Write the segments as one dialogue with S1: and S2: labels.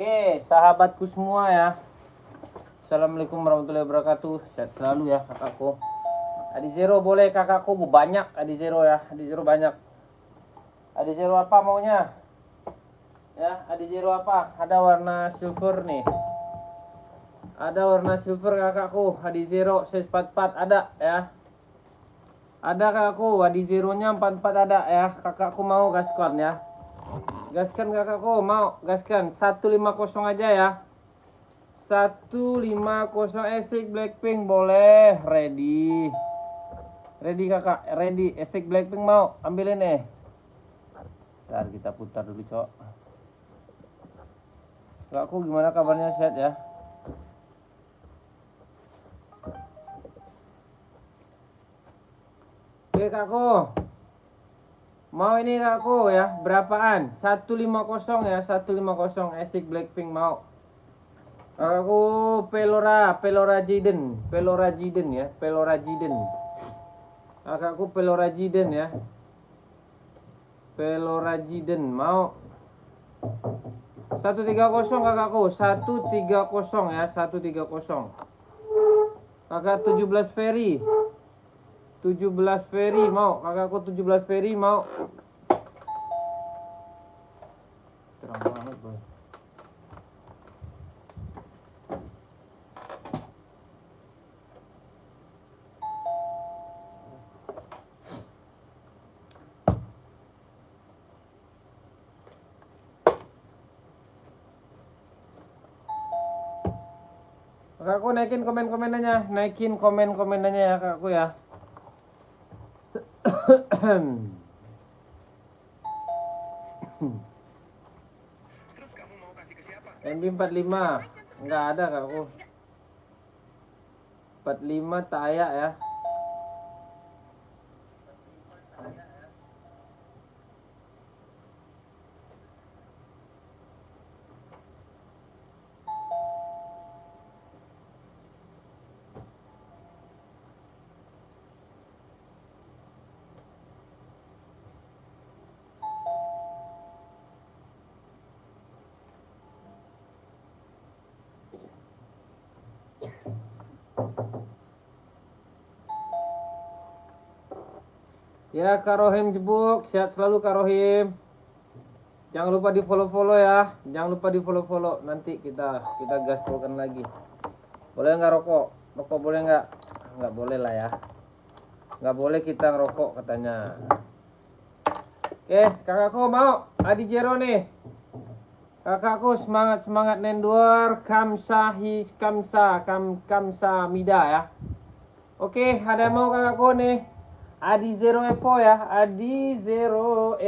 S1: Oke, sahabatku semua ya. Assalamualaikum warahmatullahi wabarakatuh. Sehat selalu ya kakakku. Adi Zero boleh kakakku, banyak Adi Zero ya. Adi Zero banyak. Adi Zero apa maunya? Ya, Adi Zero apa? Ada warna silver nih. Ada warna silver kakakku. Adi Zero size 44 ada ya. Ada kakakku, Adi Zero-nya 44 ada ya. Kakakku mau gaskon ya. Gaskan kakakku, mau gaskan 150 aja ya. 150 Esik Blackpink boleh. Ready kakak, ready. Esik Blackpink mau ambilin nih. Ntar kita putar dulu cok. Kakakku gimana kabarnya, sehat ya? Oke kakakku, mau ini kakakku ya, berapaan? 150 ya, 150 Esik Blackpink mau. Aku Pelora Jiden ya, Pelora Jiden. Kakakku Pelora Jiden ya. Pelora Jiden mau 130 kakakku, 130 ya, 130. Kakak 17 Ferry. 17 Ferry mau, kakakku 17 Ferry mau. Terang banget boy. Kakakku naikin komen-komenannya ya kakakku ya.
S2: Terus kamu mau kasih ke siapa?
S1: MB45 nggak ada kakakku. 45 Taya ya. Ya Kak Rohim Jebuk, sehat selalu Kak Rohim. Jangan lupa di follow ya. Jangan lupa di follow. Nanti kita gaspolkan lagi. Boleh nggak rokok? Rokok boleh nggak? Nggak boleh lah ya. Nggak boleh kita ngerokok katanya. Oke, kakakku mau Adi Jero nih. Kakakku semangat Nenduar Kamsa Mida ya. Oke, ada mau kakakku nih. Adi Zero Evo ya, Adi Zero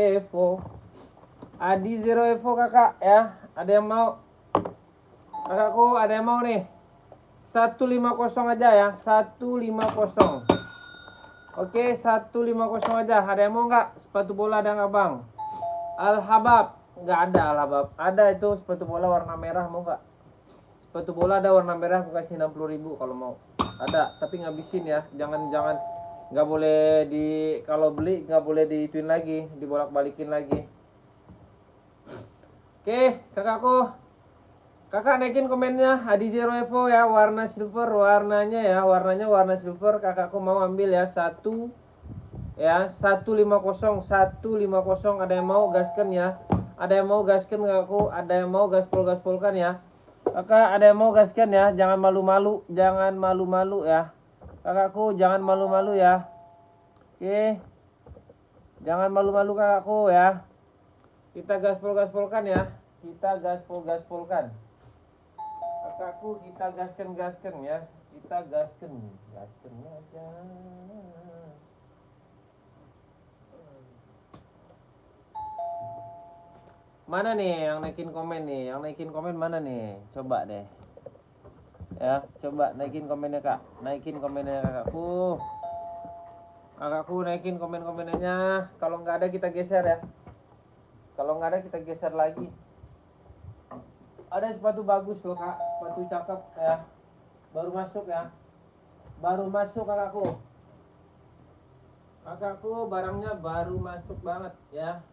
S1: Evo kakak ya. Ada yang mau? Kakakku ada yang mau nih. 150 aja ya, 150. Oke, 150 aja. Ada yang mau nggak? Sepatu bola ada nggak bang? Al-Habab nggak ada. Al-Habab ada itu sepatu bola warna merah, mau nggak? Sepatu bola ada warna merah, aku kasih 60.000 kalau mau. Ada, tapi ngabisin ya. Jangan nggak boleh kalau beli nggak boleh diituin lagi, dibolak-balikin lagi. Oke, kakakku. Kakak naikin komennya Adi Zero Evo ya, warna silver warnanya ya, warna silver. Kakakku mau ambil ya, 150 ada yang mau gaskan ya. Ada yang mau gaskan kakakku, ada yang mau gaspolkan ya. Kakak ada yang mau gaskan ya, jangan malu-malu ya. Kakakku jangan malu-malu ya. Oke. Jangan malu-malu kakakku ya. Kita gaspolkan ya. Kita gaspolkan. Kakakku kita gaskan ya. Kita gaskan aja. Mana nih yang naikin komen nih? Yang naikin komen mana nih? Coba deh. Ya, coba naikin komennya kak. Naikin komennya kakakku. Kakakku naikin komen-komennya. Kalau nggak ada kita geser ya. Kalau nggak ada kita geser lagi. Ada sepatu bagus loh kak. Sepatu cakep ya. Baru masuk ya. Baru masuk kakakku. Kakakku barangnya baru masuk banget ya.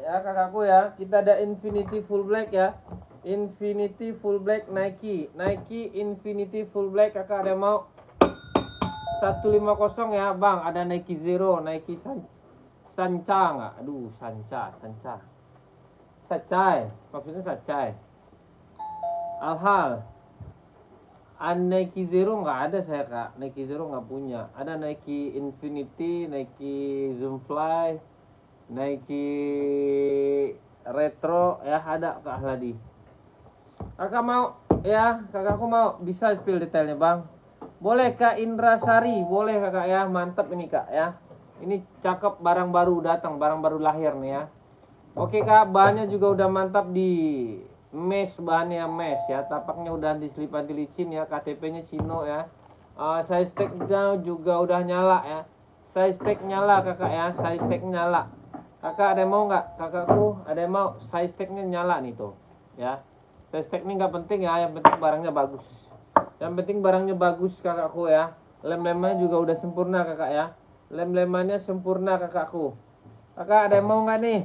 S1: ya kakakku ya. Kita ada Infinity Full Black ya. Infinity Full Black Nike. Nike Infinity Full Black. Kakak ada mau 150 ya bang. Ada Nike Zero, Nike Sanca nggak? Aduh, Sanca. Sacai, maksudnya Sacai. Alhal. Nike Zero nggak ada saya kak. Nike Zero nggak punya. Ada Nike Infinity, Nike Zoomfly, Nike Retro ya, ada kak Ahladi. Kakak mau ya, kakakku mau bisa spill detailnya bang. Boleh kak Indrasari, boleh kakak ya, mantap ini kak ya. Ini cakep, barang baru datang, barang baru lahir nih ya. Oke kak, bahannya juga udah mantap di mesh, bahannya mesh ya, tapaknya udah diselip anti licin ya, KTP-nya Cino ya. Size tag-nya juga udah nyala ya. Size tag nyala kakak ya, size tag nyala. Kakak ada yang mau nggak? Kakakku ada yang mau? Size tag-nya nyala nih tuh ya. Size tag ini nggak penting ya, yang penting barangnya bagus. Yang penting barangnya bagus kakakku ya. Lem-lemnya juga udah sempurna kakak ya. Lem-lemannya sempurna kakakku. Kakak ada yang mau nggak nih?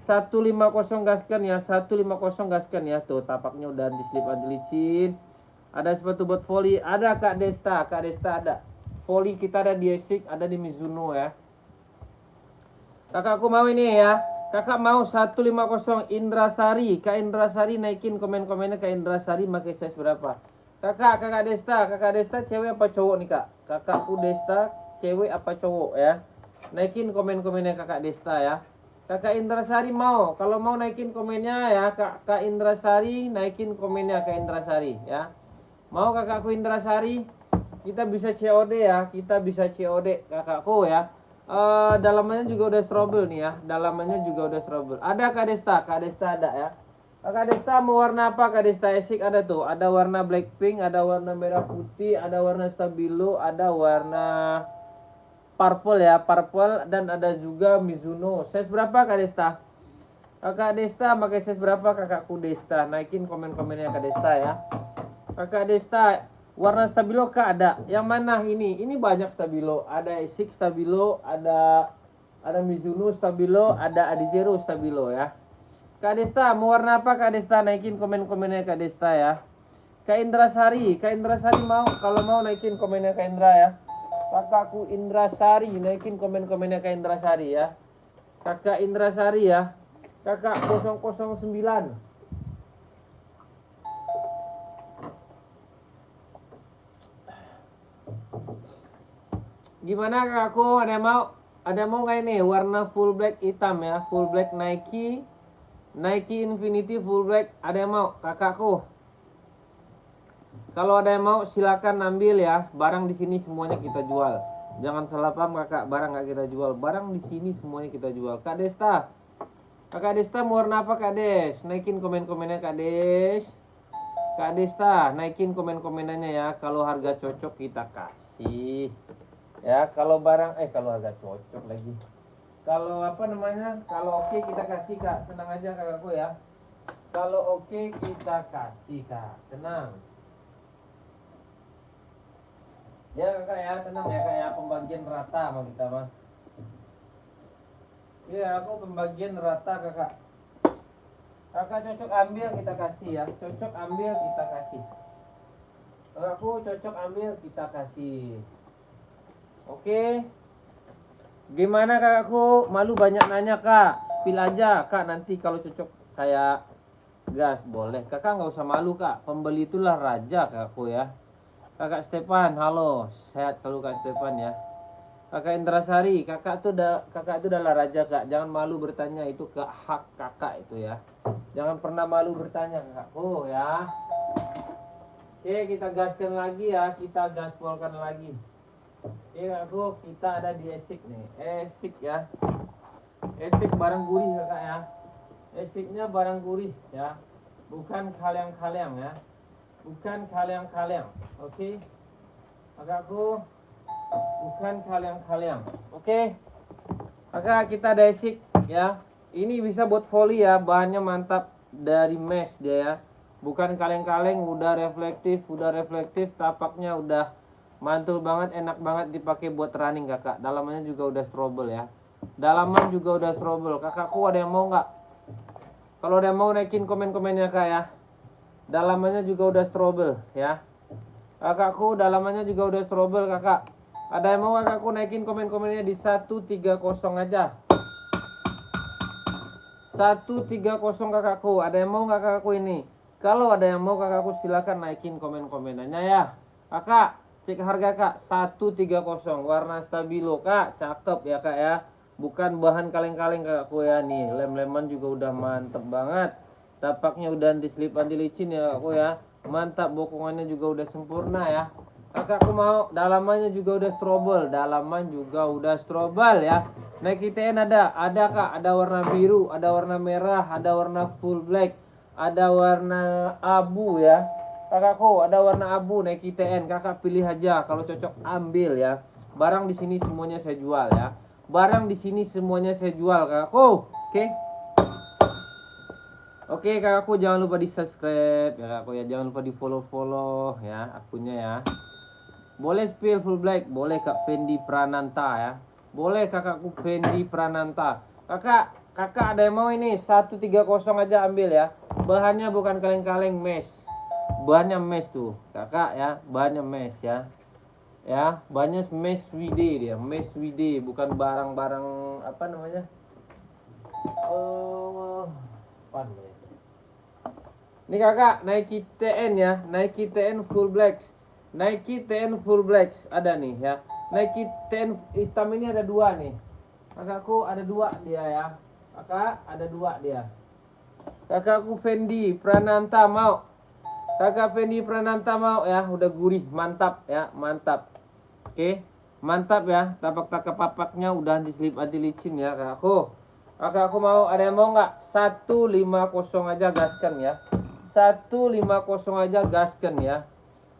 S1: 150 gaskan ya, 150 gaskan ya. Tuh tapaknya udah diselip anti licin. Ada sepatu buat volley, ada Kak Desta ada. Volley kita ada di Esik, ada di Mizuno ya. Kakakku mau ini ya. Kakak mau 150 Indrasari. Kak Indrasari naikin komen-komennya Kak Indrasari pakai size berapa? Kakak Desta cewek apa cowok nih kak? Kakakku Desta cewek apa cowok ya? Naikin komen-komennya kakak Desta ya. Kakak Indrasari mau, kalau mau naikin komennya ya Kak Indrasari, naikin komennya Kak Indrasari ya. Mau kakakku Indrasari, kita bisa COD ya, kita bisa COD kakakku ya. Dalamannya juga udah strobel nih ya, dalamannya juga udah strobel. Ada Kak Desta ada ya. Kak Desta mau warna apa? Kak Desta Esik ada tuh, ada warna Blackpink, ada warna merah putih, ada warna Stabilo, ada warna purple ya, purple, dan ada juga Mizuno. Size berapa Kak Desta? Kakak Desta pakai size berapa kakakku Desta? Naikin komen-komennya Kak Desta ya. Kakak Desta, warna Stabilo Kak ada. Yang mana ini? Ini banyak Stabilo. Ada Esik Stabilo, ada Mizuno Stabilo, ada Adizero Stabilo ya. Kak Desta mau warna apa Kak Desta? Naikin komen-komennya Kak Desta ya. Kak Indrasari mau, kalau mau naikin komennya Kak Indra ya. Kakakku Indrasari, naikin komen-komennya Kak Indrasari ya. Kakak Indrasari ya. Kakak 009. Gimana kakakku? Ada mau nggak ini warna full black hitam ya, full black Nike Infinity full black, ada yang mau kakakku? Kalau ada yang mau silakan ambil ya. Barang di sini semuanya kita jual. Jangan salah paham kakak, barang nggak kita jual. Barang di sini semuanya kita jual. Kak Desta, kakak Desta mau warna apa Kak Des? Naikin komen-komennya Kak Des. Kak Desta, naikin komen-komenannya ya. Kalau harga cocok kita kasih. Ya, kalau barang kalau harga cocok lagi. Kalau kalau oke kita kasih kak, tenang aja kakakku ya. Kalau oke kita kasih kak, tenang. Ya kakak ya, tenang ya kak ya, pembagian rata sama kita mah. Iya aku pembagian rata kakak. Kakak cocok ambil kita kasih ya, cocok ambil kita kasih. Kakakku cocok ambil kita kasih. Oke. Gimana kakakku? Malu banyak nanya kak. Spill aja kak, nanti kalau cocok saya gas boleh. Kakak nggak usah malu kak. Pembeli itulah raja kakakku ya. Kakak Stefan, halo. Sehat selalu kak Stefan ya. Kakak Indrasari, kakak itu adalah raja kak. Jangan malu bertanya, itu ke hak kakak itu ya. Jangan pernah malu bertanya kakakku ya. Oke kita gaskan lagi ya. Kita gaspolkan lagi. Aku kita ada di Esik nih, Esik ya. Esik barang gurih kakak ya. Esiknya barang gurih ya. Bukan kaleng-kaleng ya. Bukan kaleng-kaleng. Oke. Kakakku bukan kaleng-kaleng. Oke. Kakak kita ada Esik ya. Ini bisa buat volley ya. Bahannya mantap dari mesh dia ya. Bukan kaleng-kaleng, udah reflektif, tapaknya udah mantul banget, enak banget dipakai buat running kakak. Dalamannya juga udah strobel ya. Dalaman juga udah strobel. Kakakku ada yang mau nggak? Kalau ada yang mau naikin komen-komennya kak ya. Dalamannya juga udah strobel ya. Kakakku dalamannya juga udah strobel kakak. Ada yang mau kakakku naikin komen-komennya di 130 aja. 130 kakakku. Ada yang mau nggak kakakku ini? Kalau ada yang mau kakakku silakan naikin komen-komenannya ya. Kakak cek harga kak 130 warna stabilo kak. Cakep ya kak ya. Bukan bahan kaleng-kaleng kakakku ya. Nih lem-leman juga udah mantep banget. Tapaknya udah anti slip anti licin ya kakakku ya. Mantap, bokongannya juga udah sempurna ya. Kakakku mau dalamannya juga udah strobel. Dalaman juga udah strobel ya. Nike TN ada kak, ada warna biru, ada warna merah, ada warna full black, ada warna abu ya. Kakakku ada warna abu Nike TN, kakak pilih aja, kalau cocok ambil ya. Barang di sini semuanya saya jual ya. Barang di sini semuanya saya jual kakakku. Oke. Oke kakakku, jangan lupa di subscribe ya kakakku ya, jangan lupa di follow ya akunnya ya. Boleh spill full black, boleh kak Fendi Prananta ya. Boleh kakakku Fendi Prananta. Kakak ada yang mau ini 130 aja ambil ya. Bahannya bukan kaleng-kaleng, mesh. Bahannya mesh tuh kakak ya, bahannya mesh ya. Ya, bahannya mesh WD dia, mesh WD, bukan barang-barang apa namanya. Apa namanya? Ini kakak Nike TN ya, Nike TN full black. Nike TN full black ada nih ya. Nike TN hitam ini ada dua nih. Kakakku ada dua dia ya. Kakak ada dua dia. Kakakku Fendi Prananta mau. Kakak Fendi Prananta mau ya, udah gurih, mantap ya, mantap. Oke. Mantap ya, tapak-tapak-papaknya udah diselip anti licin ya kakakku. Kakakku mau, ada yang mau nggak? 150 aja gaskan ya. 150 aja gaskan ya.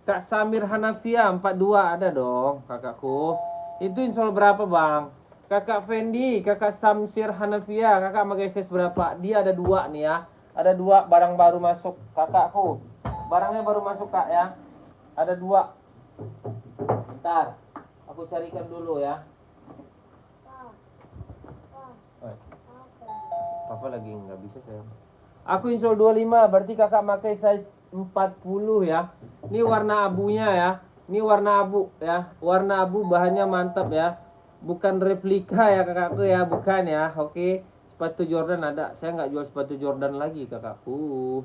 S1: Kak Samir Hanafia 42 ada dong kakakku. Itu insol berapa bang? Kakak Fendi, kakak Samsir Hanafia, kakak Mageses berapa? Dia ada dua nih ya. Ada dua barang baru masuk kakakku. Barangnya baru masuk kak ya. Ada dua. Bentar, aku carikan dulu ya. Papa lagi nggak bisa saya. Aku insol 25, berarti kakak pakai size 40 ya. Ini warna abunya ya. Ini warna abu ya. Warna abu bahannya mantap ya. Bukan replika ya kakakku ya, bukan ya. Oke. Sepatu Jordan ada. Saya nggak jual sepatu Jordan lagi kakakku.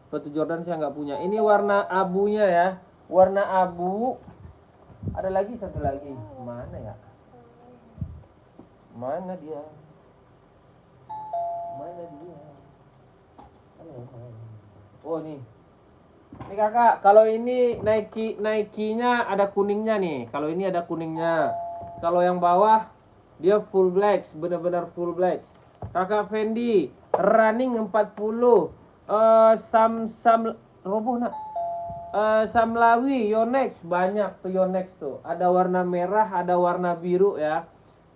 S1: Sepatu Jordan saya nggak punya. Ini warna abunya ya. Warna abu. Ada lagi satu lagi. Mana ya? Mana dia? Mana dia? Oh nih. Ini kakak, kalau ini Nike-nya ada kuningnya nih. Kalau ini ada kuningnya. Kalau yang bawah dia full black, benar-benar full black. Kakak Fendi, running 40. Sam roboh nak. Samlawi, Yonex banyak tuh Yonex tuh. Ada warna merah, ada warna biru ya.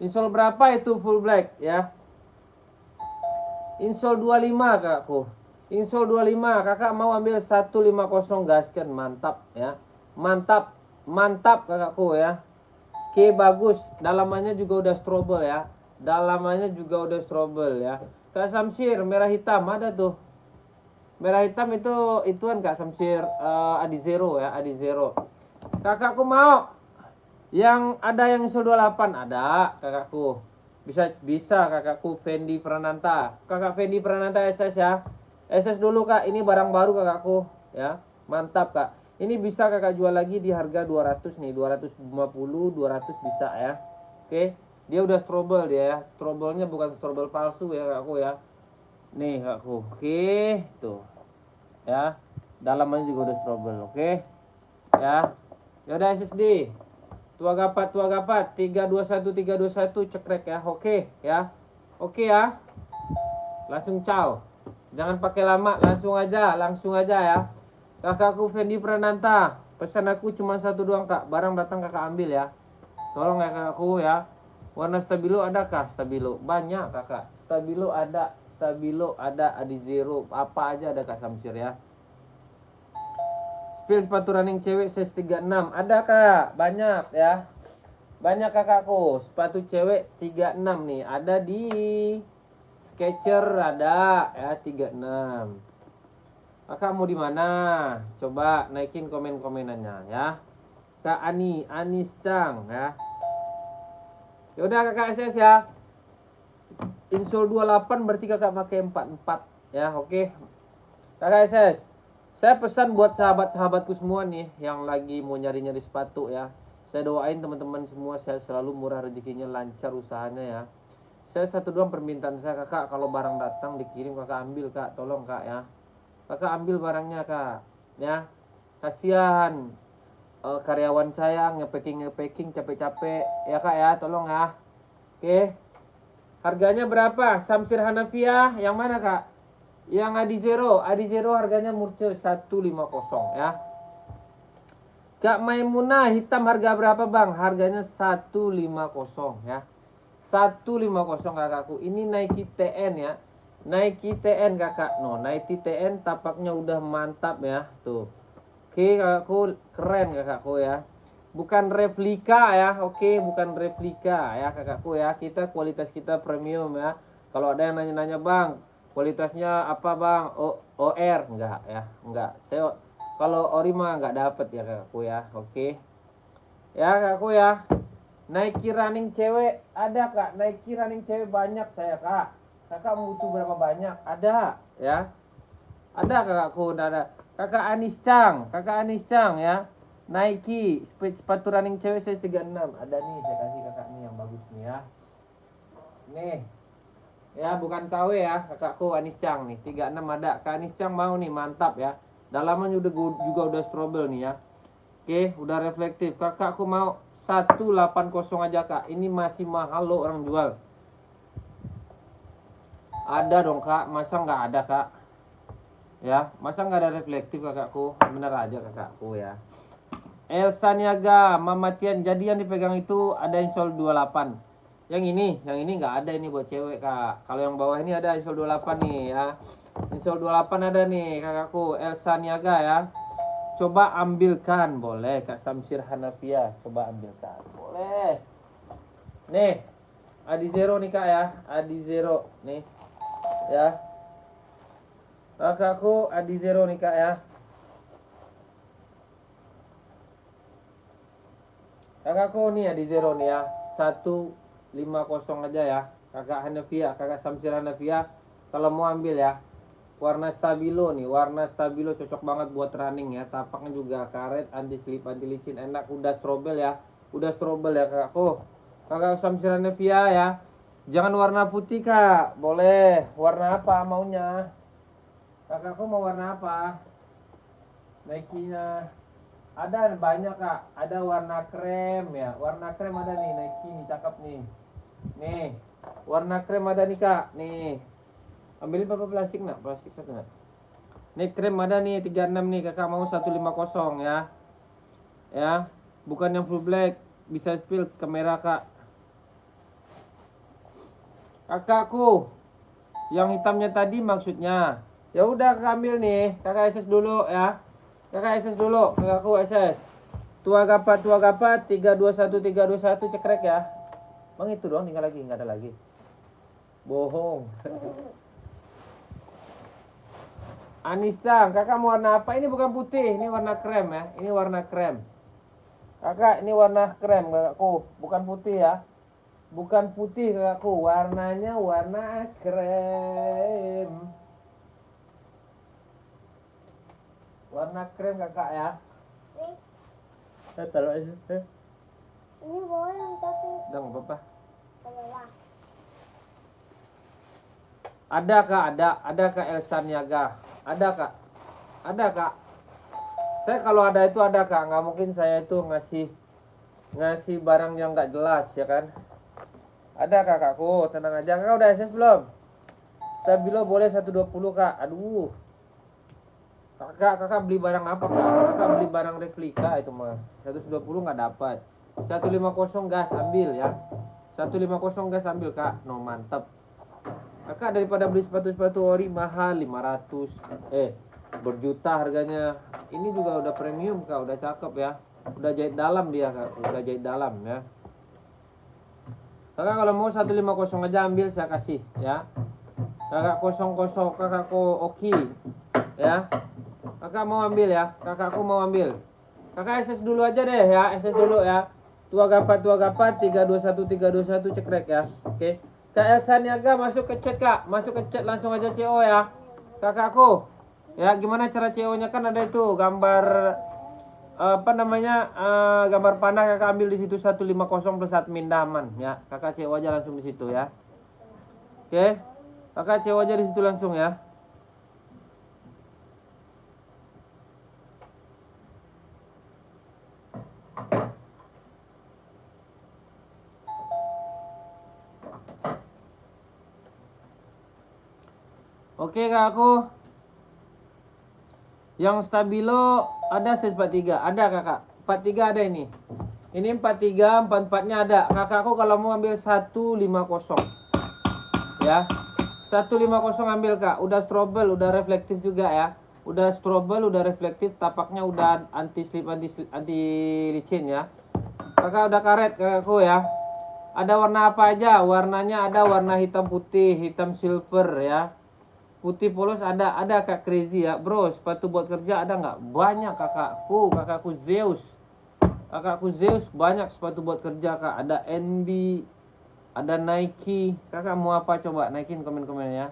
S1: Insol berapa itu full black ya? Insol 25 kakakku. Insol 25, kakak mau ambil 150 gaskan, mantap ya. Mantap, mantap kakakku ya. Oke, bagus. Dalamannya juga udah strobel ya. Dalamannya juga udah strobel ya. Kak Samsir, merah hitam ada tuh. Merah hitam itu ituan Kak Samsir, Adi Zero ya, Adi Zero. Kakakku mau yang ada yang insol 28 ada kakakku. Bisa kakakku Fendi Prananta. Kakak Fendi Prananta SS ya. SS dulu kak, ini barang baru kakakku ya. Mantap kak. Ini bisa kakak jual lagi di harga 200 nih, 250, 200 bisa ya. Oke, dia udah strobel dia ya. Strobelnya bukan strobel palsu ya kakakku ya. Nih kakakku. Oke, tuh. Ya. Dalamannya juga udah strobel, oke. Ya. Yaudah SSD. Tua gapat 321 cekrek ya. Oke ya. Oke ya. Langsung ciao. Jangan pakai lama, langsung aja ya. Kakakku Fendi Prananta, pesan aku cuma satu doang kak. Barang datang kakak ambil ya. Tolong ya kakakku ya. Warna stabilo ada kah? Stabilo banyak kakak. Stabilo ada, Adi Zero, apa aja ada kak Samsir ya. Spill sepatu running cewek size 36 ada kak, banyak ya. Banyak kakakku, sepatu cewek 36 nih, ada di Sketcher ada ya 36. Kakak mau di mana? Coba naikin komen-komenannya ya. Kak Anis Cang ya. Ya udah kakak SS ya. Insol 28 berarti kakak pakai 44 ya, oke. Kakak SS. Saya pesan buat sahabat-sahabatku semua nih yang lagi mau nyari-nyari sepatu ya. Saya doain teman-teman semua saya selalu murah rezekinya, lancar usahanya ya. Saya satu doang permintaan saya, kakak kalau barang datang dikirim kakak ambil kak, tolong kak ya. Kakak ambil barangnya kak ya. Kasihan karyawan saya ngepacking capek-capek ya kak ya, tolong ya. Oke. Harganya berapa? Samsir Hanafiah yang mana kak? Yang Adi Zero harganya murce 150 ya. Kak Maimunah hitam harga berapa bang? Harganya 150 ya. 150 kakakku. Ini Nike TN ya. Nike TN kakak. No, Nike TN tapaknya udah mantap ya. Tuh. Oke kakakku, keren kakakku ya. Bukan replika ya. Oke, bukan replika ya kakakku ya. Kita kualitas kita premium ya. Kalau ada yang nanya-nanya bang, kualitasnya apa bang? OR enggak ya? Enggak. Saya kalau ori mah enggak dapet ya kakakku ya. Oke. Ya kakakku ya. Nike running cewek ada kak. Nike running cewek banyak saya kak. Kakak butuh berapa banyak? Ada ya. Ada kakakku, ada. Kakak Anis Cang ya. Nike sepatu running cewek size 36. Ada nih, saya kasih kakak nih yang bagus nih ya. Nih. Ya, bukan KW ya, kakakku Anis Cang nih. 36 ada. Kak Anis Cang mau nih, mantap ya. Dalamannya juga udah strobel nih ya. Oke, udah reflektif. Kakakku mau 180 aja kak. Ini masih mahal loh orang jual. Ada dong kak, masa nggak ada kak? Ya, masa nggak ada reflektif kakakku? Bener aja kakakku ya. Elsa Niaga, Mama Tian, jadi yang dipegang itu ada insol 28. Yang ini nggak ada, ini buat cewek kak. Kalau yang bawah ini ada insol 28 nih ya. Insol 28 ada nih kakakku, Elsa Niaga ya. Coba ambilkan, boleh Kak Samsir Hanafiah, coba ambilkan, boleh. Nih, Adi Zero nih kak ya, Adi Zero nih ya. Kakakku Adi Zero nih kak ya. Kakakku nih Adi Zero nih ya, 150 aja ya. Kakak Hanafiah, kakak Samsir Hanafiah, kalau mau ambil ya. Warna stabilo nih, warna stabilo cocok banget buat running ya. Tapaknya juga karet, anti slip, anti licin, enak. Udah strobel ya, udah strobel ya kakakku. Kakak Samsir Hanafiah ya. Jangan warna putih kak, boleh. Warna apa maunya? Kakakku mau warna apa? Nike-nya ada banyak kak. Ada warna krem ya. Warna krem ada nih, Nike nih cakep nih. Nih, warna krem ada nih kak. Nih. Ambilin berapa plastik nak? Plastik satu nak. Nih krem ada nih 36 nih, kakak mau 150 ya. Ya, bukan yang full black, bisa spill kamera kak. Kakakku, yang hitamnya tadi maksudnya. Ya udah kakak ambil nih, kakak SS dulu ya. Kakak SS dulu, kakakku SS. Tua gapat 321 cekrek ya. Bang itu doang, tinggal lagi, nggak ada lagi. Bohong. Anis Cang, kakak mau warna apa? Ini bukan putih, ini warna krem ya. Ini warna krem. Kakak, ini warna krem kakakku, bukan putih ya. Bukan putih kakakku, warnanya warna krem. Warna krem kakak ya. Taruh aja.
S3: Ini boleh tapi
S1: Udah nggak apa-apa.
S3: boleh.
S1: Ada kak Elsa Niaga. Ada kak. Saya kalau ada itu ada kak, nggak mungkin saya itu ngasih barang yang nggak jelas ya kan. Ada kakakku, tenang aja. Kakak udah SS belum? Stabilo boleh 120 kak. Aduh. Kakak beli barang apa kak? Kakak beli barang replika itu mah. 120 nggak dapat. 150 gas ambil ya. 150 gas ambil kak. No mantap. Kakak daripada beli sepatu ori mahal 500 berjuta harganya. Ini juga udah premium kak, udah cakep ya. Udah jahit dalam dia kak, udah jahit dalam ya. Kakak kalau mau 150 aja ambil, saya kasih ya. Kakak 00, kakakku Oki. Ya. Kakak mau ambil ya. Kakakku mau ambil. Kakak SS dulu aja deh ya. SS dulu ya. Tua gapat 321 cekrek ya. Oke. Kak Elsa Niaga masuk ke chat Kak. Masuk ke chat langsung aja CO ya. Kakakku. Ya, gimana cara CO-nya kan ada itu gambar apa namanya gambar panah kakak ambil di situ 150 plus admin daman ya. Kakak CO aja langsung di situ ya. Oke. Kakak CO aja di situ langsung ya. Oke kakakku. Yang stabilo ada 43. Ada kakak. 43 ada ini. Ini 43, 44-nya ada. Kakakku kalau mau ambil 150. Ya. 150 ambil kak. Udah strobel, udah reflektif juga ya. Udah strobel, udah reflektif, tapaknya udah anti slip, anti licin ya. Kakak udah karet kakakku ya. Ada warna apa aja? Warnanya ada warna hitam putih, hitam silver ya. Putih polos ada Kak Crazy ya. Bro, sepatu buat kerja ada nggak? Banyak kakakku Zeus. Kakakku Zeus banyak sepatu buat kerja kak. Ada NB, ada Nike. Kakak mau apa coba? Naikin komen-komen ya.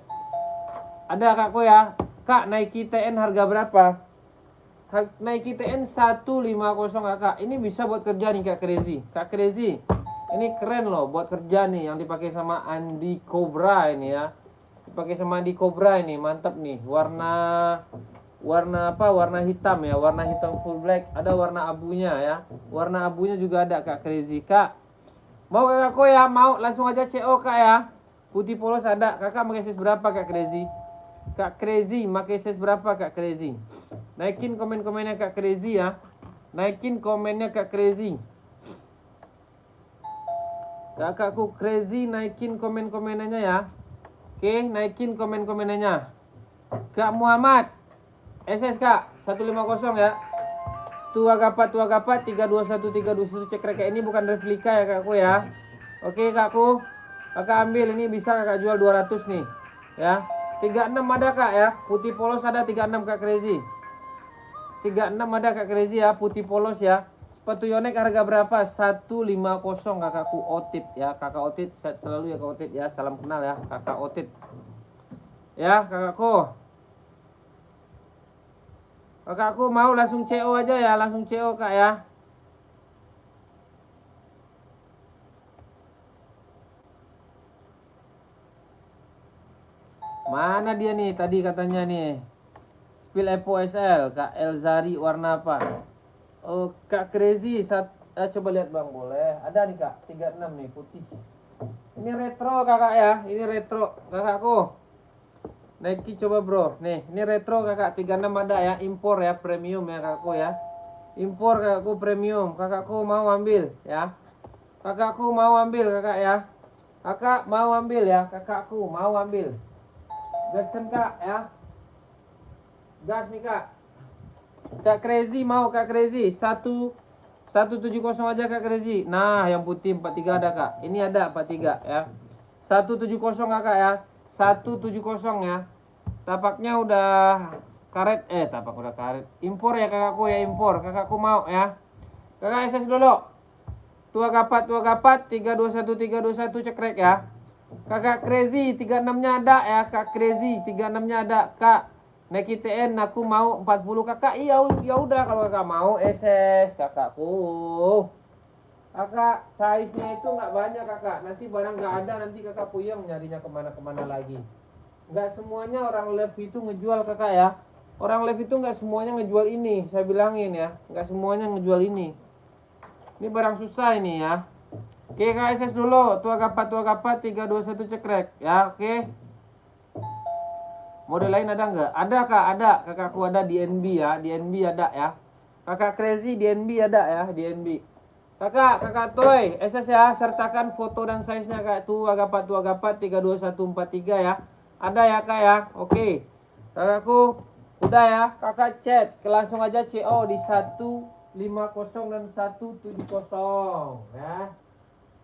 S1: Ada kakakku ya. Kak, Nike TN harga berapa? Nike TN 150 kakak. Ini bisa buat kerja nih Kak Crazy. Kak Crazy, ini keren loh buat kerja nih yang dipakai sama Andi Cobra ini ya. Dipakai sama Andi Cobra ini, mantap nih. Warna apa? Warna hitam ya, warna hitam full black. Ada warna abunya ya. Warna abunya juga ada Kak Crazy. Kak, mau kakakku ya? Mau langsung aja CO Kak ya. Putih polos ada. Kakak pakai size berapa Kak Crazy? Kak Crazy pakai size berapa Kak Crazy? Naikin komen-komennya Kak Crazy ya. Naikin komennya Kak Crazy. Kakakku Crazy naikin komen-komenannya ya. Oke, naikin komen-komenannya. Kak Muhammad SS Kak 150 ya. Tua gapat 321 cekrek ini bukan replika ya kakakku ya. Oke kakakku. Kakak ambil ini bisa kakak jual 200 nih. Ya. 36 ada Kak ya. Putih polos ada 36 Kak Crazy. 36 ada Kak Crazy ya, putih polos ya. Sepatu Yonex harga berapa? 150 kakakku Otit ya. Kakak Otit selalu ya Kak Otit ya. Salam kenal ya Kakak Otit. Ya kakakku. Kakakku mau langsung CO aja ya, langsung CO Kak ya. Mana dia nih tadi katanya nih. Spill Epo SL, Kak Elzari warna apa? Oh, Kak Crazy, coba lihat Bang, boleh. Ada nih Kak, 36 nih putih. Ini retro kakak ya, ini retro kakakku. Nike coba bro, nih ini retro kakak, 36 ada ya, impor ya, premium ya kakakku ya. Impor kakakku premium, kakakku mau ambil ya. Kakakku mau ambil kakak ya. Kakak mau ambil ya, kakakku mau ambil. Gaskan Kak ya. Gas nih Kak. Kak Crazy mau Kak Crazy 170 aja Kak Crazy. Nah, yang putih 43 ada Kak. Ini ada 43 ya. 170 Kakak ya. 170 ya. Tapaknya udah karet, tapak udah karet. Impor ya kakakku ya, impor. Kakakku mau ya. Kakak SS dulu. Tua gapat 321 cekrek ya. Kakak Crazy 36-nya ada ya, Kak Crazy 36-nya ada, Kak. Nike TN aku mau 40 kakak. Iya ya udah kalau kakak mau SS kakakku. Kakak size-nya itu nggak banyak kakak. Nanti barang nggak ada nanti kakak puyeng nyarinya kemana-kemana lagi. Nggak semuanya orang live itu ngejual kakak ya. Orang live itu nggak semuanya ngejual ini. Saya bilangin ya, nggak semuanya ngejual ini. Ini barang susah ini ya. Oke kak SS dulu. Tua gapat 321 cekrek ya. Oke. Model lain ada nggak? Ada kak, ada. Kakakku ada DNB ya, DNB ada ya. Kakak Crazy DNB ada ya, DNB. Kakak Toy, SS ya, sertakan foto dan size-nya kak. Tua gapat 32143 ya. Ada ya kak ya, oke. Kakakku, udah ya. Kakak chat, langsung aja CO di 150 dan 170 ya.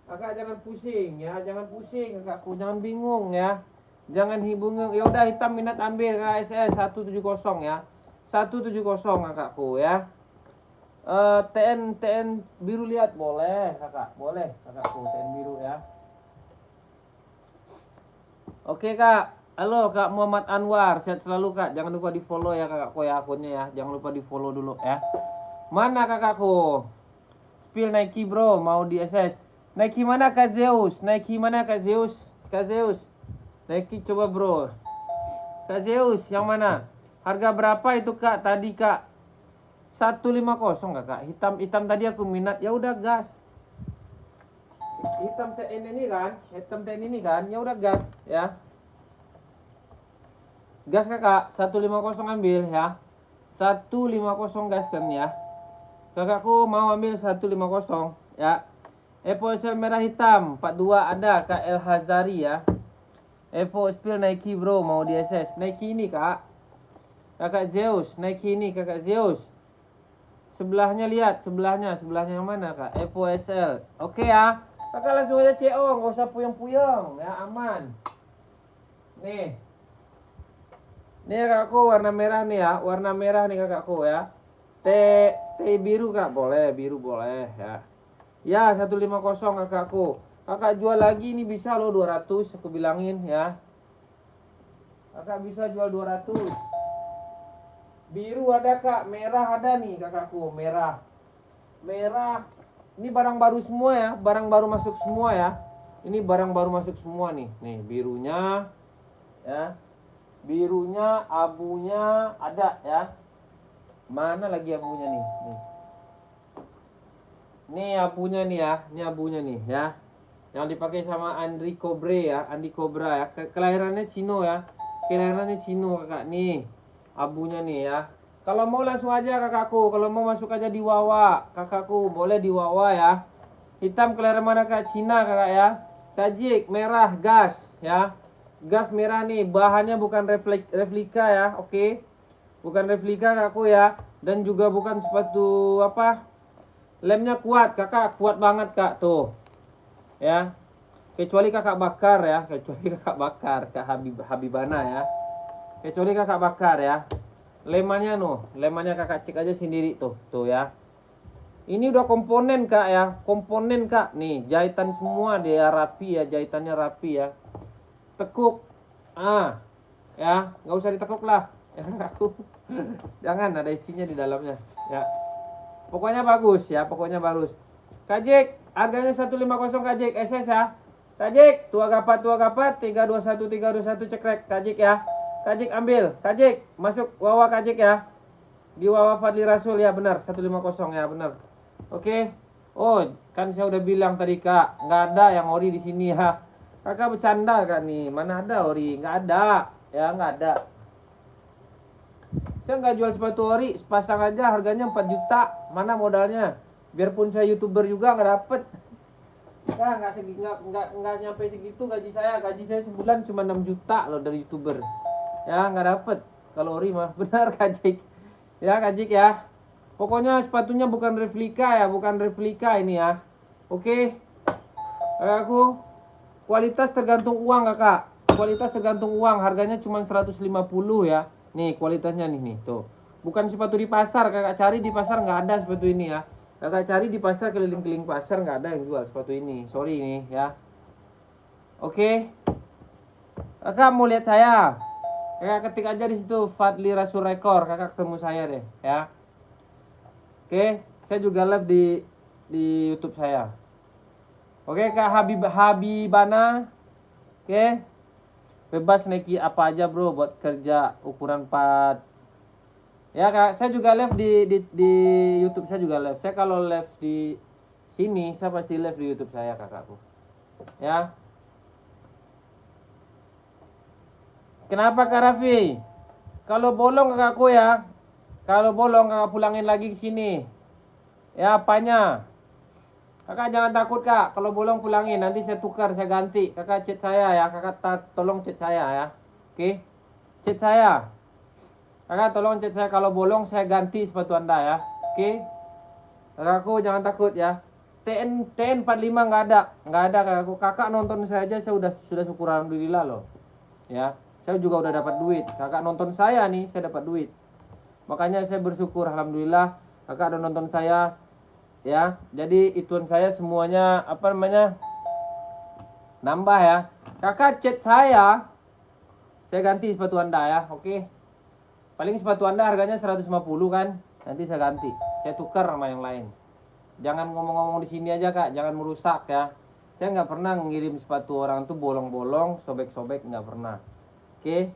S1: Kakak jangan pusing ya, jangan pusing kakakku, jangan bingung ya. Jangan hibung. Ya udah hitam minat ambil KSS 170 ya. 170 kakakku ya. TN biru lihat boleh kakak, boleh kakakku TN biru ya. Oke kak, halo kak Muhammad Anwar, sehat selalu kak. Jangan lupa di follow ya kakakku ya akunnya ya. Jangan lupa di follow dulu ya. Mana kakakku? Spill Nike bro, mau di SS. Nike mana kak Zeus? Nike mana kak Zeus? Kak Zeus, Nike coba bro. Kak Zeus yang mana? Harga berapa itu kak tadi kak? 150 kakak. Hitam tadi aku minat. Ya udah gas. Hitam TN ini kan. Ya udah gas ya. Gas kakak. 150 ambil ya. 150 gas kan ya. Kakakku mau ambil 150 ya. Evo SL merah hitam 42 ada kak El Hazari ya. Evo Spill Nike bro, mau di SS. Nike ini kak. Kakak Zeus, Nike ini kakak Zeus. Sebelahnya lihat, sebelahnya yang mana kak? Evo SL. Oke ya. Kakak langsung aja CO, nggak usah puyeng-puyeng ya, aman. Nih. Nih kakakku warna merah nih ya, warna merah nih kakakku ya. T biru kak, boleh, biru boleh ya. Ya 150 kakakku. Kakak jual lagi ini bisa loh 200 aku bilangin ya. Kakak bisa jual 200. Biru ada kak, merah ada nih kakakku, merah. Merah. Ini barang baru semua ya, barang baru masuk semua ya. Ini barang baru masuk semua nih. Nih birunya ya. Birunya, abunya ada ya. Mana lagi abunya nih? Nih abunya nih ya, ini abunya nih ya. Yang dipakai sama Andi Cobre ya, Andi Cobra ya. Kelahirannya Cino ya. Kelahirannya Cino kakak nih. Abunya nih ya. Kalau mau langsung aja kakakku, kalau mau masuk aja di Wawa, kakakku boleh di Wawa ya. Hitam kelahiran mana kak? Cina kakak ya. Kajik merah gas ya. Gas merah nih, bahannya bukan replika ya, oke. Bukan replika kakakku ya. Dan juga bukan sepatu apa? Lemnya kuat kakak, kuat banget kak tuh. Ya. Kecuali kakak bakar ya, kecuali kakak bakar, kak Habibana ya. Kecuali kakak bakar ya. Lemannya lemannya kakak cek aja sendiri tuh ya. Ini udah komponen kak ya, komponen kak. Nih jahitan semua dia rapi ya, jahitannya rapi ya. Tekuk, ya nggak usah ditekuk lah, ya aku. Jangan ada isinya di dalamnya, ya. Pokoknya bagus ya, pokoknya bagus. Kajik, harganya 150 kajik, SS ya. Kajik, tua gapat 321 cekrek, kajik ya. Kajik ambil, kajik masuk Wawa kajik ya. Di Wawa Fadli Rasul ya, benar 150 ya, benar. Oke. Oh, kan saya udah bilang tadi kak, nggak ada yang ori di sini ya. Kakak bercanda kan nih, mana ada ori? Nggak ada, ya nggak ada. Saya nggak jual sepatu ori, sepasang aja harganya 4 juta. Mana modalnya? Biarpun saya YouTuber juga nggak dapet. Ya nggak nyampe segitu gaji saya. Gaji saya sebulan cuma 6 juta loh dari YouTuber. Ya nggak dapet kalau ori mah. Benar kajik ya, kajik ya. Pokoknya sepatunya bukan replika ya, bukan replika ini ya. Oke. Aku kualitas tergantung uang kakak. Kualitas tergantung uang, harganya cuma 150 ya. Nih kualitasnya nih tuh. Bukan sepatu di pasar, kakak cari di pasar nggak ada sepatu ini ya. Kakak cari di pasar, keliling-keliling pasar nggak ada yang jual sepatu ini. Sorry nih ya. Oke. Kakak mau lihat saya? Kakak ketik aja di situ Fadli Rasul Rekor, kakak ketemu saya deh ya. Oke, saya juga live di YouTube saya. Oke, Kak Habibana. Oke. Bebas Nike apa aja, bro, buat kerja ukuran 4. Ya, Kak, saya juga live di YouTube saya juga live. Saya kalau live di sini, saya pasti live di YouTube saya, kakakku. Ya. Kenapa Kak Raffi? Kalau bolong kakakku ya. Kalau bolong kakak pulangin lagi ke sini. Ya apanya? Kakak jangan takut kak. Kalau bolong pulangin. Nanti saya tukar, saya ganti. Kakak chat saya ya. Kakak tolong chat saya ya. Oke? Chat saya. Kakak tolong chat saya. Kalau bolong saya ganti sepatu anda ya. Oke? Kakakku jangan takut ya. TN 45 nggak ada. Nggak ada kakakku. Kakak nonton saya aja saya sudah syukur alhamdulillah loh. ya. Saya juga udah dapat duit. Kakak nonton saya nih, saya dapat duit. Makanya saya bersyukur, alhamdulillah kakak udah nonton saya, ya. Jadi ituan saya semuanya apa namanya nambah ya. Kakak chat saya ganti sepatu anda ya, oke. Paling sepatu anda harganya 150 kan, nanti saya ganti, saya tukar sama yang lain. Jangan ngomong-ngomong di sini aja kak, jangan merusak ya. Saya nggak pernah ngirim sepatu orang tuh bolong-bolong, sobek-sobek, nggak pernah. Oke,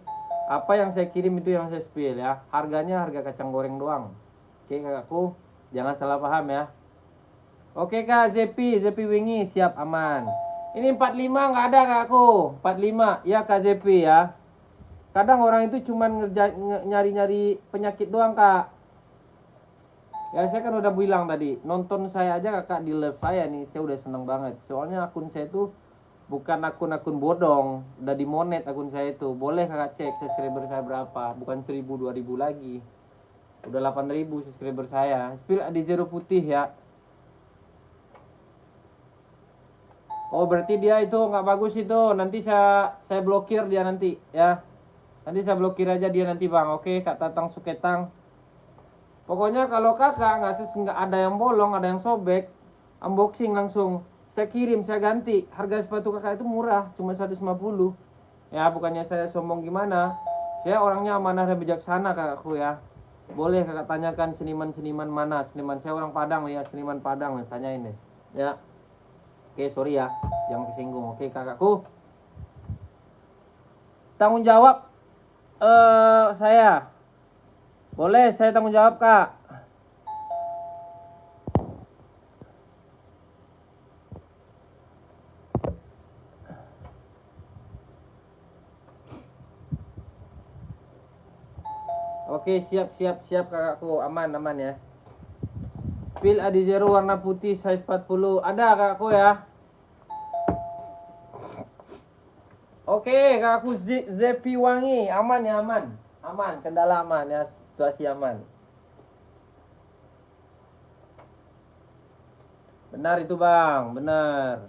S1: apa yang saya kirim itu yang saya spill ya. Harganya harga kacang goreng doang. Oke kakakku, jangan salah paham ya. Oke kak, Zepi Wingi siap aman. Ini 45 nggak ada kakakku, 45 ya kak Zepi ya. Kadang orang itu cuman nyari-nyari penyakit doang kak. Ya saya kan udah bilang tadi, nonton saya aja kakak di live saya nih, saya udah seneng banget. Soalnya akun saya tuh bukan akun-akun bodong, udah dimonet akun saya itu. Boleh kakak cek subscriber saya berapa, bukan 1000 2000 lagi. Udah 8000 subscriber saya. Spill di zero putih ya. Oh berarti dia itu nggak bagus itu. Nanti saya blokir dia nanti ya. Nanti saya blokir aja dia nanti bang. Oke kak Tatang Suketang. Pokoknya kalau kakak nggak ada yang bolong, ada yang sobek, unboxing langsung saya kirim, saya ganti. Harga sepatu kakak itu murah, cuma 150. Ya bukannya saya sombong gimana. Saya orangnya amanah dan bijaksana kakakku ya. Boleh kakak tanyakan seniman-seniman mana. Seniman saya orang Padang ya, seniman Padang nih, tanyain deh. Ya. Oke, sorry ya, jangan kesinggung. Oke kakakku. Tanggung jawab saya. Boleh saya tanggung jawab kak. Oke siap kakakku, aman ya. Pil Adi Zero warna putih size 40 ada kakakku ya. Oke kakakku Zepi Wangi aman ya aman kendala aman ya, situasi aman. Benar itu bang, benar.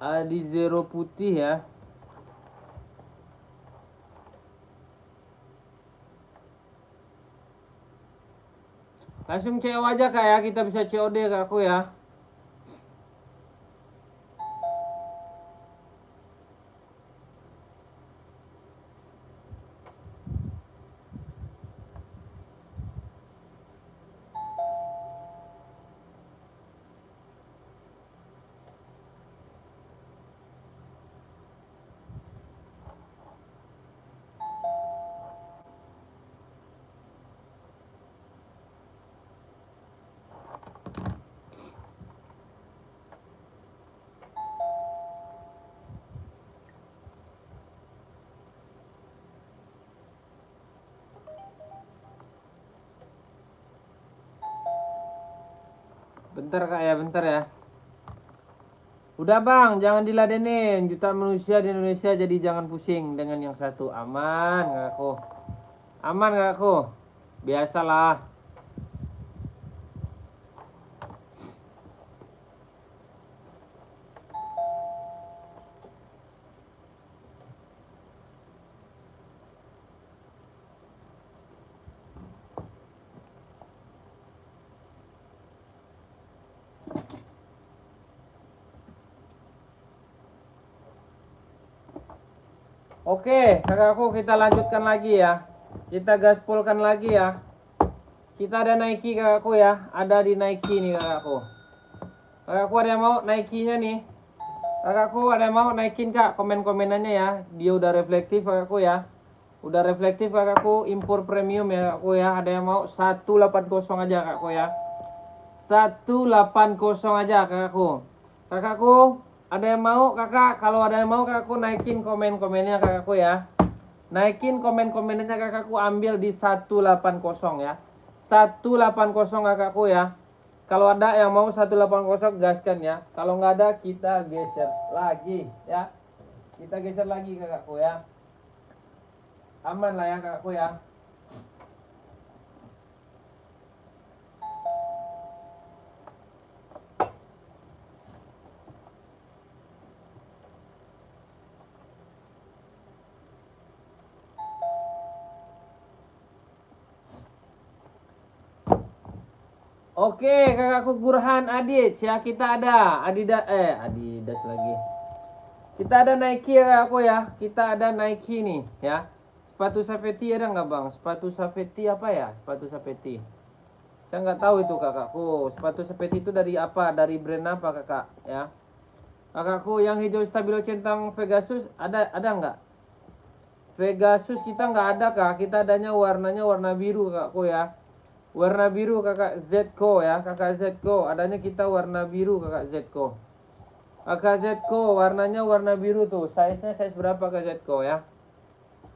S1: Adi Zero putih ya. Langsung CO aja kak ya, kita bisa COD kakakku ya. Bentar kak ya, bentar ya. Udah bang, jangan diladenin. Jutaan manusia di Indonesia, jadi jangan pusing dengan yang satu. Aman kakakku. Aman kakakku. Biasalah. Oke, kakakku kita lanjutkan lagi ya. Kita gaspolkan lagi ya. Kita ada Nike kakakku ya. Ada di Nike nih kakakku. Kakakku ada yang mau Nike-nya nih. Kakakku ada yang mau naikin kak komen-komenannya ya. Dia udah reflektif kakakku ya. Udah reflektif kakakku, impor premium ya kakakku ya. Ada yang mau 180 aja kakakku ya. 180 aja kakakku. Kakakku ada yang mau kakak? Kalau ada yang mau kakakku naikin komen-komennya kakakku ya. Naikin komen-komennya kakakku, ambil di 180 ya. 180 kakakku ya. Kalau ada yang mau 180 gaskan ya. Kalau nggak ada kita geser lagi ya. Kita geser lagi kakakku ya. Aman lah ya kakakku ya. Oke, kakakku Gurhan Adit ya, kita ada Adidas lagi. Kita ada Nike ya kakakku ya. Kita ada Nike nih ya. Sepatu safety ada nggak bang? Sepatu safety apa ya? Sepatu safety. Saya nggak tahu itu kakakku. Sepatu safety itu dari apa? Dari brand apa kakak ya? Kakakku yang hijau stabilo centang Pegasus ada nggak? Pegasus kita nggak ada kak. Kita adanya warnanya warna biru kakakku ya. Warna biru kakak Zco ya, kakak Zco. Adanya kita warna biru kakak Zco. Kakak Zco warnanya warna biru tuh. Size-nya size berapa kakak Zco ya?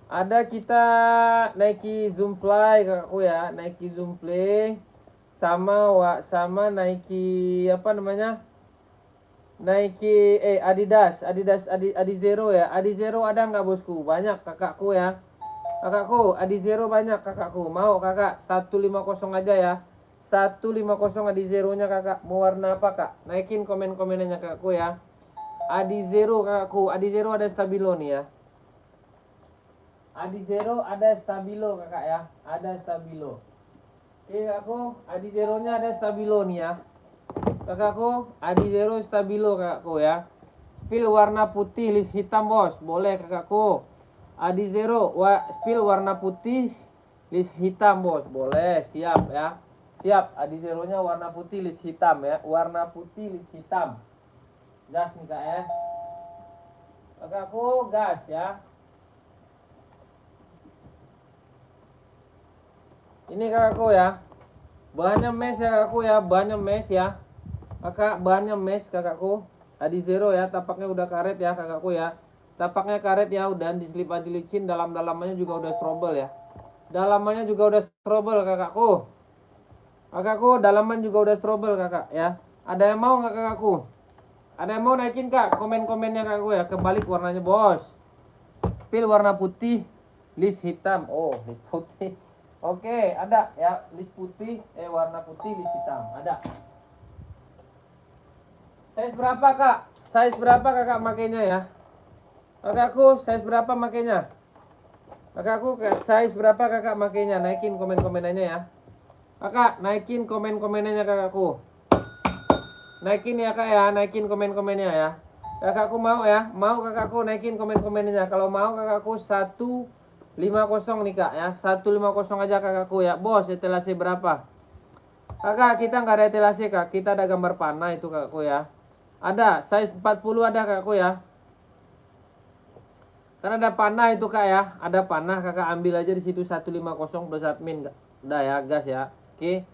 S1: Ada kita Nike Zoom Fly kakakku ya, Nike Zoom Fly sama Nike apa namanya? Nike Adizero ya. Adizero ada nggak bosku? Banyak kakakku ya. Kakakku, Adizero banyak kakakku. Mau kakak 150 aja ya. 150 Adizeronya kakak. Mau warna apa kak? Naikin komen-komenannya kakakku ya. Adizero kakakku. Adizero ada stabilo nih ya. Adizero ada stabilo kakak ya. Ada stabilo. Oke kakakku, Adizeronya ada stabilo nih ya. Kakakku, Adizero stabilo kakakku ya. Spill warna putih, list hitam bos. Boleh kakakku. Adizero spill warna putih, list hitam bos. Boleh, siap ya. Siap, Adizeronya warna putih, list hitam ya. Warna putih, list hitam. Gas nih kak ya. Kakakku, gas ya. Ini kakakku ya. Bahannya mesh ya kakakku ya. Bahannya mesh ya. Kakak, bahannya mesh kakakku. Adizero ya, tapaknya udah karet ya kakakku ya. Tapaknya karet ya, udah diselip anti licin, dalam-dalamannya juga udah strobel ya. Dalamannya juga udah strobel kakakku. Kakakku, dalaman juga udah strobel kakak ya. Ada yang mau nggak kakakku? Ada yang mau naikin kak? Komen-komennya kakakku ya. Kebalik warnanya bos. Pil warna putih, list hitam. Oh, list putih. Oke, ada ya, list putih, warna putih, list hitam. Ada. Size berapa kak? Size berapa kakak makainya ya? Kakakku, size berapa makainya? Kakakku, size berapa kakak makainya? Naikin komen-komenannya ya. Kakak, naikin komen-komenannya kakakku. Naikin ya kak ya, naikin komen-komennya ya. Kakakku mau ya, mau kakakku naikin komen-komennya. Kalau mau kakakku 150 nih kak ya, 150 aja kakakku ya. Bos, etalase berapa? Kakak, kita nggak ada etalase kak, kita ada gambar panah itu kakakku ya. Ada, size 40 ada kakakku ya. Karena ada panah itu kak ya, ada panah kakak ambil aja di situ 150 plus admin. Udah ya, gas ya. Oke.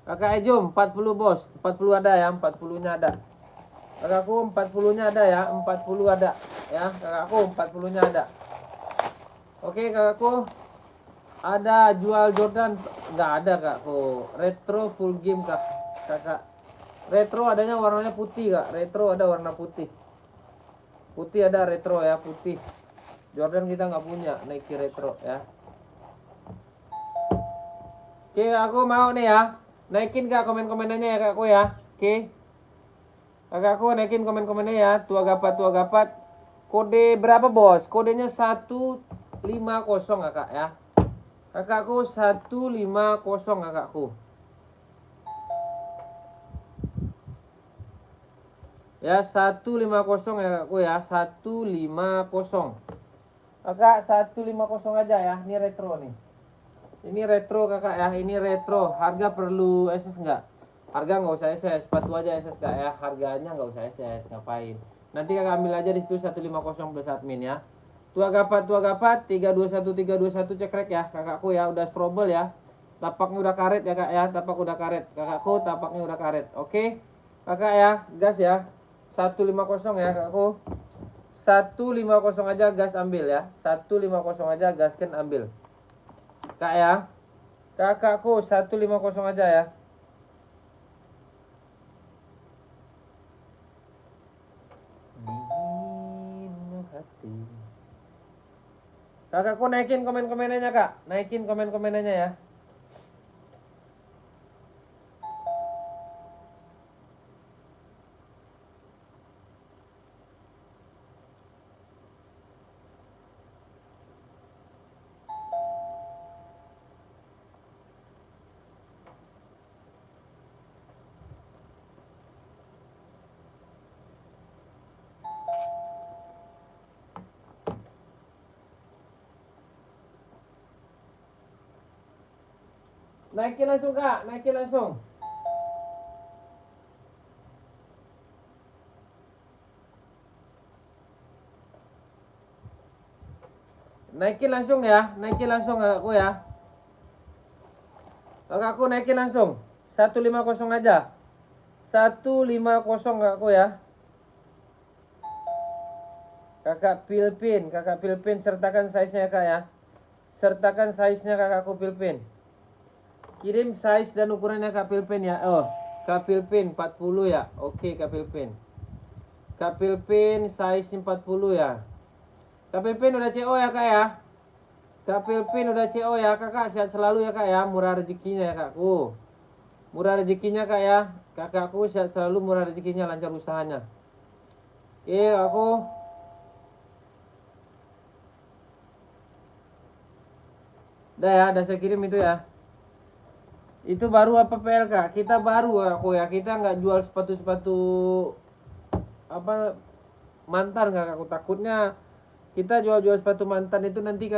S1: Kakak Ejum 40 bos, 40 ada ya, 40-nya ada. Kakakku 40-nya ada ya, 40 ada ya. Kakakku 40-nya ada. Oke kakakku. Ada jual Jordan nggak ada kakakku. Retro full game kak. Kakak. Retro adanya warnanya putih kak. Retro ada warna putih. Putih ada retro ya, putih. Jordan kita nggak punya Nike retro ya. Oke aku mau nih ya. Naikin kak komen-komenannya ya kakakku ya. Oke. Kakakku naikin komen-komennya ya. Tua gapat. Kode berapa bos? Kodenya 150 kakak ya. Kakakku 150 kakakku. Ya 150 ya kakakku ya. 150. Kakak 150 aja ya. Ini retro nih. Ini retro kakak ya. Ini retro. Harga perlu SS nggak? Harga nggak usah SS. Sepatu aja SS kak ya. Harganya nggak usah SS. Ngapain? Nanti kakak ambil aja di situ 150 plus admin ya. Tua gapat 321 cekrek ya kakakku ya. Udah strobel ya. Tapaknya udah karet ya kak ya. Tapak udah karet. Kakakku tapaknya udah karet. Oke. Kakak ya. Gas ya. 150 ya kakakku. 150 aja gas ambil ya. 150 aja gaskan ambil. Kak ya. Kakakku 150 aja ya. Hati. Kakakku naikin komen-komenannya kak. Naikin komen-komenannya ya. Naikin langsung kak, naikin langsung. Naikin langsung ya, naikin langsung kakakku ya. Kakakku naikin langsung. 150 aja. 150 kakakku ya. Kakak Pilpin sertakan size-nya kak ya. Sertakan size-nya kakakku Pilpin. Kirim size dan ukurannya kak Pilpin ya. Oh, kak Pilpin 40 ya. Oke kak Pilpin. Kak Pilpin size 40 ya. Kak Pilpin udah CO ya kak ya. Kak Pilpin udah CO ya. Kakak sehat selalu ya kak ya. Murah rezekinya ya kakku. Murah rezekinya kak ya. Kakakku sehat selalu, murah rezekinya, lancar usahanya. Oke aku. Udah ya, udah saya kirim itu ya. Itu baru apa PLK? Kita baru aku ya. Kita nggak jual sepatu-sepatu apa mantan kakakku. Takutnya kita jual-jual sepatu mantan itu nanti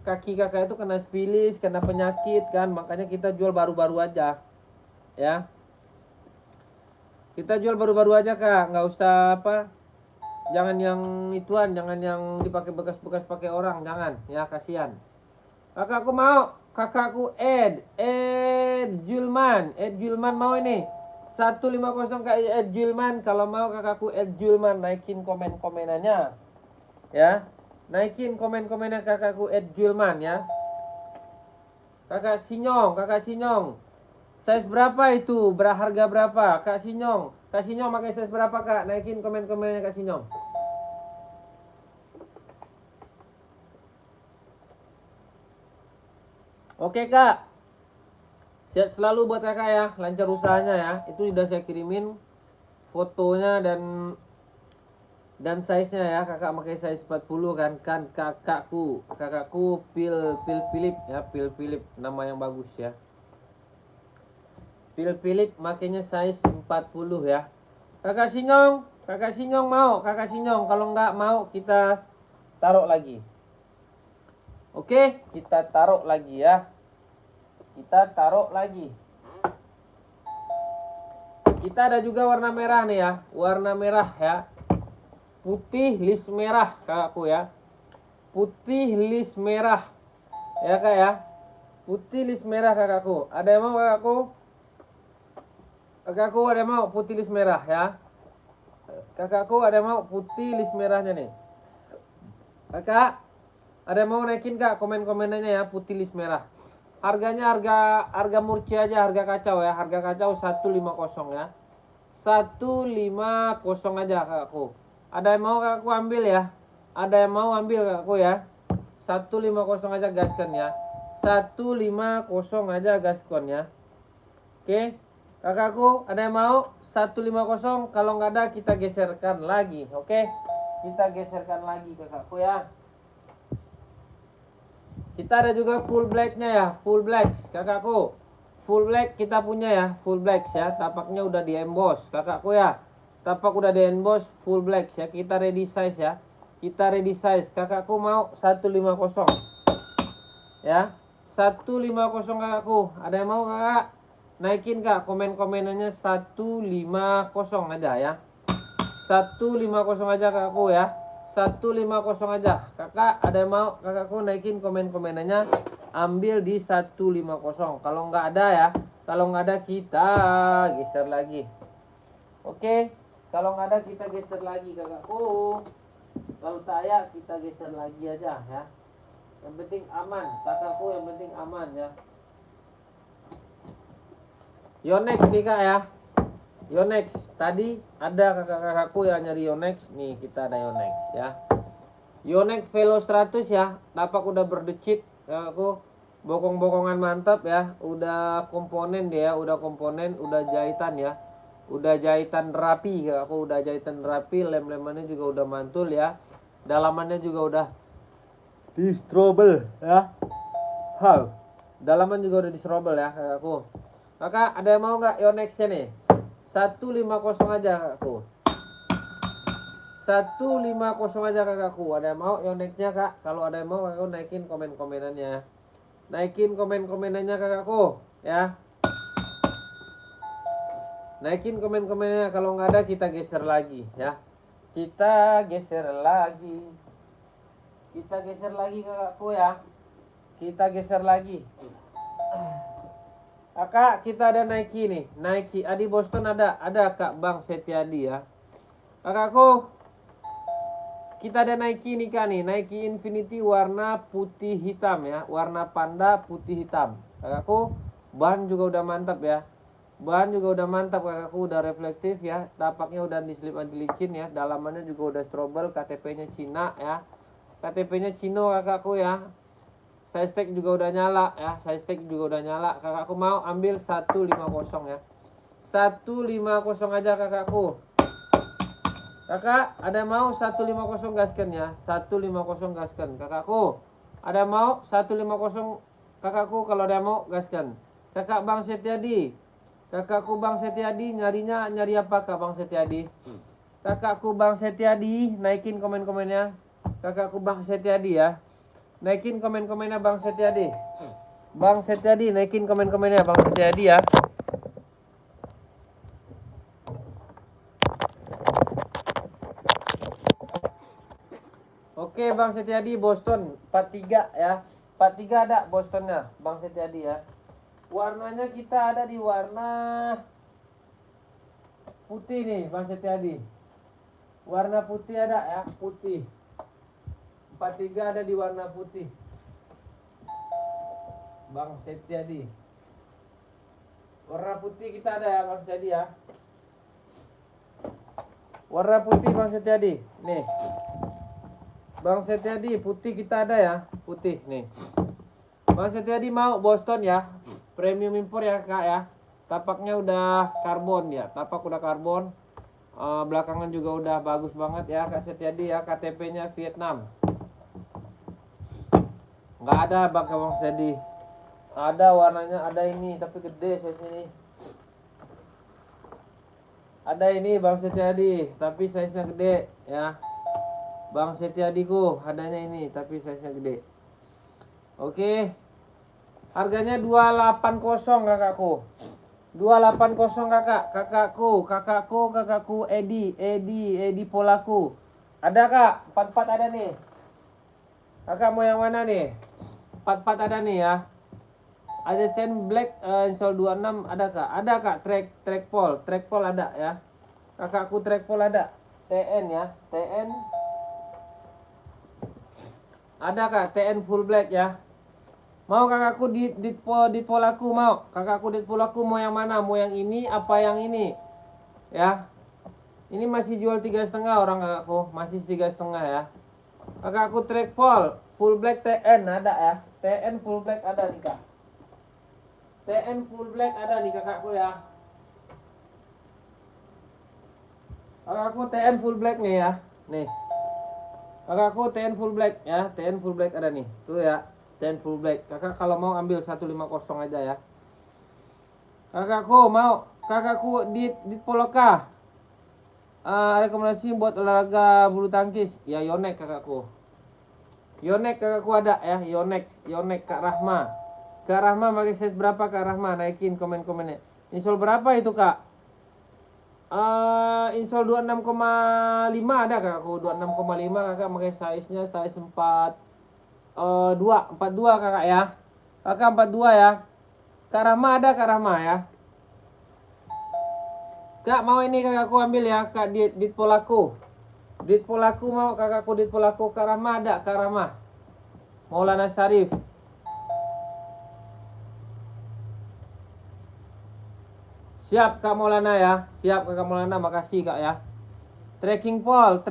S1: kaki kakak itu kena spilis, kena penyakit kan. Makanya kita jual baru-baru aja. Ya. Kita jual baru-baru aja kak. Nggak usah apa. Jangan yang ituan, jangan yang dipakai bekas-bekas pakai orang, jangan. Ya kasihan. Kakakku mau. Kakakku Ed Julman mau ini 150 kak Ed Julman. Kalau mau kakakku Ed Julman, naikin komen-komenannya ya, naikin komen-komennya kakakku Ed Julman ya. Kakak Sinyong size berapa itu, berharga berapa Kak Sinyong pakai size berapa kak, naikin komen-komennya Kak Sinyong. Oke kak, sehat selalu buat kakak ya, lancar usahanya ya. Itu sudah saya kirimin fotonya dan size-nya ya. Kakak pakai size 40 kan kakakku Philip ya, Philip nama yang bagus ya. Philip makainya size 40 ya. Kakak Sinyong mau, kakak Sinyong. Kalau nggak mau kita taruh lagi. Oke, kita taruh lagi ya. Kita taruh lagi. Kita ada juga warna merah nih ya. Warna merah ya. Putih list merah kakakku ya. Putih list merah. Ya kak ya. Putih list merah kakakku. Ada yang mau kakakku? Kakakku ada yang mau putih list merah ya. Kakakku ada yang mau putih list merahnya nih. Kakak ada yang mau naikin kak komen-komenannya ya, putih list merah. Harganya harga murci aja, harga kacau ya. Harga kacau 150 ya. 150 aja kakakku. Ada yang mau kakakku ambil ya? Ada yang mau ambil kakakku ya? 150 aja gaskan ya. 150 aja gaskan ya. Oke. Kakakku ada yang mau? 150. Kalau nggak ada kita geserkan lagi. Oke. Kita geserkan lagi kakakku ya. Kita ada juga full black-nya ya, full black kakakku. Full black kita punya ya, full black ya. Tapaknya udah di emboss kakakku ya. Tapak udah di emboss, full black ya. Kita ready size ya. Kita ready size. Kakakku mau 150. Ya. 150 kakakku. Ada yang mau kakak? Naikin kak komen-komenannya 150 aja ya. 150 aja kakakku ya. 150 aja. Kakak ada yang mau kakakku naikin komen-komenannya, ambil di 150. Kalau nggak ada ya, kalau nggak ada kita geser lagi. Oke, kalau nggak ada kita geser lagi kakakku. Kalau saya kita geser lagi aja ya. Yang penting aman kakakku, yang penting aman ya. Yonex nih kak ya. Yonex tadi ada kakak-kakakku yang nyari Yonex. Nih kita ada Yonex ya. Yonex Velo 100 ya. Tapak udah berdecit kakakku. Bokong-bokongan mantap ya. Udah komponen dia, udah komponen, udah jahitan ya. Udah jahitan rapi kakakku, udah jahitan rapi. Lem-lemannya juga udah mantul ya. Dalamannya juga udah di strobel ya. Hal. Dalaman juga udah di strobel ya kakakku. Kakak ada yang mau nggak Yonex-nya nih? 150 aja kakakku. 150 aja kakakku. Ada yang mau Yonex-nya kak? Kalau ada yang mau kakakku naikin komen-komenannya. Naikin komen-komenannya kakakku ya. Naikin komen-komennya, kalau nggak ada kita geser lagi ya. Kita geser lagi kakakku ya. Kita geser lagi. Kakak, kita ada Nike nih. Nike Adi Boston ada Kak Bang Setiadi ya. Kakakku, kita ada Nike nih Kak nih. Nike Infinity warna putih hitam ya. Warna panda putih hitam. Kakakku, bahan juga udah mantap ya. Bahan juga udah mantap kakakku, udah reflektif ya. Tapaknya udah diselip anti licin ya. Dalamannya juga udah strobel, KTP-nya Cina ya. KTP-nya Cino kakakku ya. Size tag juga udah nyala ya. Size tag juga udah nyala. Kakakku mau ambil 150 ya. 150 aja kakakku. Kakak, ada mau 150 gaskan ya. 150 gaskan kakakku. Ada mau 150 kakakku, kalau ada mau gaskan. Kakak Bang Setiadi. Kakakku Bang Setiadi nyari apa Kak Bang Setiadi? Kakakku Bang Setiadi, naikin komen-komennya. Kakakku Bang Setiadi ya. Naikin komen-komennya Bang Setiadi. Bang Setiadi, naikin komen-komennya Bang Setiadi ya. Oke Bang Setiadi, Boston 43 ya. 43 ada Bostonnya Bang Setiadi ya. Warnanya kita ada di warna putih nih Bang Setiadi. Warna putih ada ya, putih. 43 ada di warna putih Bang Setiadi. Warna putih kita ada ya Bang Setiadi ya. Warna putih Bang Setiadi. Nih Bang Setiadi, putih kita ada ya. Putih nih. Bang Setiadi mau Boston ya. Premium impor ya Kak ya. Tapaknya udah karbon ya. Tapak udah karbon. Belakangan juga udah bagus banget ya Kak Setiadi ya. KTP-nya Vietnam. Nggak ada Bang Setiadi. Ada warnanya, ada ini tapi gede size ini. Ada ini Bang Setiadi, tapi size-nya gede ya. Bang Setiadiku, adanya ini tapi size-nya gede. Oke. Harganya 280 kakakku. 280 kakak. Kakakku Edi Polaku. Ada Kak? 44 ada nih. Kakak mau yang mana nih? 44 ada nih ya. Ada stand black insole 26 ada Kak? Ada Kak, trackpole ada ya. Kakakku trackpole ada. TN ya, TN. Ada Kak, TN full black ya. Mau kakakku di polaku mau. Kakakku di polaku mau yang mana? Mau yang ini apa yang ini? Ya. Ini masih jual 3,5 orang kakakku, masih 3,5 ya. Kakakku trackpole full black TN ada ya. TN full black ada nih Kak. TN full black ada nih kakakku ya. Kakakku TN full black nih ya. Nih. Kakakku TN full black ya. TN full black ada nih. Tuh ya. TN full black. Kakak kalau mau ambil 150 aja ya. Kakakku mau. Kakakku di Poloka. Rekomendasi buat olahraga bulu tangkis. Ya Yonex kakakku. Yonex kakakku ada ya. Yonex Kak Rahma. Kak Rahma pakai size berapa Kak Rahma? Naikin komen-komennya. Insole berapa itu Kak? Insole 26,5 ada kakakku. 26,5 kakak pakai size-nya size 42 kakak ya. Kakak 42 ya. Kak Rahma ada Kak Rahma ya. Kak mau ini kakakku ambil ya. Kak dit polaku. Dit polaku mau kakakku dit polaku. Kak Rahma ada Kak Rahma. Maulana Syarif. Siap Kak Maulana ya. Siap Kak Maulana, makasih Kak ya. Trekking pole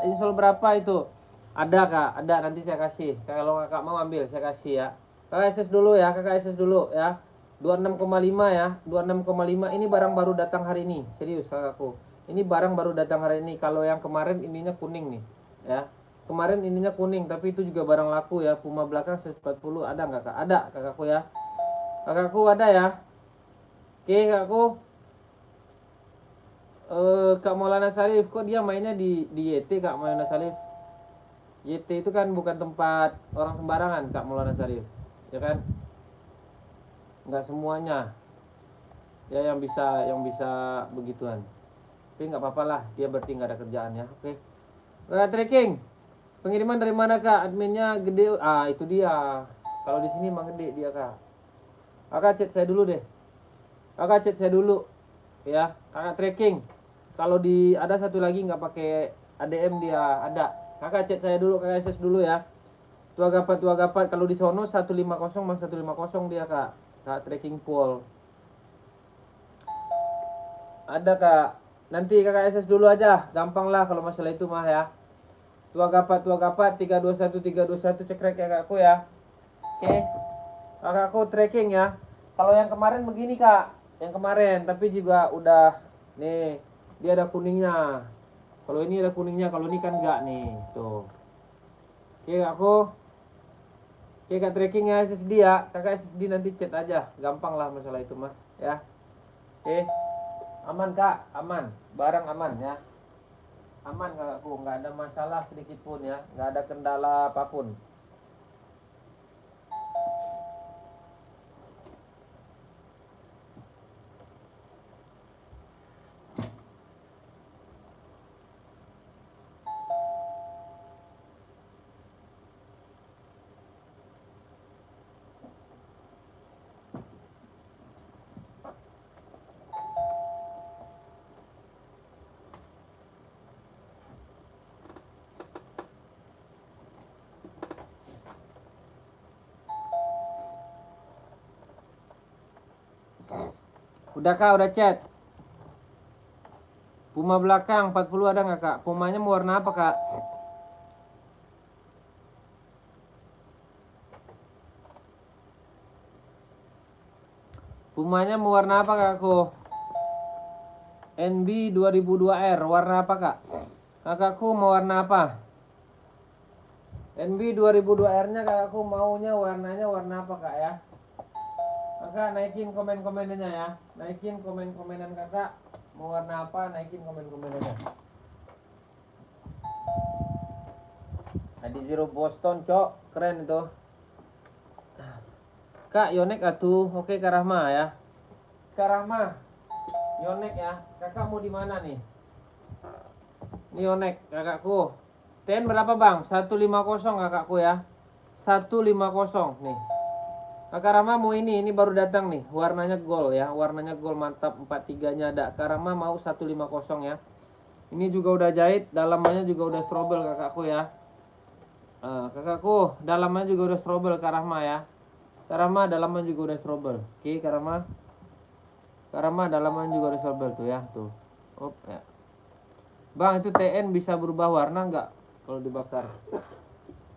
S1: insole berapa itu? Ada Kak, ada, nanti saya kasih. Kalau kakak mau ambil saya kasih ya. Kakak SS dulu ya, kakak SS dulu ya. 26,5 ya. 26,5 ini barang baru datang hari ini. Serius kakakku. Ini barang baru datang hari ini. Kalau yang kemarin ininya kuning nih ya. Kemarin ininya kuning tapi itu juga barang laku ya. Puma belakang 140 ada nggak Kak? Ada kakakku ya. Kakakku ada ya. Oke kakakku. Kak Maulana Syarif, kok dia mainnya di YT Kak Maulana Syarif? YT itu kan bukan tempat orang sembarangan Kak Maulana Syarif, ya kan? nggak semuanya ya yang bisa begituan. Tapi nggak apa-apa lah, dia berarti nggak ada kerjaan ya. Oke. Tracking. Pengiriman dari mana kak? Adminnya gede. Itu dia. Kalau di sini emang gede dia kak. Kakak chat saya dulu deh. Kakak chat saya dulu. Ya, kakak tracking. Kalau ada satu lagi nggak pakai ADM dia ada. Kakak chat saya dulu, kakak SS dulu ya. Tua gapat. Kalau di sono 150 mas 150 dia kak. Kak tracking pool. Ada kak. Nanti kakak SS dulu aja. Gampang lah kalau masalah itu mah ya. Tua gapat 321 cekrek ya kakakku ya. Oke. Kakakku tracking ya. Kalau yang kemarin begini kak. Yang kemarin tapi juga udah nih. Dia ada kuningnya. Kalau ini ada kuningnya, kalau ini kan enggak nih. Tuh. Oke aku. Oke kak tracking ya SSD ya. Kakak SSD nanti chat aja. Gampang lah masalah itu mah ya. Oke. Aman kak, aman. Barang aman ya. Aman kakakku, nggak ada masalah sedikit pun ya. Nggak ada kendala apapun. Udah kak, udah chat. Puma belakang 40 ada nggak kak? Pumanya mau warna apa kak? Pumanya mau warna apa kakakku? NB 2002R warna apa kak? Kakakku mau warna apa? NB 2002R nya kakakku maunya warnanya warna apa kak ya? Kakak naikin komen-komenannya ya. Naikin komen-komenan kakak. Mau warna apa, naikin komen-komenannya. Adi Zero Boston cok, keren itu. Kak Yonek atuh, oke Kak Rahma ya. Kak Rahma, Yonek ya. Kakak mau di mana nih? Ini Yonek kakakku. TN berapa bang? 150 kakakku ya. 150 nih. Kak Rama mau ini baru datang nih. Warnanya gold ya. Warnanya gold mantap 43-nya ada. Kak Rama mau 150 ya. Ini juga udah jahit, dalamannya juga udah strobel kakakku ya. Kakakku, dalamannya juga udah strobel Kak Rahma ya. Kak Rahma dalaman juga udah strobel. Oke, Kak Rahma. Kak Rahma dalaman juga udah strobel tuh ya, tuh. Oke. Ya. Bang, itu TN bisa berubah warna nggak kalau dibakar?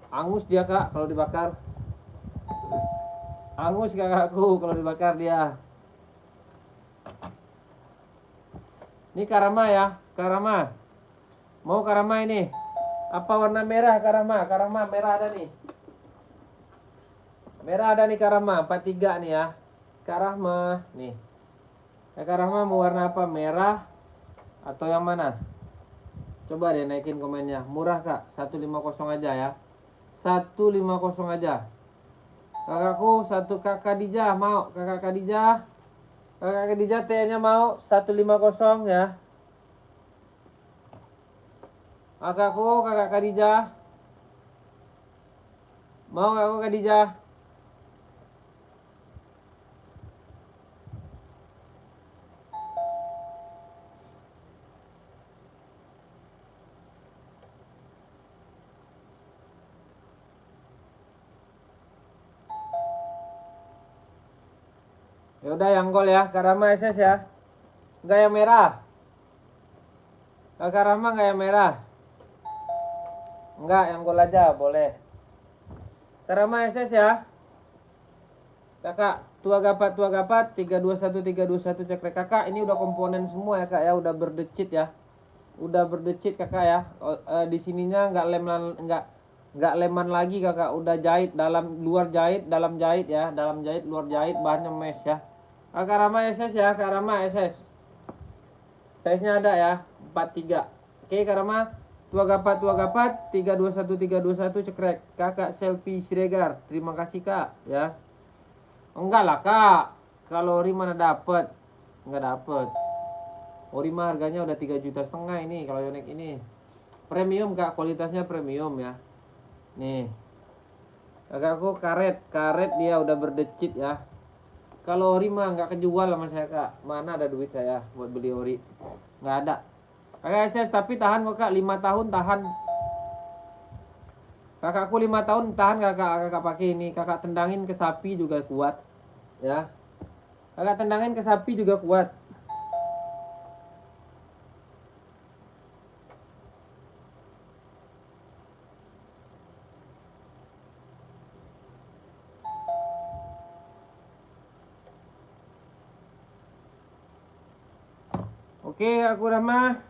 S1: Angus dia Kak kalau dibakar. Angus kakakku kalau dibakar dia. Ini Karama ya, Karama. Mau Karama ini? Apa warna merah Karama? Karama merah ada nih. Merah ada nih Karama, 43 nih ya. Karama nih. Karama mau warna apa? Merah atau yang mana? Coba deh naikin komennya. Murah Kak, 150 aja ya. 150 aja. Kakakku satu kakak Khadijah mau, kakak Khadijah T-nya mau 150 ya. Kakakku kakak Khadijah mau, kakakku Khadijah. Ya udah yang gold ya, Karama SS ya. Enggak yang merah. Karama enggak yang merah. Enggak, yang gold aja boleh. Karama SS ya. Kakak, tua gapat 321 cekrek kakak. Ini udah komponen semua ya kak ya, udah berdecit ya. Udah berdecit kakak ya. Di sininya enggak leman lagi kakak, udah jahit dalam luar jahit, dalam jahit ya, dalam jahit luar jahit, bahannya mesh ya. Kak Rama SS ya, Kak Rama SS. Size-nya ada ya, 43. Oke Kak Rama, tua gapat 321 cekrek. Kakak Selfie Siregar. Terima kasih Kak ya. Enggak lah Kak. Kalau ori mana dapet? Nggak dapet. Ori mah harganya udah 3,5 juta ini kalau Yonex ini. Premium kak, kualitasnya premium ya. Nih. Kakakku karet dia udah berdecit ya. Kalau ori mah nggak kejual sama saya kak. Mana ada duit saya buat beli ori? Nggak ada. Kakak SS tapi tahan kok kak, 5 tahun tahan. Kakakku 5 tahun tahan kakak pakai ini. Kakak tendangin ke sapi juga kuat ya. Kakak tendangin ke sapi juga kuat. Oke, aku Rahma.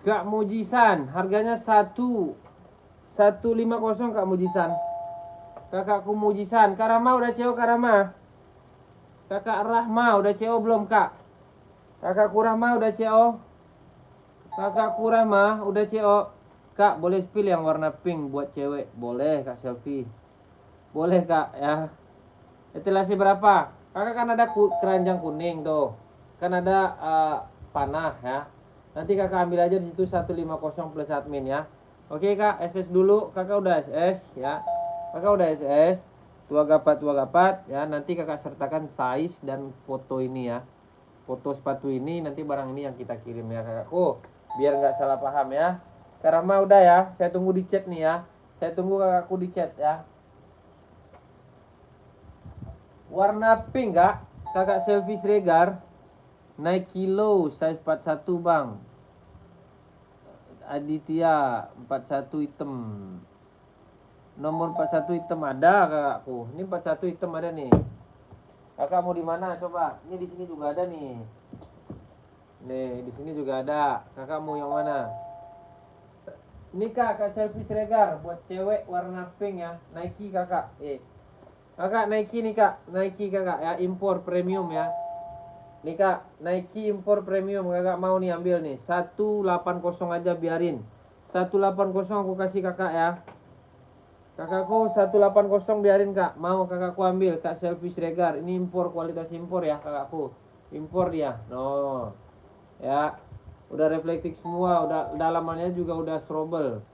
S1: Kak Mujisan, harganya 150 Kak Mujisan. Kakakku Mujisan, Kak Rahma udah CO Kak Rahma. Kakak Rahma udah CO belum Kak? Kakakku Rahma udah CO. Kakakku Rahma udah CO. Kak, boleh spill yang warna pink buat cewek? Boleh Kak Selfie. Boleh Kak ya. Etilasi berapa? Kakak kan ada keranjang kuning tuh. Kan ada panah ya. Nanti kakak ambil aja di situ 150 plus admin ya. Oke Kak, SS dulu. Kakak udah SS ya. Kakak udah SS. Tua gapat ya. Nanti kakak sertakan size dan foto ini ya. Foto sepatu ini, nanti barang ini yang kita kirim ya kakakku. Biar nggak salah paham ya. Karama udah ya. Saya tunggu di chat nih ya. Saya tunggu kakakku di chat ya. Warna pink kak. Kakak Selfie Sregar. Nike Low size 41 bang. Aditya 41 hitam. Nomor 41 hitam ada kakakku. Ini 41 hitam ada nih. Kakak mau di mana coba? Ini di sini juga ada nih. Nih, di sini juga ada. Kakak mau yang mana? Ini Kak Selfie Sregar buat cewek warna pink ya. Nike kakak. Kakak Nike nih Kak. Nike kakak ya, impor premium ya. Nih Kak, Nike impor premium. Kakak mau nih ambil nih 180 aja biarin. 180 aku kasih kakak ya. Kakakku 180 biarin Kak. Mau kakakku ambil Kak Selfie Sregar. Ini impor, kualitas impor ya kakakku. Impor dia. No. Ya. Udah reflektif semua, udah dalamannya juga udah strobel.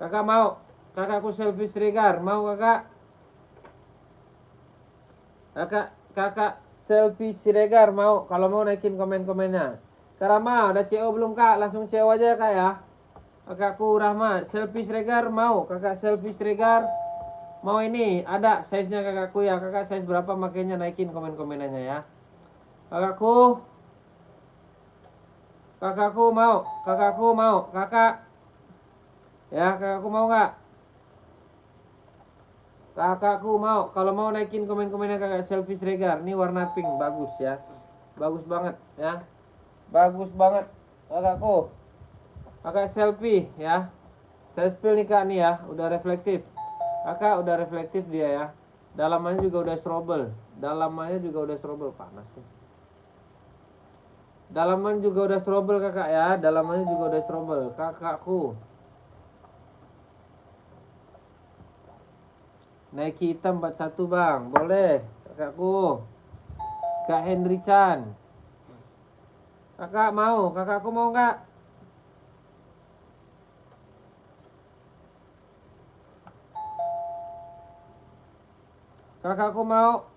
S1: Kakak mau? Kakakku Selfie Sregar, mau kakak? Kakak Selfie Sregar mau? Kalau mau naikin komen-komennya. Kak Rahma, udah CO belum Kak? Langsung CO aja ya Kak ya. Kakakku Rahma, Selfie Sregar mau? Kakak Selfie Sregar mau ini? Ada size-nya kakakku ya. Kakak size berapa makanya naikin komen-komennya ya. Kakakku mau, kakak ya, kakakku mau nggak? Kakakku mau, kalau mau naikin komen-komennya kakak Selfie Sregar. Ini warna pink, bagus ya, bagus banget ya, bagus banget kakakku. Kakak Selfie ya, saya spill nih kak nih ya, udah reflektif. Kakak udah reflektif dia ya, dalamannya juga udah strobel, panas nih. Dalaman juga udah strobel kakak ya. Dalamannya juga udah strobel. Kakakku. Nike hitam 41 bang. Boleh. Kakakku. Kak Henry Chan. Kakak mau. Kakakku mau nggak? Kakakku mau.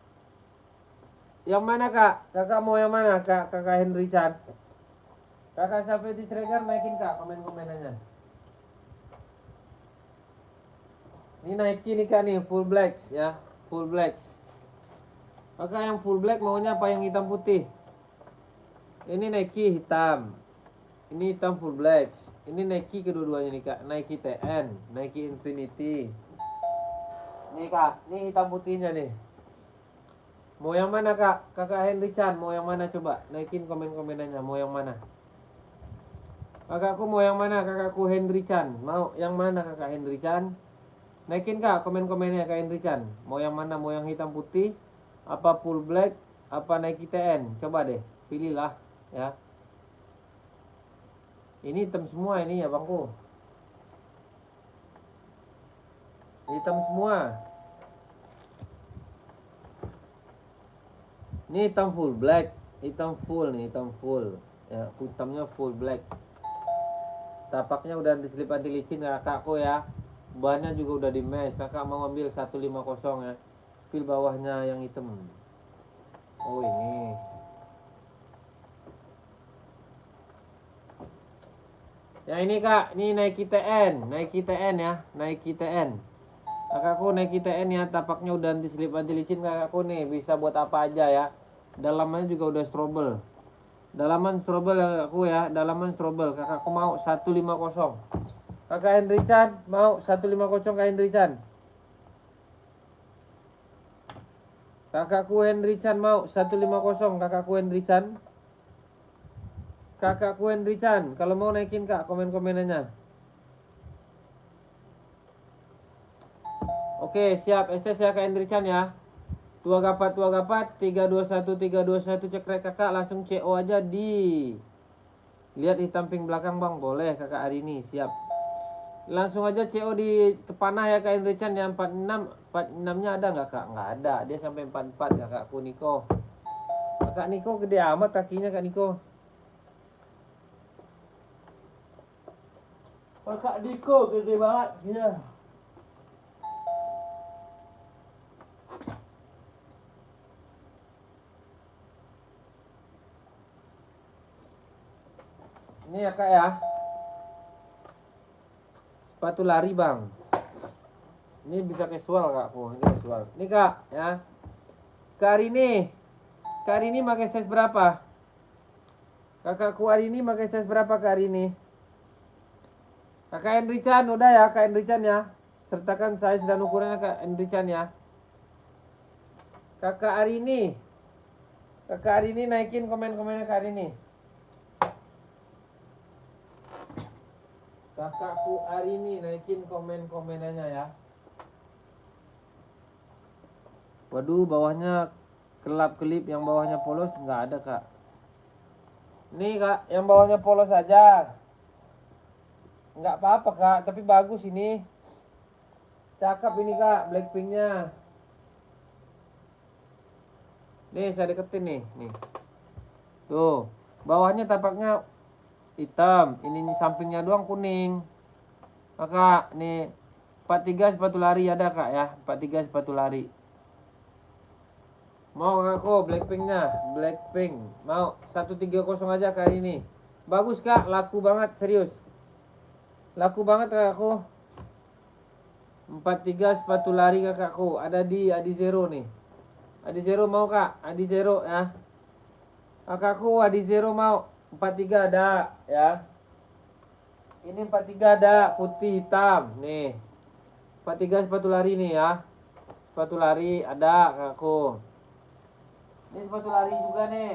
S1: Yang mana kak? Kakak mau yang mana kak? Kakak Henry Chan. Kakak Selfie Sregar naikin kak komen-komenannya. Ini Nike nih kak nih, full black ya, full black. Kakak yang full black maunya apa yang hitam putih? Ini Nike hitam. Ini hitam full black. Ini Nike kedua-duanya nih kak, Nike TN, Nike Infinity. Nih kak, ini hitam putihnya nih. Mau yang mana kak? Kakak Henry Chan mau yang mana coba? Naikin komen-komenannya, mau yang mana? Kakakku mau yang mana? Kakakku Henry Chan. Mau yang mana kakak Henry Chan? Naikin kak komen-komennya kak Henry Chan. Mau yang mana? Mau yang hitam putih? Apa full black? Apa Nike TN? Coba deh, pilihlah ya. Ini hitam semua ini ya bangku. Hitam semua. Ini hitam full black. Hitam full nih, hitam full. Ya, hitamnya full black. Tapaknya udah diselip anti licin kakakku ya. Bannya juga udah di mesh. Kakak mau ambil 150 ya. Spill bawahnya yang hitam. Oh ini. Ya ini kak, ini Nike TN, Nike TN ya, Nike TN. Kakakku Nike TN ya, tapaknya udah diselip anti licin kakakku nih, bisa buat apa aja ya. Dalamannya juga udah strobel. Dalaman strobel kakakku ya, dalaman strobel. Kakakku mau 150. Kakak Henry Chan mau 150 Kak Henry Chan. Kakakku Henry Chan mau 150 kakakku Henry Chan. Kakakku Henry Chan, kalau mau naikin kak komen-komenannya. Oke, siap. SS ya Kak Henry Chan ya. Tua gapat 321 cekrek kakak, langsung CO aja di. Lihat hitam pink belakang bang, boleh kakak hari ini, siap. Langsung aja CO di kepanah ya Kak Henry Chan ya. 46 nya ada nggak kak? Nggak ada, dia sampai 44 kakakku Niko. Kakak Niko gede amat kakinya Kak Niko. Kakak Niko gede banget ya. Ini ya kak ya. Sepatu lari bang. Ini bisa casual kakku. Ini casual. Ini kak ya. Kak hari ini pakai size berapa? Kakakku hari ini pakai size berapa kak hari ini? Kakak Henry Chan udah ya Kak Henry Chan ya. Sertakan size dan ukurannya Kak Henry Chan ya. Kakak hari ini. Kakak hari ini naikin komen-komennya Kak hari ini. Kakakku hari ini naikin komen-komenannya ya. Waduh, bawahnya kelap-kelip, yang bawahnya polos nggak ada kak. Nih kak, yang bawahnya polos aja. Nggak apa-apa kak, tapi bagus ini. Cakep ini kak, Blackpinknya. Nih saya deketin nih. Tuh, bawahnya tapaknya hitam, ini sampingnya doang kuning. Kakak, nih 43 sepatu lari ada kak ya, 43 sepatu lari. Mau aku Blackpinknya, Blackpink. Mau 130 aja kali ini. Bagus kak, laku banget serius. Laku banget kakakku. 43 sepatu lari kakakku. Ada di Adi Zero nih. Adi Zero mau kak, Adi Zero ya. Kakakku Adi Zero mau. 43 ada ya. Ini 43 ada putih hitam nih. 43 sepatu lari nih ya. Sepatu lari ada kakakku. Ini sepatu lari juga nih.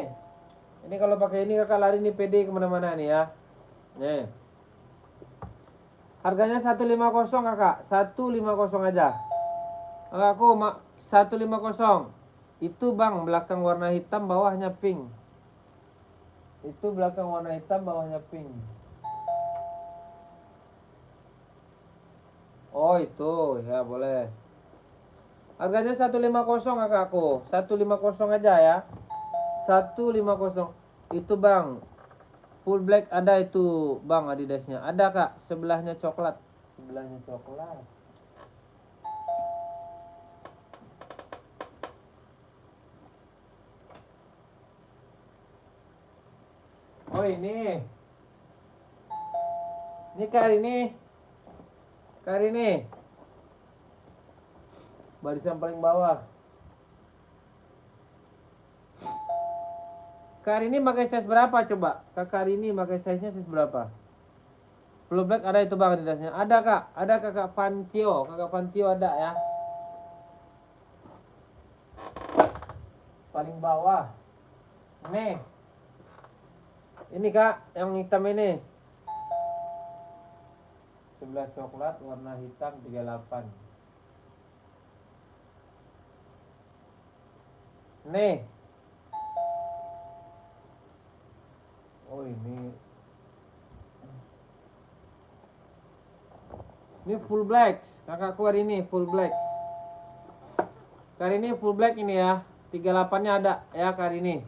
S1: Ini kalau pakai ini kakak lari nih pede kemana-mana nih ya. Nih. Harganya 150 kakak. 150 aja. Kakakku 150. Itu bang belakang warna hitam bawahnya pink. Itu belakang warna hitam bawahnya pink. Oh itu ya boleh. Harganya 150 kakakku. 150 aja ya. 150. Itu bang. Full black ada itu bang Adidasnya. Ada kak. Sebelahnya coklat. Sebelahnya coklat. Oh ini. Ini kak ini. Kak ini. Barisan paling bawah. Kak ini pakai size berapa coba? Kakak ini pakai size-nya size berapa? Full black ada itu bang Adidasnya. Ada kak. Ada kakak Fantio. Kakak Fantio ada ya. Paling bawah. Nih. Ini kak. Yang hitam ini. Sebelah coklat warna hitam 38. Nih. Oh ini Ini full black. Kakakku hari ini full black. Kali ini full black ini ya. 38-nya ada ya kali ini.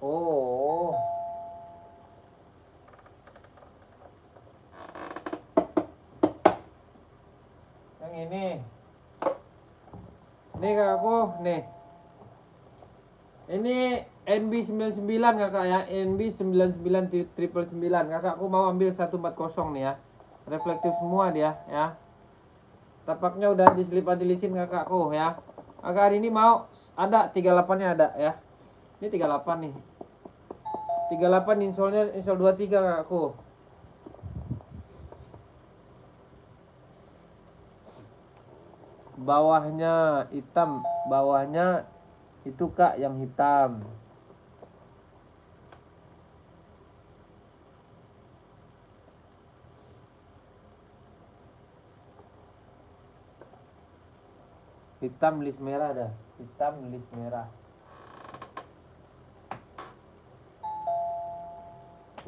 S1: Oh. Yang ini. Nih kakakku, nih. Ini NB99 kakak ya. NB99 kakakku mau ambil 140 nih ya. Reflektif semua dia ya. Tapaknya udah diselip anti licin kakakku ya. Kakak hari ini mau ada 38-nya ada ya. Ini 38 nih. 38 insolnya insol 23 kakakku. Bawahnya hitam, bawahnya itu kak yang hitam. Hitam list merah dah. Hitam list merah.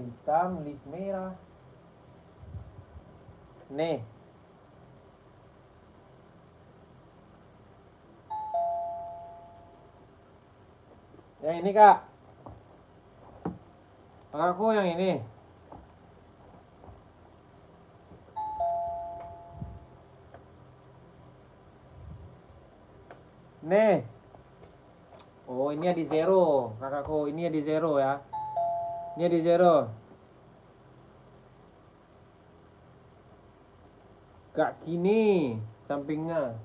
S1: Hitam list merah. Nih. Yang ini kak. Kakakku yang ini. Nih. Oh ini di zero kakakku. Ini di zero ya. Ini di zero. Kak kini sampingnya.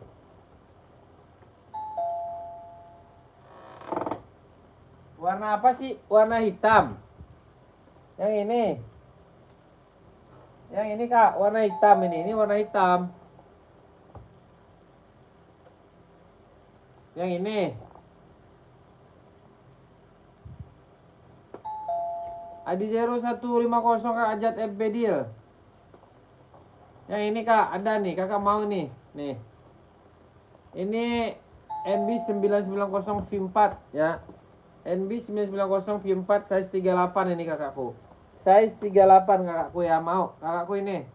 S1: Warna apa sih? Warna hitam. Yang ini. Yang ini kak, warna hitam ini. Ini warna hitam. Yang ini. Adi 0150 kak Ajat FB deal. Yang ini kak, ada nih, kakak mau nih. Nih. Ini NB990 V4 ya. NB990 V4 size 38 ini kakakku. Size 38 kakakku ya, mau. Kakakku ini.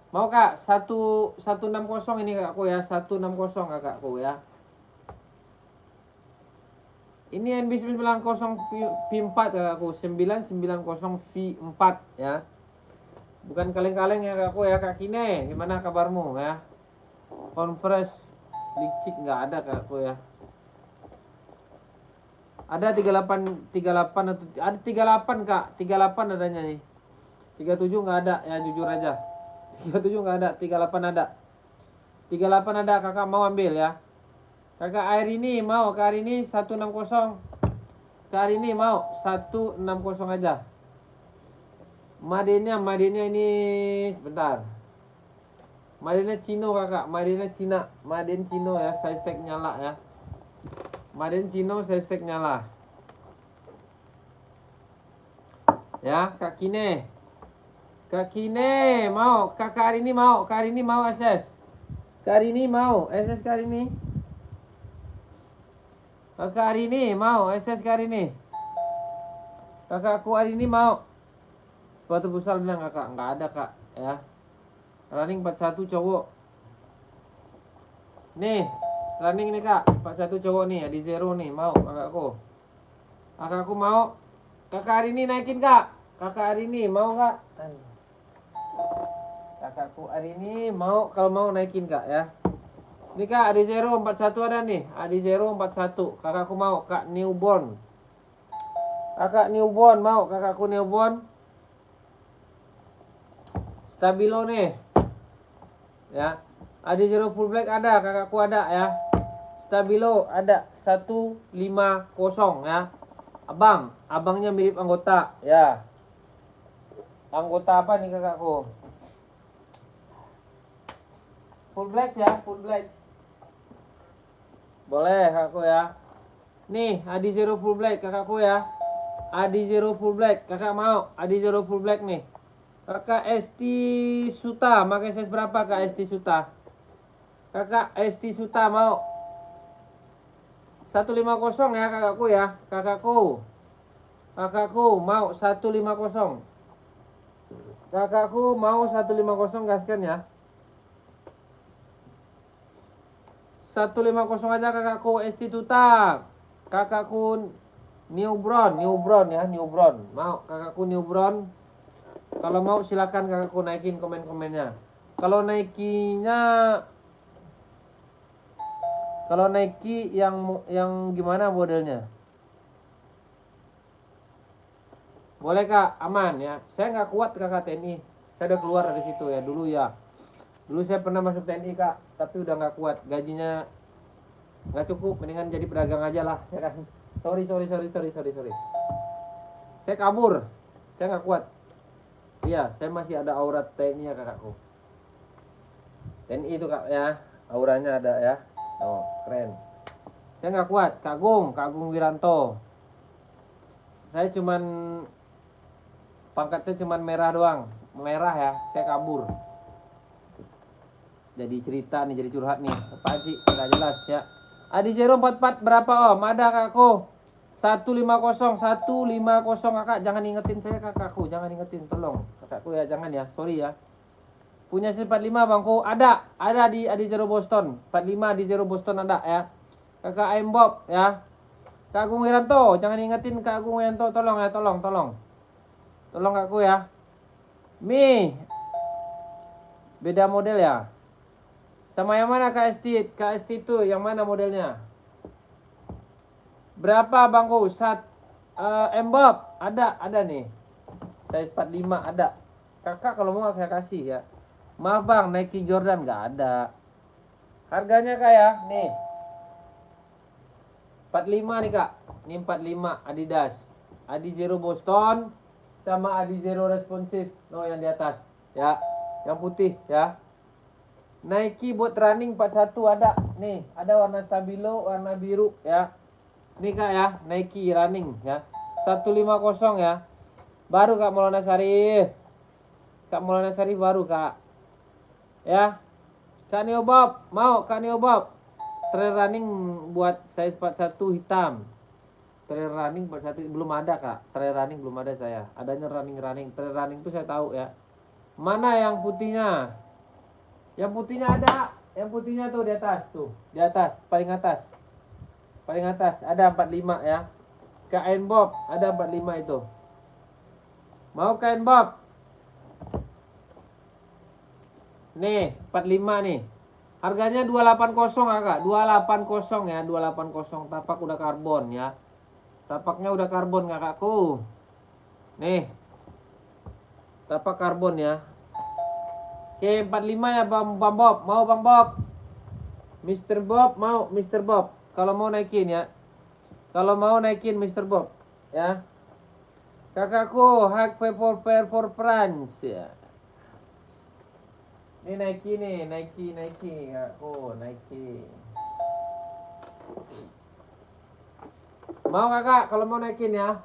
S1: Mau kak, 160 ini kakakku ya, 160 kakakku ya. Ini NB990 V4 kakakku, 990 V4 ya. Bukan kaleng-kaleng ya kakakku ya, Kak Kine. Gimana kabarmu ya? Converse licik nggak ada kakakku ya. Ada 38 atau ada 38 kak, 38 adanya nih. 37 nggak ada ya, jujur aja. 37 nggak ada, 38 ada. 38 ada, kakak mau ambil ya. Kakak air ini mau, ke hari ini 160. Ke hari ini mau 160 aja. Madenya ini bentar. Madenya Cino kakak, Madenya Cina, Maden Cino ya, size tag nyala ya. Maden Cino size tag nyala. Ya, Kak Kine. Kak Kine mau, kakak hari ini mau, kak hari ini mau SS. Kak hari ini mau, SS kak hari ini. Kakak hari ini mau, SS kak hari ini. Kakakku hari ini mau. Sepatu futsal bilang kakak, nggak ada kak ya. Running 41 cowok. Nih, running nih kak, 41 cowok nih, di zero nih, mau kakakku. Kakakku mau. Kakak hari ini naikin kak. Kakak hari ini mau kak. Kakakku hari ini mau, kalau mau naikin kak ya. Ini kak, di zero 41 ada nih, di zero 41. Kakakku mau, kak newborn. Kakak newborn mau, kakakku newborn. Stabilo nih. Ya. Adi zero full black ada, kakakku ada ya. Stabilo ada 150 ya. Abangnya mirip anggota ya. Anggota apa nih kakakku? Full black ya, full black. Boleh kakakku ya. Nih, Adi zero full black kakakku ya. Adi zero full black, kakak mau? Adi zero full black nih. Kakak Esti Suta, pakai size berapa kak Esti Suta? Kakak Esti Suta mau 150 ya kakakku ya. Kakakku Kakakku mau 150. Kakakku mau 150, gaskan ya. 150 aja kakakku. Estituta. Kakakku Newbron ya, Newbron. Mau kakakku Newbron. Kalau mau silakan kakakku naikin komen-komennya. Kalau Nike yang gimana modelnya? Boleh kak, aman ya. Saya nggak kuat kakak TNI. Saya udah keluar dari situ ya dulu ya. Dulu saya pernah masuk TNI kak, tapi udah nggak kuat. Gajinya nggak cukup, mendingan jadi pedagang aja lah, ya kan? Sorry. Saya kabur, saya nggak kuat. Iya, saya masih ada aura TNI ya kakakku. TNI itu kak ya, auranya ada ya. Oh, keren. Saya nggak kuat, Kak Gung Wiranto. Saya cuman pangkat saya cuman merah doang, merah ya. Saya kabur. Jadi cerita nih, jadi curhat nih. Apa sih? Nggak jelas ya. Adi 044 berapa om? Ada kakakku. 150 kakak. Jangan ingetin saya kakakku, jangan ingetin, tolong kakakku ya, jangan ya, sorry ya. Punya 45 bangku, ada di Zero Boston. 45 di Zero Boston ada ya. Kakak Aim Bob ya. Kak Agung Wiranto, jangan ingetin Kak Agung Wiranto, tolong ya, tolong. Tolong kakakku ya. Beda model ya. Sama yang mana Kak Esti? Kak Esti itu yang mana modelnya? Berapa bangku? Bob ada nih. Size 45 ada. Kakak kalau mau saya kasih ya. Maaf bang, Nike Jordan nggak ada. Harganya kayak nih 45 nih kak. Ini 45 Adidas. Adi Zero Boston sama Adi Zero Responsive. No, yang di atas ya. Yang putih ya. Nike buat running 41 ada. Nih, ada warna stabilo, warna biru ya. Nih kak ya, Nike running ya. 150 ya. Baru Kak Maulana Syarif. Kak Maulana Syarif baru kak. Ya. Kak Neo Bob, mau Kak Neo Bob. Trail running buat size 41 hitam. Trail running 41 belum ada kak. Trail running belum ada saya. Adanya running. Trail running itu saya tahu ya. Mana yang putihnya? Yang putihnya ada. Yang putihnya tuh di atas tuh. Di atas, paling atas. Paling atas ada 45 ya. Kain Bob ada 45 itu. Mau kain Bob? Nih, 45 nih. Harganya 280 kakak. 280 ya, 280. Tapak udah karbon ya. Tapaknya udah karbon kakakku. Nih. Tapak karbon ya. Oke, 45 ya Bang Bob. Mau Bang Bob? Mr. Bob mau, Mr. Bob. Kalau mau naikin ya. Kalau mau naikin Mr. Bob ya. Kakakku hak paper for France ya. Ini Nike kakakku, Nike. Mau kakak kalau mau naikin ya.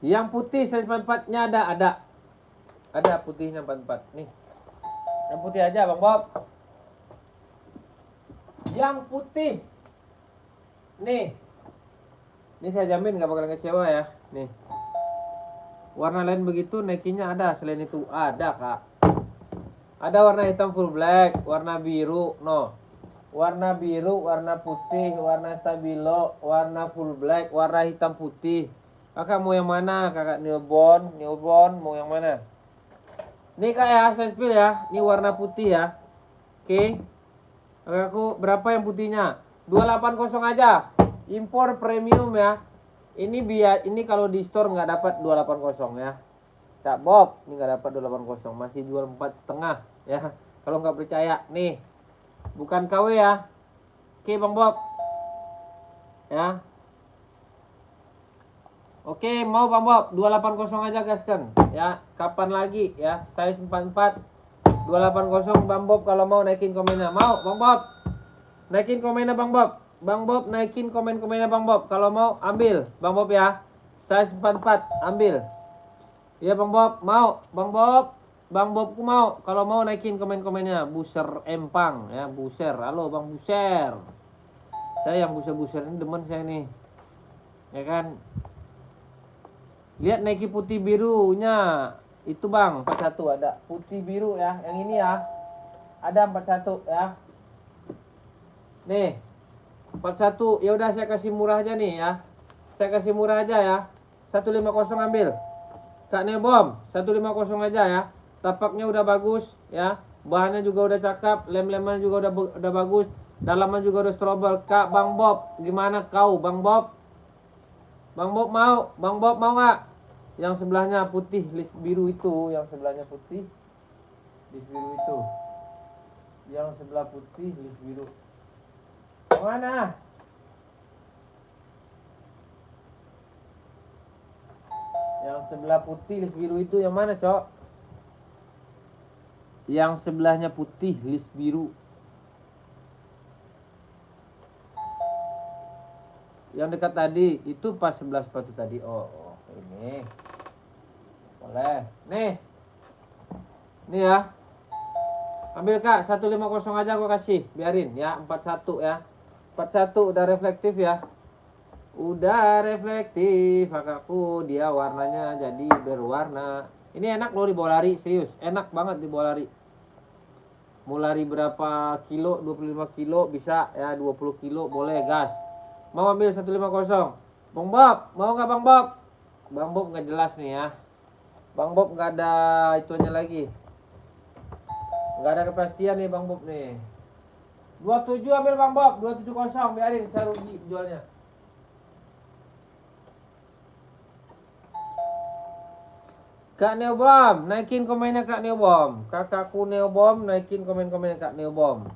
S1: Yang putih size 44-nya ada. Ada putihnya 44 nih. Yang putih aja Bang Bob. Yang putih. Nih. Ini saya jamin gak bakal kecewa ya. Nih. Warna lain begitu Nike-nya ada. Selain itu ada kak. Ada warna hitam full black. Warna biru. No. Warna biru. Warna putih. Warna stabilo. Warna full black. Warna hitam putih. Kakak mau yang mana? Kakak newborn mau yang mana? Nih kak ya, saya spill ya. Ini warna putih ya. Oke. Kakakku berapa yang putihnya? 280 aja. Impor premium ya. Ini kalau di store nggak dapat 280 ya. Kak Bob, ini nggak dapat 280. Masih jual 4,5 ya. Kalau nggak percaya, nih. Bukan KW ya. Oke Bang Bob. Ya. Oke, mau Bang Bob 280 aja gaskan ya. Kapan lagi ya? Size 44 280 Bang Bob kalau mau naikin komennya. Mau Bang Bob? Naikin komennya Bang Bob. Bang Bob naikin komennya Bang Bob. Kalau mau ambil Bang Bob ya. Size 44 ambil. Iya Bang Bob, mau Bang Bob. Bang Bobku mau, kalau mau naikin komen-komennya. Buser Empang ya, Buser. Halo Bang Buser. Saya yang buser-buser ini demen saya nih. Ya kan? Lihat Nike putih birunya. Itu Bang, 41 ada. Putih biru ya, yang ini ya. Ada 41 ya. Nih. 41. Ya udah saya kasih murah aja nih ya. Saya kasih murah aja ya. 150 ambil. Kak Nebom, 150 aja ya. Tapaknya udah bagus ya. Bahannya juga udah cakep, lem-leman juga udah bagus. Dalaman juga udah strobel. Kak Bang Bob, gimana kau Bang Bob? Bang Bob mau? Bang Bob mau nggak? Yang sebelahnya putih list biru itu, yang sebelahnya putih list biru itu. Yang sebelah putih list biru. Mana? Yang sebelah putih list biru itu yang mana, Cok? Yang sebelahnya putih list biru. Yang dekat tadi itu pas 11 sepatu tadi. Oh, ini. Boleh. Nih. Nih ya. Ambil Kak, 150 aja aku kasih. Biarin ya, 41 ya. 41 udah reflektif ya. Udah reflektif kakakku, dia warnanya jadi berwarna. Ini enak loh dibawa lari, serius. Enak banget dibawa lari. Mau lari berapa kilo, 25 kilo bisa ya, 20 kilo boleh gas. Mau ambil 150. Bang Bob, mau nggak Bang Bob? Bang Bob nggak jelas nih ya. Bang Bob nggak ada ituannya lagi. Nggak ada kepastian nih Bang Bob nih. 27 ambil Bang Bob, 270 biarin saya rugi jualnya. Kak Neobom, naikin komennya Kak Neobom. Kakakku Neobom, naikin komen-komennya Kak Neobom.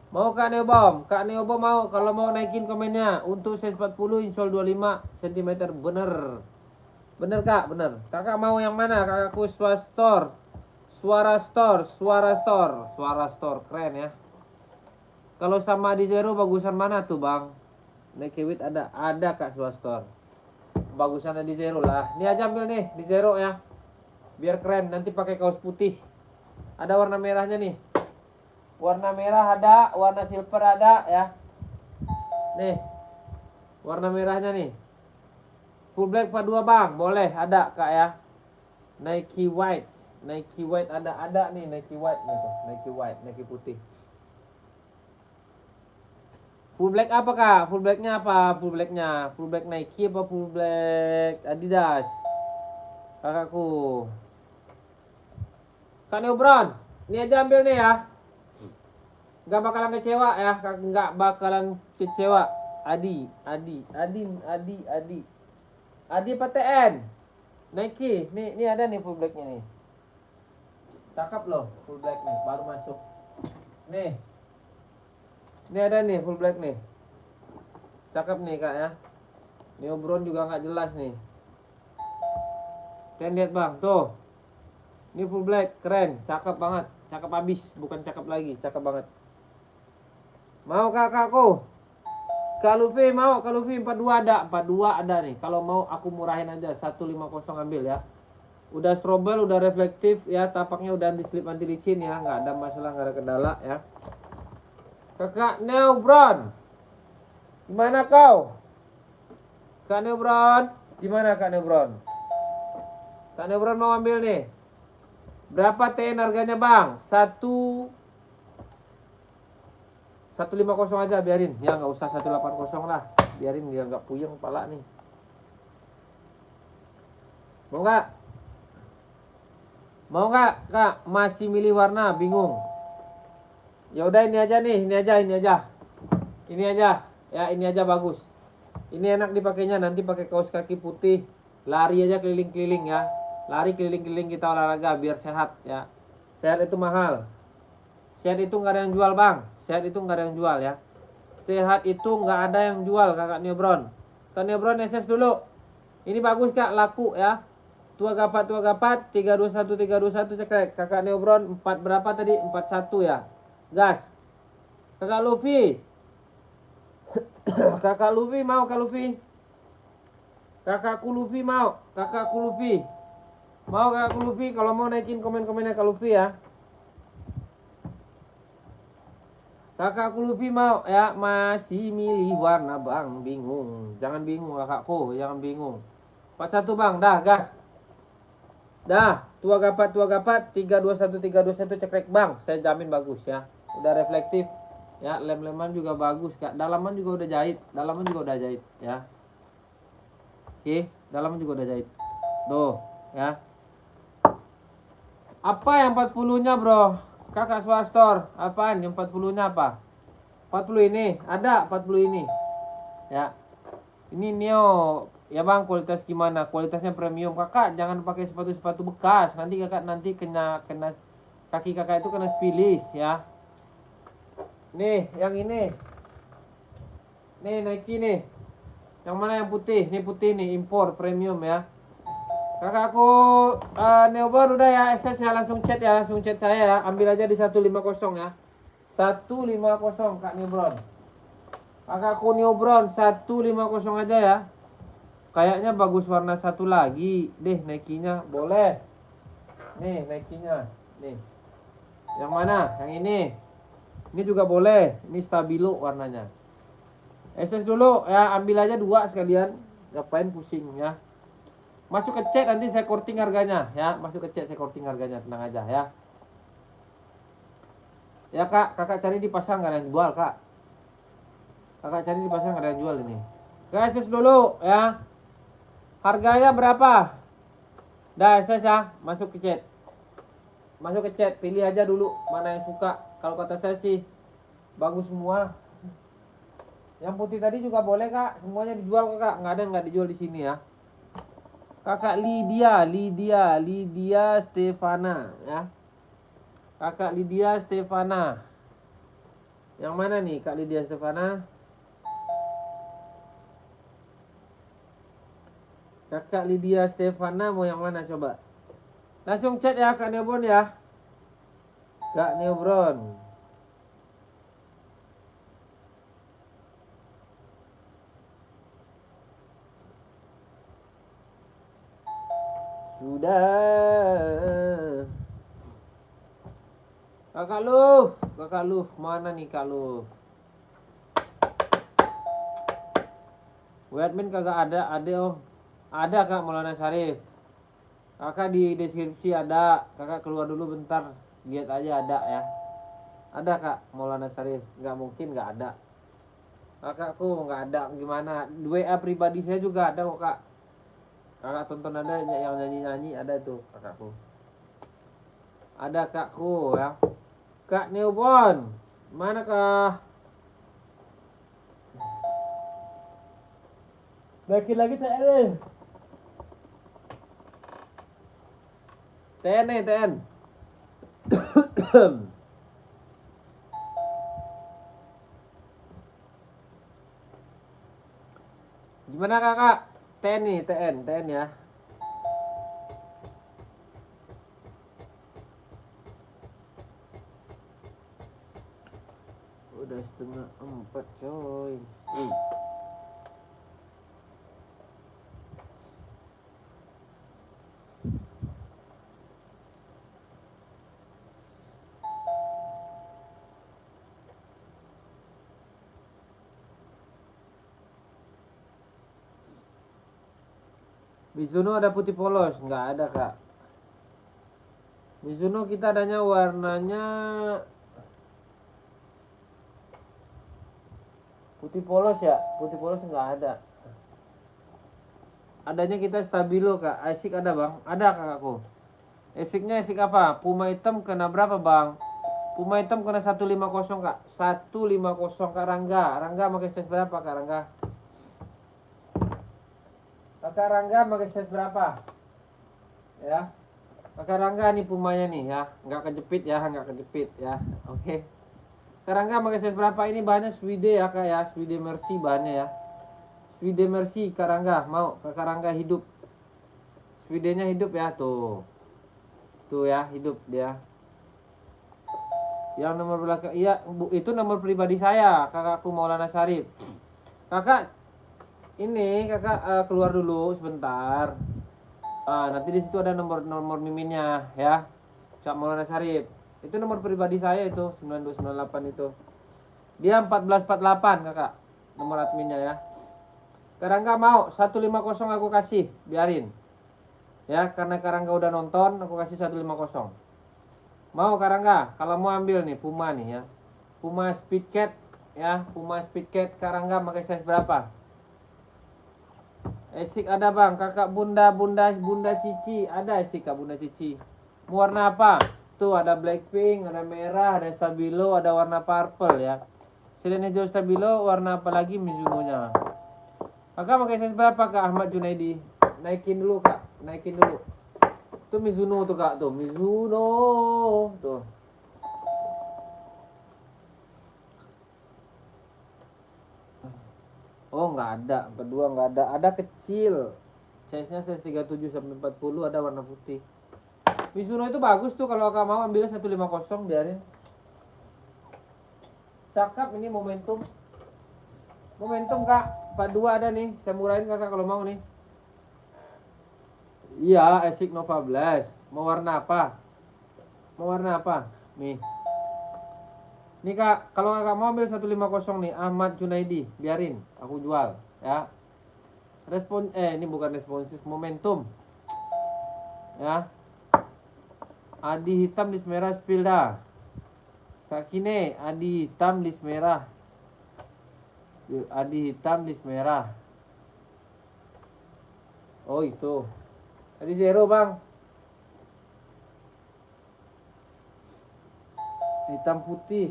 S1: Mau Kak Neobom? Kak Neobom mau, kalau mau naikin komennya. Untuk size 40, insol 25 cm, bener. Bener Kak, bener. Kakak mau yang mana? Kakakku Swastor. Suara Store, keren ya. Kalau sama di Zero bagusan mana tuh Bang? Nike With ada Kak Swastor. Bagusan di Zero lah. Ini aja ambil nih di Zero ya. Biar keren, nanti pakai kaos putih. Ada warna merahnya nih. Warna merah ada, warna silver ada ya. Nih. Warna merahnya nih. Full black 42 Bang, boleh ada Kak ya. Nike White ada nih Nike White nih tuh. Nike putih. Full black apa Kak? Full blacknya apa? Full black Nike apa full black Adidas? Kakakku. Kak Neobron, ini aja ambil nih ya. Gak bakalan kecewa ya, gak bakalan kecewa. Adi PTN Nike, nih ada nih full blacknya nih. Cakep loh, full black nih, baru masuk. Nih. Ini ada nih full black nih. Cakep nih Kak ya. Neobron juga gak jelas nih. Kalian lihat Bang, tuh. Ini full black, keren, cakep banget. Cakep abis, bukan cakep lagi, cakep banget. Mau kakakku? Kak Luffy mau, Kak Luffy 42 ada nih. Kalau mau aku murahin aja, 150 ambil ya. Udah strobel, udah reflektif ya, tapaknya udah anti slip anti licin ya, nggak ada masalah, nggak ada kendala ya. Kakak Neobron, gimana kau? Kak Neobron, gimana Kak Neobron? Kak Neobron mau ambil nih. Berapa TN harganya Bang? 150 aja biarin. Ya nggak usah 180 lah. Biarin dia nggak puyeng kepala nih. Mau nggak? Mau nggak Kak? Masih milih warna, bingung. Ya udah ini aja nih, ini aja. Ini aja. Ya ini aja bagus. Ini enak dipakainya, nanti pakai kaos kaki putih. Lari aja keliling-keliling ya. Lari keliling-keliling kita olahraga biar sehat ya. Sehat itu mahal. Sehat itu nggak ada yang jual Bang. Sehat itu nggak ada yang jual ya. Sehat itu nggak ada yang jual Kakak Neobron. Kak Neobron SS dulu. Ini bagus Kak, laku ya. Tua gapat 321 cekrek. Kakak Neobron 4 berapa tadi? 41 ya. Gas. Kakak Luffy. Kakak Luffy mau Kak Luffy. Kakakku Luffy mau. Kakakku Luffy. Mau Kak Luffy? Kalau mau naikin komen-komennya Kak Luffy ya. Kakakku Luffy mau ya, masih milih warna bang, bingung. Jangan bingung kakakku, jangan bingung. 41 bang, dah gas. Dah, tua gapat 321 cekrek bang, saya jamin bagus ya. Udah reflektif ya, lem-leman juga bagus kak. Dalaman juga udah jahit, ya. Oke, dalaman juga udah jahit. Tuh ya. Apa yang 40-nya bro? Kakak Swastor, apaan yang 40-nya apa? 40 ini, ada 40 ini. Ya. Ini Neo. Ya bang, kualitas gimana? Kualitasnya premium. Kakak jangan pakai sepatu-sepatu bekas. Nanti kakak kena kaki kakak itu kena spilis ya. Nih, yang ini. Nih Nike nih. Yang mana yang putih? Nih putih nih, impor premium ya. Kakakku Neobon udah ya, SS ya, langsung chat saya ya. Ambil aja di 150 ya. 150 Kak Neobron. Kakakku Neobron 150 aja ya. Kayaknya bagus warna satu lagi deh Nike-nya, boleh. Nih Nike-nya. Nih. Yang mana? Yang ini. Ini juga boleh. Ini stabilo warnanya. SS dulu ya, ambil aja 2 sekalian. Ngapain pusing ya. Masuk ke chat nanti saya korting harganya ya. Masuk ke chat saya korting harganya, tenang aja ya. Ya kak, kakak cari di pasar nggak ada yang jual kak. Kakak cari di pasar nggak ada yang jual ini. SS dulu ya. Harganya berapa? Dah SS ya, masuk ke chat. Masuk ke chat, pilih aja dulu mana yang suka. Kalau kata saya sih bagus semua. Yang putih tadi juga boleh kak, semuanya dijual kakak. Nggak ada yang nggak dijual di sini ya. Kakak Lydia Stefana ya. Kakak Lydia Stefana. Yang mana nih Kak Lydia Stefana? Kakak Lydia Stefana mau yang mana coba? Langsung chat ya Kak Neobron ya. Kak Neobron. Sudah. Kakak Luf, mana nih Kak Luf? Admin kagak ada oh. Ada Kak Maulana Syarif. Kakak di deskripsi ada. Kakak keluar dulu bentar, lihat aja ada ya. Ada Kak Maulana Syarif. Nggak mungkin nggak ada. Kakakku nggak ada gimana? WA pribadi saya juga ada kok Kak. Kakak tonton ada yang nyanyi-nyanyi, ada tuh kakakku. Ada kakku ya. Kak Neobon, manakah? Lagi TN. TN. Gimana kakak? TN ya. Udah 3:30 coy. Mizuno ada putih polos? Nggak ada kak. Mizuno kita adanya warnanya putih polos ya. Putih polos nggak ada. Adanya kita stabilo kak. Asik ada bang? Ada kakakku. Asiknya asik apa? Puma hitam kena berapa bang? Puma hitam kena 150 kak. 150 kak Rangga. Rangga pakai size berapa kak Rangga? Kakak Rangga pakai size berapa? Ya. Kakak Rangga nih Pumanya nih ya. Nggak kejepit ya. Oke. Kakak Rangga pakai size berapa? Ini bahannya Swede ya kak ya. Swede Mercy bahannya ya. Swede Mercy Kak Rangga. Mau Kakak Rangga hidup. Swedenya hidup ya tuh. Tuh ya, hidup dia. Yang nomor belakang, iya itu nomor pribadi saya, kakakku Maulana Syarif. Kakak, ini kakak keluar dulu sebentar. Nanti di situ ada nomor miminnya ya. Kak Maulana Syarif. Itu nomor pribadi saya itu 9298 itu. Dia 1448 kakak. Nomor adminnya ya. Karangga mau 150 aku kasih, biarin. Ya, karena Karangga udah nonton, aku kasih 150. Mau Karangga, kalau mau ambil nih Puma nih ya. Puma Speedcat ya, Puma Speedcat Karangga pakai size berapa? Esik ada bang, kakak bunda Cici ada esik kak bunda Cici. Mau warna apa? Tuh ada Blackpink, ada merah, ada Stabilo, ada warna purple ya. Selain hijau Stabilo, warna apa lagi Mizuno-nya? Kakak pakai size berapa kak Ahmad Junaidi? Naikin dulu kak, naikin dulu. Tuh Mizuno tuh kak, tuh Mizuno tuh. Oh nggak ada, kedua nggak ada kecil. Size-nya size 37 sampai 40 ada warna putih. Mizuno itu bagus tuh kalau kakak mau ambil 150 biarin. Cakep ini momentum. Momentum kak, 42 ada nih, saya murahin kakak kalau mau nih. Iya, Asics Nova Blast. Mau warna apa? Mau warna apa? Nih. Nih kak, kalau kakak mau ambil 150 nih, Ahmad Junaidi, biarin, aku jual, ya. Ini bukan responsif, momentum, ya. Adi hitam list merah Spilda. Kak Kine, Adi hitam list merah. Adi hitam list merah. Oh itu. Adi zero bang. Hitam putih.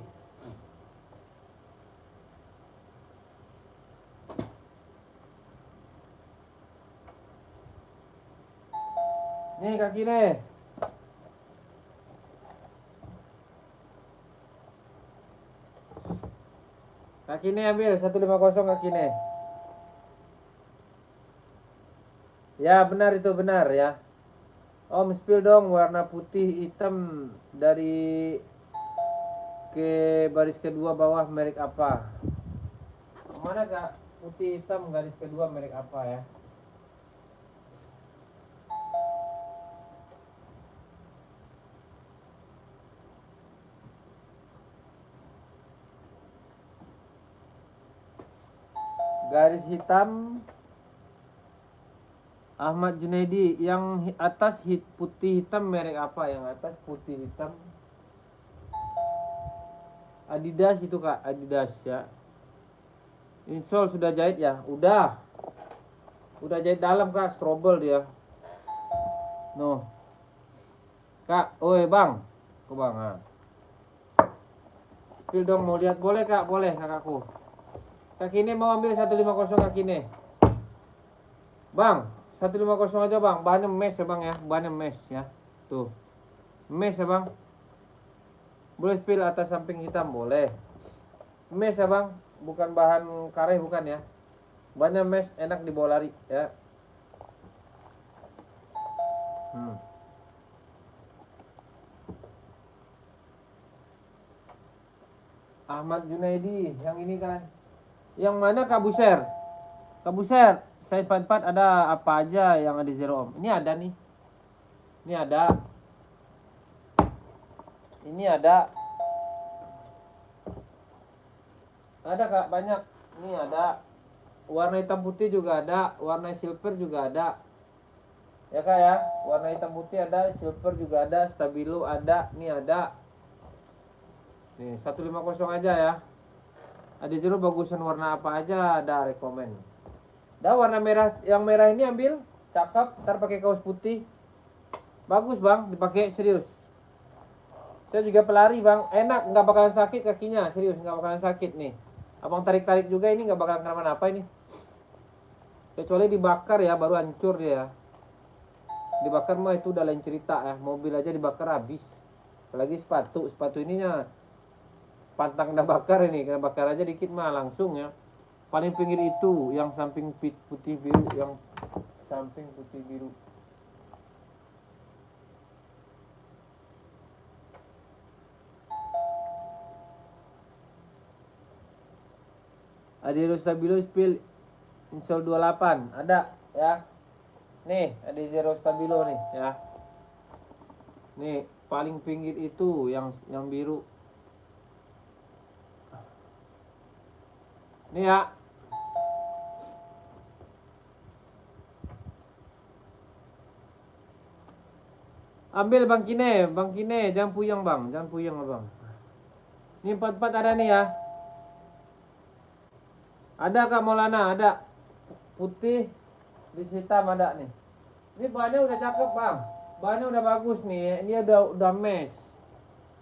S1: Nih kaki nih. Kaki nih ambil 150 kaki nih. Ya benar itu benar ya. Om spill dong warna putih hitam dari ke baris kedua bawah merek apa? Mana kak? Putih hitam garis kedua merek apa ya? Garis hitam Ahmad Junaidi, yang atas putih hitam merek apa? Yang atas putih hitam Adidas itu kak, Adidas ya. Insole sudah jahit ya? Udah jahit dalam kak, strobel dia. No kak, oi bang, kok bang ah. Spill dong, mau lihat boleh kak? Boleh kakakku. Kaki ini mau ambil 150 kaki ini. Bang, 150 aja bang, bahannya mesh ya bang ya, bahannya mesh ya. Tuh, mesh ya bang. Boleh spill atas samping hitam, boleh. Mesh ya bang, bukan bahan karet bukan ya. Bahannya mesh, enak dibawa lari ya. Ahmad Junaidi, yang ini kan. Yang mana Kabuser? Kabuser, saya 44 ada apa aja yang ada zero om? Ini ada nih. Ini ada. Ini ada. Ada kak, banyak. Ini ada. Warna hitam putih juga ada. Warna silver juga ada. Ya kak ya. Warna hitam putih ada. Silver juga ada. Stabilo ada. Ini ada. Nih 150 aja ya. Ada jeruk bagusan warna apa aja ada rekomen. Dah warna merah, yang merah ini ambil. Cakep. Ntar pakai kaos putih. Bagus bang, dipakai serius. Saya juga pelari bang, enak, nggak bakalan sakit kakinya, serius nggak bakalan sakit nih. Abang tarik-tarik juga ini nggak bakalan kenapa-napa ini. Kecuali dibakar ya, baru hancur dia ya. Dibakar mah itu udah lain cerita ya, mobil aja dibakar habis. Apalagi sepatu ininya pantang kena bakar ini, kena bakar aja dikit mah langsung ya. Paling pinggir itu, yang samping putih biru, yang samping putih biru. Adiro Stabilo spill Insol 28 ada ya. Nih, ada zero stabilo nih ya. Nih, paling pinggir itu yang biru. Nih ya. Ambil Bang Kine, jangan puyeng Bang, jangan puyeng Abang. Ini 44 ada nih ya. Ada Kak Maulana, ada. Putih, di hitam ada nih. Ini bahannya udah cakep Bang. Bahannya udah bagus nih. Ini udah mesh.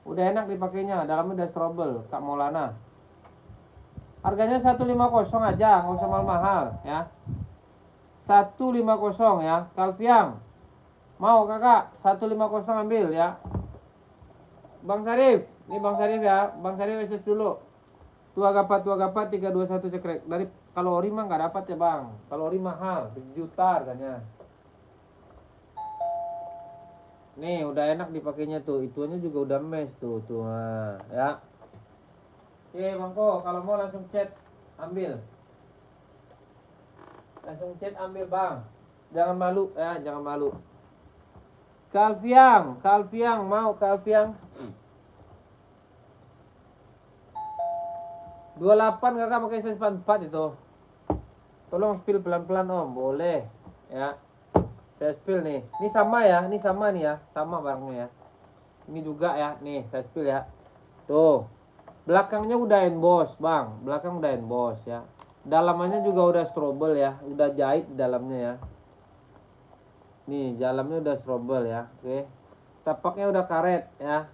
S1: Udah enak dipakainya, dalamnya udah strobel, Kak Maulana. Harganya 150 aja, nggak usah mahal-mahal ya. 150 ya, Kalpiang. Mau kakak 150 ambil ya. Bang Sarif, ini Bang Sarif ya. Bang Sarif SS dulu. Tua gapat 321 cekrek. Dari kalori mah nggak dapat ya Bang. Kalori mahal, berjuta harganya. Nih udah enak dipakainya tuh. Ituannya juga udah mesh tuh nah, ya. Oke Bangko, kalau mau langsung chat ambil. Langsung chat ambil Bang. Jangan malu ya, jangan malu. Kalpiang mau Kalpiang. 28 kakak pakai size 44 itu. Tolong spill pelan-pelan Om, boleh ya. Saya spill nih. Ini sama ya, ini sama nih ya, sama barangnya ya. Ini juga ya, nih saya spill ya. Tuh. Belakangnya udah emboss, Bang. Belakang udah emboss ya. Dalamannya juga udah strobel ya, udah jahit di dalamnya ya. Nih, dalamnya udah strobel ya. Oke. Tapaknya udah karet ya.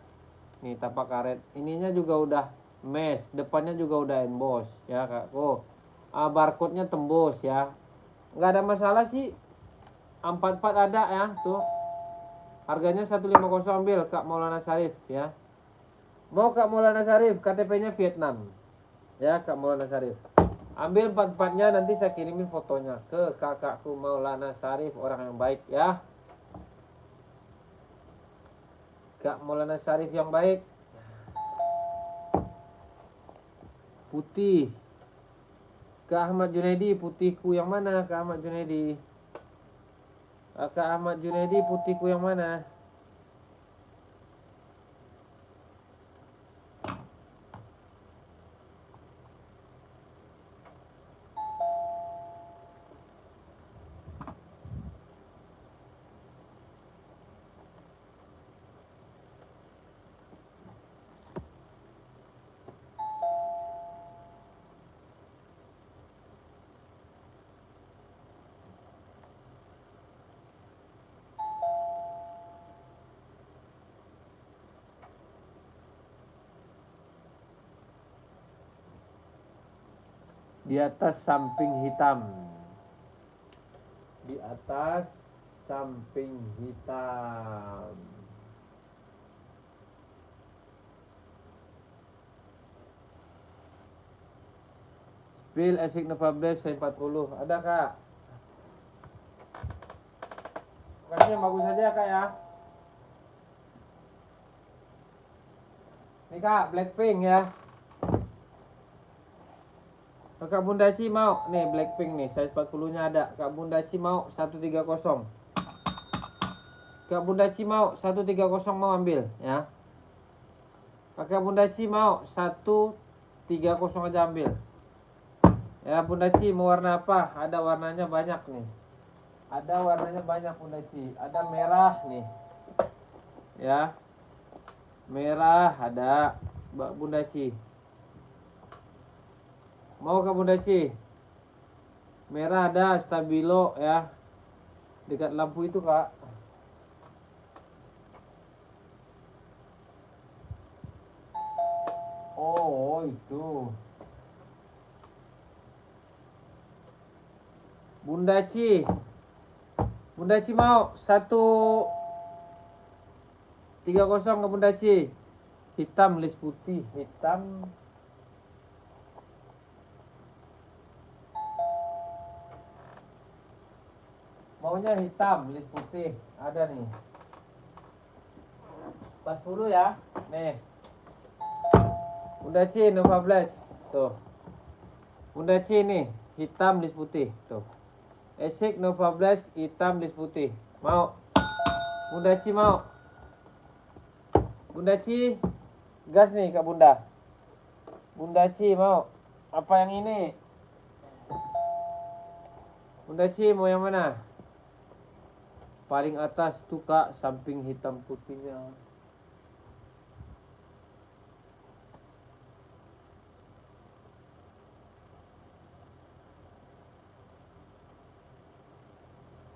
S1: Nih, tapak karet. Ininya juga udah mesh, depannya juga udah emboss ya, Kak. Oh. Barcode-nya tembus ya. Nggak ada masalah sih. 44 ada ya, tuh. Harganya 150 ambil Kak Maulana Sarif ya. Mau Kak Maulana Sarif, KTP-nya Vietnam. Ya, Kak Maulana Sarif. Ambil 44-nya, nanti saya kirimin fotonya ke kakakku Maulana Sarif, orang yang baik ya. Kak Maulana Sarif yang baik. Putih. Kak Ahmad Junaidi, putihku yang mana Kak Ahmad Junaidi? Kak Ahmad Junaidi, putihku yang mana? Di atas samping hitam. Di atas samping hitam. Spill Asik Nova Blaze 40. Ada Kak? Kasih yang bagus aja Kak ya. Nih Kak, Blackpink ya. Kak Bundaci mau, nih Blackpink nih, size 40-nya ada. Kak Bundaci mau 130. Kak Bundaci mau 130 mau ambil ya. Kak Bundaci mau 130 aja ambil. Ya Bundaci mau warna apa? Ada warnanya banyak nih. Ada warnanya banyak Bundaci. Ada merah nih. Ya. Merah ada Mbak Bundaci. Mau Kak Bundaci? Merah ada stabilo ya. Dekat lampu itu Kak. Oh itu. Bundaci. Bundaci mau 130 ke Bundaci. Hitam list putih. Hitam. Maunya hitam, list putih. Ada nih. 40 ya. Nih. Bundaci Nova Blaze. Tuh. Bundaci nih, hitam list putih. Tuh. Esik Nova Blast hitam list putih. Mau? Bunda Ci mau? Bunda Ci gas nih Kak Bunda. Bunda Ci mau? Apa yang ini? Bunda Ci mau yang mana? Paling atas tuh Kak, samping hitam putihnya.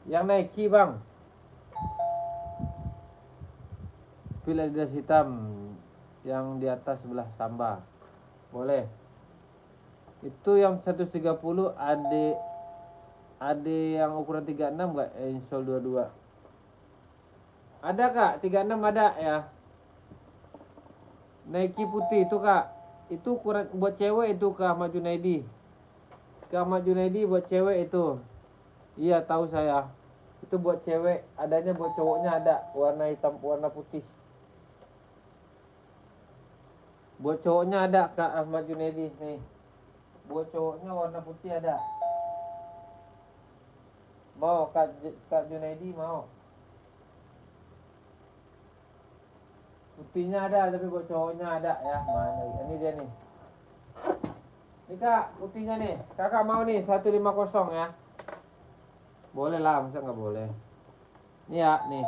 S1: Yang Nike bang. Spill Adidas hitam yang di atas sebelah Samba. Boleh. Itu yang 130 ada yang ukuran 36 enggak? Insole 22. Ada Kak, 36 ada ya. Nike putih itu Kak. Itu ukuran buat cewek itu Kak Ahmad Junaidi. Kak Ahmad Junaidi buat cewek itu. Iya tahu saya. Itu buat cewek, adanya buat cowoknya ada warna hitam, warna putih. Buat cowoknya ada Kak Ahmad Junaidi nih. Buat cowoknya warna putih ada. Mau Kak Junaidi mau? Putihnya ada tapi buat cowoknya ada ya. Mana? Ini dia nih. Ini Kak, putihnya nih. Kakak mau nih 150 ya. Boleh lah, masa nggak boleh. Ini ya, nih.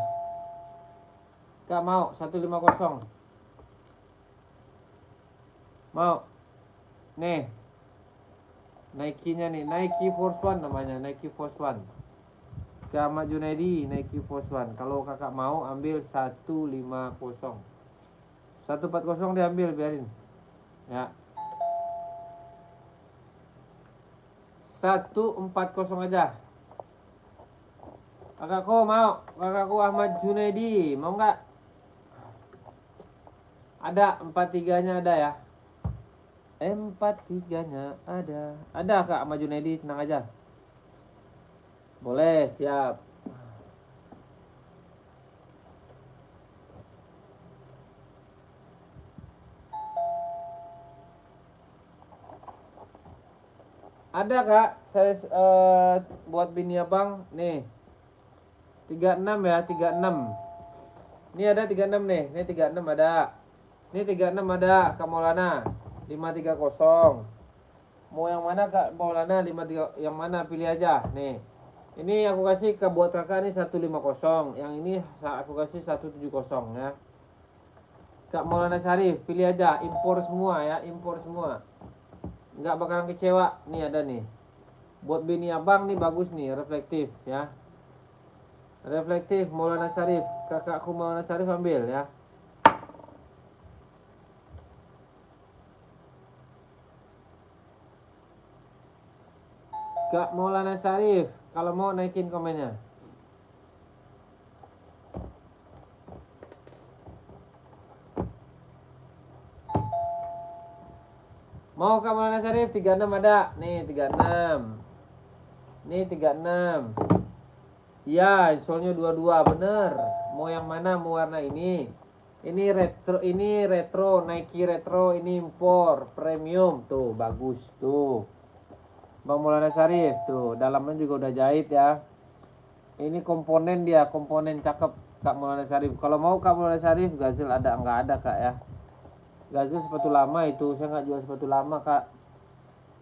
S1: Kak mau 150. Mau? Nih. Nike-nya nih, Nike Force One namanya, Nike Force One. Kak Ahmad Junaidi, Nike Force One. Kalau kakak mau ambil 150. 140 diambil, biarin. Ya. 140 aja. Kakakku mau, kakakku Ahmad Junaidi, mau nggak? Ada 43-nya ada ya. 43-nya ada. Ada Kak Ahmad Junaidi, tenang aja. Boleh, siap. Ada Kak, saya buat bini abang nih. 36 ya, 36. Ini ada 36 nih, ini 36 ada. Ini 36 ada Kak Maulana. 530. Mau yang mana Kak Maulana? 53 yang mana, pilih aja. Nih. Ini aku kasih ke buat kakak nih 150. Yang ini aku kasih 170 ya. Kak Maulana Syarif, pilih aja, impor semua ya, impor semua. Enggak bakalan kecewa. Nih ada nih. Buat bini abang nih bagus nih, reflektif ya. Reflektif Maulana Syarif. Kakakku Maulana Syarif ambil ya. Kak Maulana Syarif, kalau mau naikin komennya. Mau Kak Maulana Syarif 36 ada. Nih 36. Nih 36. Iya, soalnya 22 bener. Mau yang mana? Mau warna ini. Ini retro, Nike retro, ini impor, premium tuh, bagus tuh. Bang Maulana Syarif tuh, dalamnya juga udah jahit ya. Ini komponen dia, komponen cakep Kak Maulana Syarif. Kalau mau Kak Maulana Syarif, Gazelle ada enggak ada Kak ya. Gazelle sepatu lama itu, saya nggak jual sepatu lama Kak.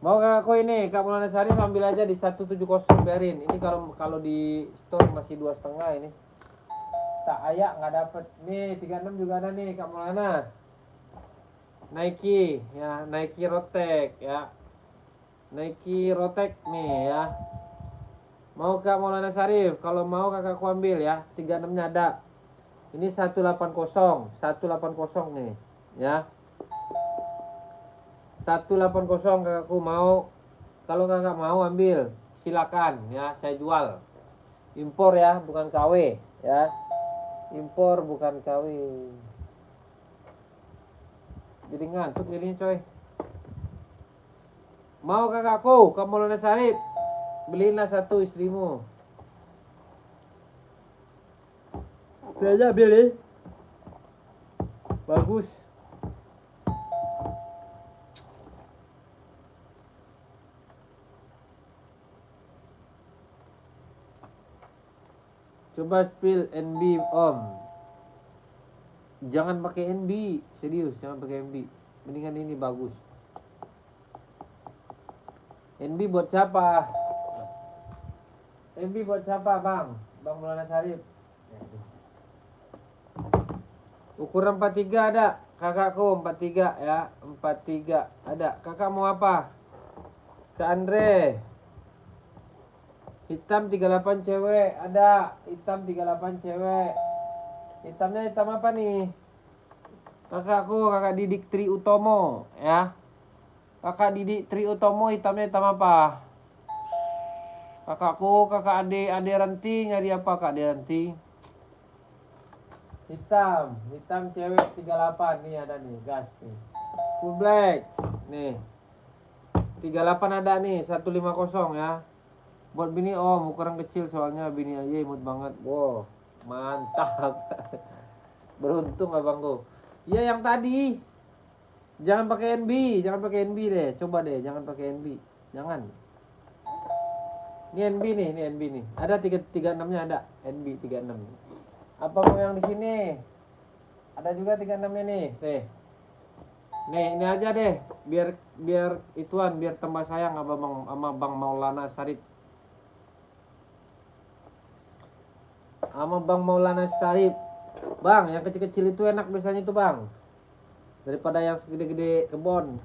S1: Mau kakakku ini, Kak Maulana Syarif ambil aja di 170, biarin. Ini kalau di store masih 2,5 ini. Tak ayak nggak dapet. Nih 36 juga ada nih Kak Maulana. Nike ya, Nike Rotek ya. Nike Rotek nih ya. Mau Kak Maulana Syarif, kalau mau kakakku ambil ya. 36-nya ada. Ini 180, 180 nih ya. 180 kakakku mau. Kalau kakak mau ambil, silakan ya, saya jual. Impor ya, bukan KW ya. Impor bukan KW. Jadi ngantuk ini coy. Mau kakakku, Kak Maulana Syarif, beliinlah satu istrimu. Dia aja beli. Bagus. Coba spill NB om. Jangan pakai NB, serius jangan pakai NB. Mendingan ini bagus. NB buat siapa? NB buat siapa bang? Bang Maulana Syarif. Ukuran 43 ada. Kakakku 43 ya. 43 ada. Kakak mau apa? Ke Andre. Hitam 38 cewek ada. Hitam 38 cewek. Hitamnya hitam apa nih? Kakakku, kakak Didik Tri Utomo ya. Kakak Didik Tri Utomo hitamnya hitam apa? Kakakku, kakak Ade Ranti nyari apa kak Ade Ranti? Hitam cewek 38 nih ada nih, gas nih. Full black nih. 38 ada nih, 150 ya. Buat bini om, ukuran kecil soalnya bini aja imut banget. Wow, mantap. Beruntung abangku. Iya yang tadi. Jangan pakai NB deh. Coba deh, jangan pakai NB. Jangan. Ini NB nih. Ada 336-nya ada. NB 36. Apa mau yang di sini? Ada juga 36-nya nih. Nih, ini aja deh. Biar ituan, biar tambah sayang sama Bang Maulana Syarif. Sama Bang Maulana Syarif. Bang, yang kecil-kecil itu enak biasanya itu, Bang. Daripada yang segede-gede kebon.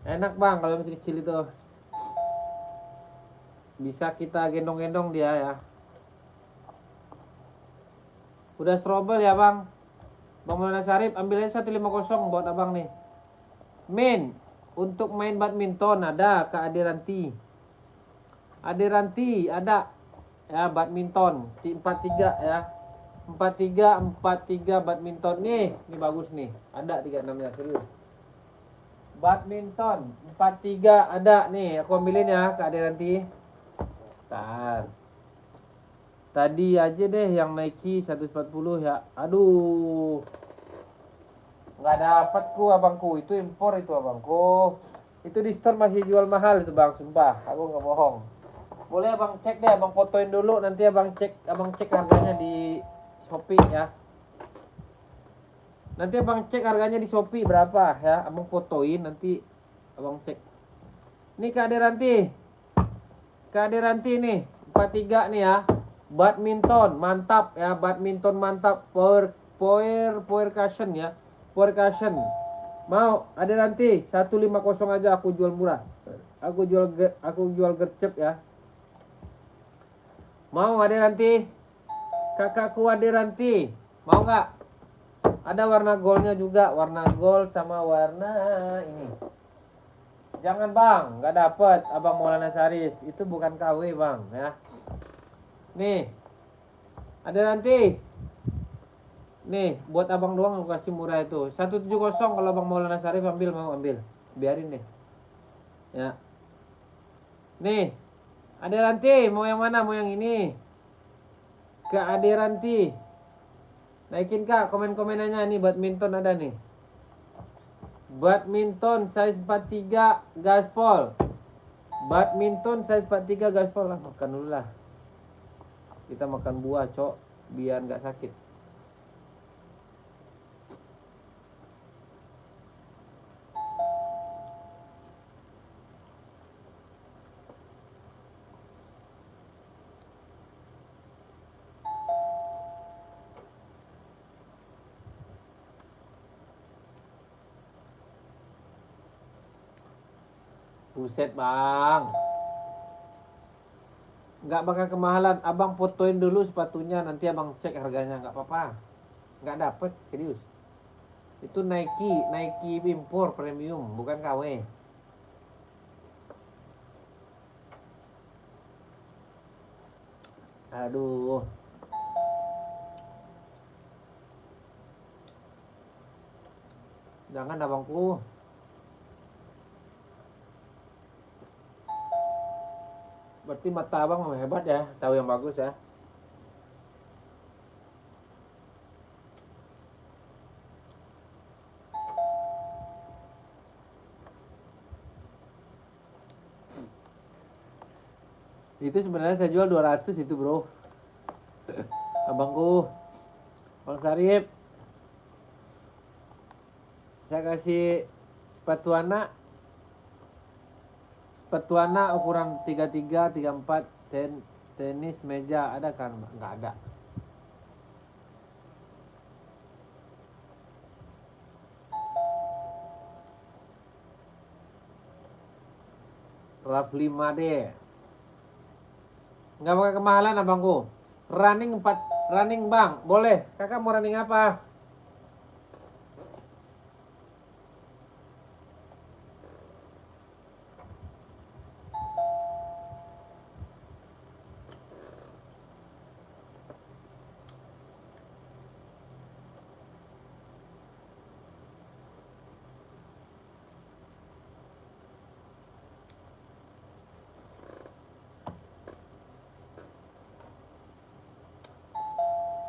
S1: Enak, Bang, kalau yang kecil-kecil itu. Bisa kita gendong-gendong dia ya. Udah strobel ya, Bang. Bang Maulana Syarif, ambil aja 150 buat abang nih. Min, untuk main badminton ada ke Ade Ranti. Ade Ranti ada ya badminton 43 ya. 43 badminton nih. Ini bagus nih. Ada 36-nya serius. Badminton 43 ada nih. Aku ambilin ya ke Ade Ranti. Bentar. Tadi aja deh yang Nike 140 ya. Aduh. Nggak dapat ku abangku. Itu impor itu abangku. Itu di store masih jual mahal itu bang. Sumpah. Aku nggak bohong. Boleh abang cek deh. Abang fotoin dulu. Nanti abang cek harganya di Shopee ya. Nanti abang cek harganya di Shopee berapa ya. Abang fotoin nanti abang cek. Ini Kak Deranti. Kak Deranti nih. 43 nih ya. Badminton mantap ya, badminton mantap, power cushion ya, power cushion. Mau ada nanti 150 aja aku jual murah. Aku jual gercep ya. Mau ada nanti kakakku ada nanti. Mau nggak? Ada warna goldnya juga, warna gold sama warna ini. Jangan bang, nggak dapet abang Maulana Syarif. Itu bukan KW bang ya. Nih, ada nanti. Nih, buat abang doang aku kasih murah itu. 170 kalau abang Maulana Syarif ambil mau ambil. Biarin deh. Ya. Nih, ada nanti. Mau yang mana? Mau yang ini? Ke Ade Ranti. Naikin kak komen-komenannya nih. Badminton ada nih. Badminton size 43 gaspol. Badminton size 43 gaspol lah. Makan dulu lah. Kita makan buah cok. Biar nggak sakit. Buset bang. Nggak bakal kemahalan. Abang fotoin dulu sepatunya. Nanti abang cek harganya. Nggak apa-apa. Nggak dapet. Serius. Itu Nike impor premium. Bukan KW. Aduh. Jangan abangku. Berarti mata abang hebat ya. Tahu yang bagus ya. Itu sebenarnya saya jual 200 itu bro.
S4: Abangku, Bang Sarip, saya kasih sepatu anak ukuran 33, 34, tenis meja ada kan? Nggak ada. RAV 5D. Nggak pakai kemahalan abangku. Running bang, boleh. Kakak mau running apa?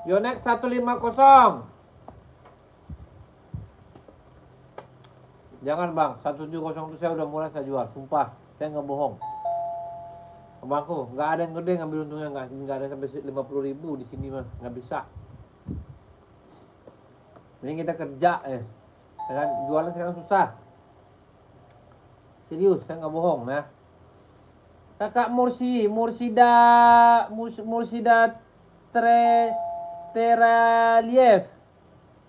S4: Yonex 150. Jangan bang, 170 itu saya udah murah saya jual, sumpah, saya nggak bohong. Abangku, nggak ada yang gede ngambil untungnya, nggak ada sampai 50.000 di sini mah, nggak bisa. Ini kita kerja kan jualan sekarang susah. Serius, saya nggak bohong ya. Kakak Mursida Teralief.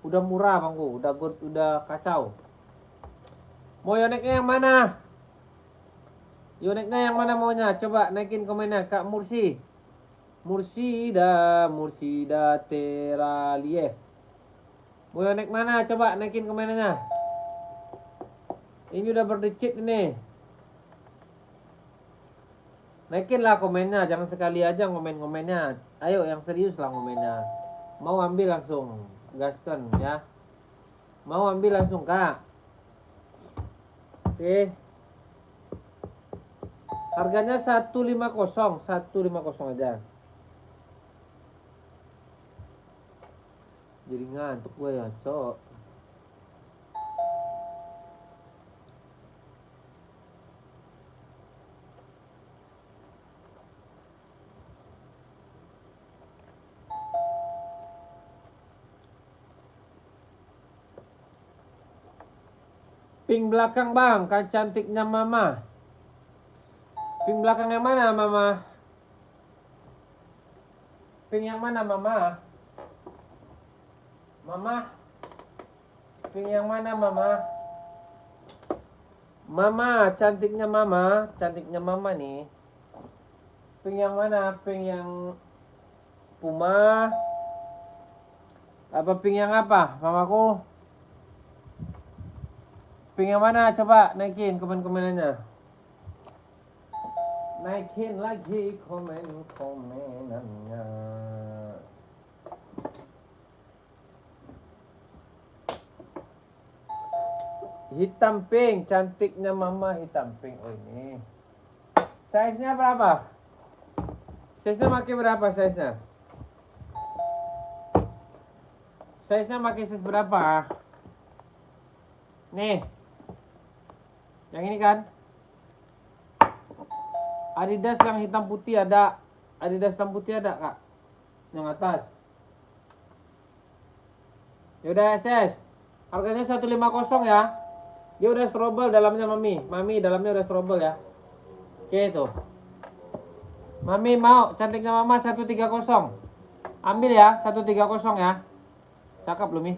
S4: Udah murah bangku, udah kacau. Mau Yoneknya yang mana? Yoneknya yang mana maunya? Coba naikin komennya Kak Mursida Teralief. Mau Yonek mana? Coba naikin komennya. Ini udah berdecit ini. Naikin lah komennya, jangan sekali aja komen-komennya. Ayo yang serius lah komennya. Mau ambil langsung, gaskan ya. Mau ambil langsung Kak. Oke. Harganya 150 aja. Jadi ngantuk gue ya, cok. Pink belakang bang, kan cantiknya mama. Pink belakang yang mana mama? Pink yang mana mama? Mama? Pink yang mana mama? Mama, cantiknya mama nih. Pink yang mana? Pink yang Puma? Apa pink yang apa? Mamaku? Pink yang mana? Coba naikin komen-komenannya. Naikin lagi komen-komenannya. Hitam pink, cantiknya mama hitam pink. Oh ini. Size-nya berapa? Size-nya makin berapa size-nya? Size-nya makin size berapa? Nih. Yang ini kan? Adidas yang hitam putih ada. Adidas hitam putih ada, Kak. Yang atas. Yaudah SS. Harganya 150 ya. Dia udah strobel dalamnya mami. Mami dalamnya udah strobel ya. Oke tuh. Mami mau cantiknya mama 130. Ambil ya 130 ya. Cakep belum nih?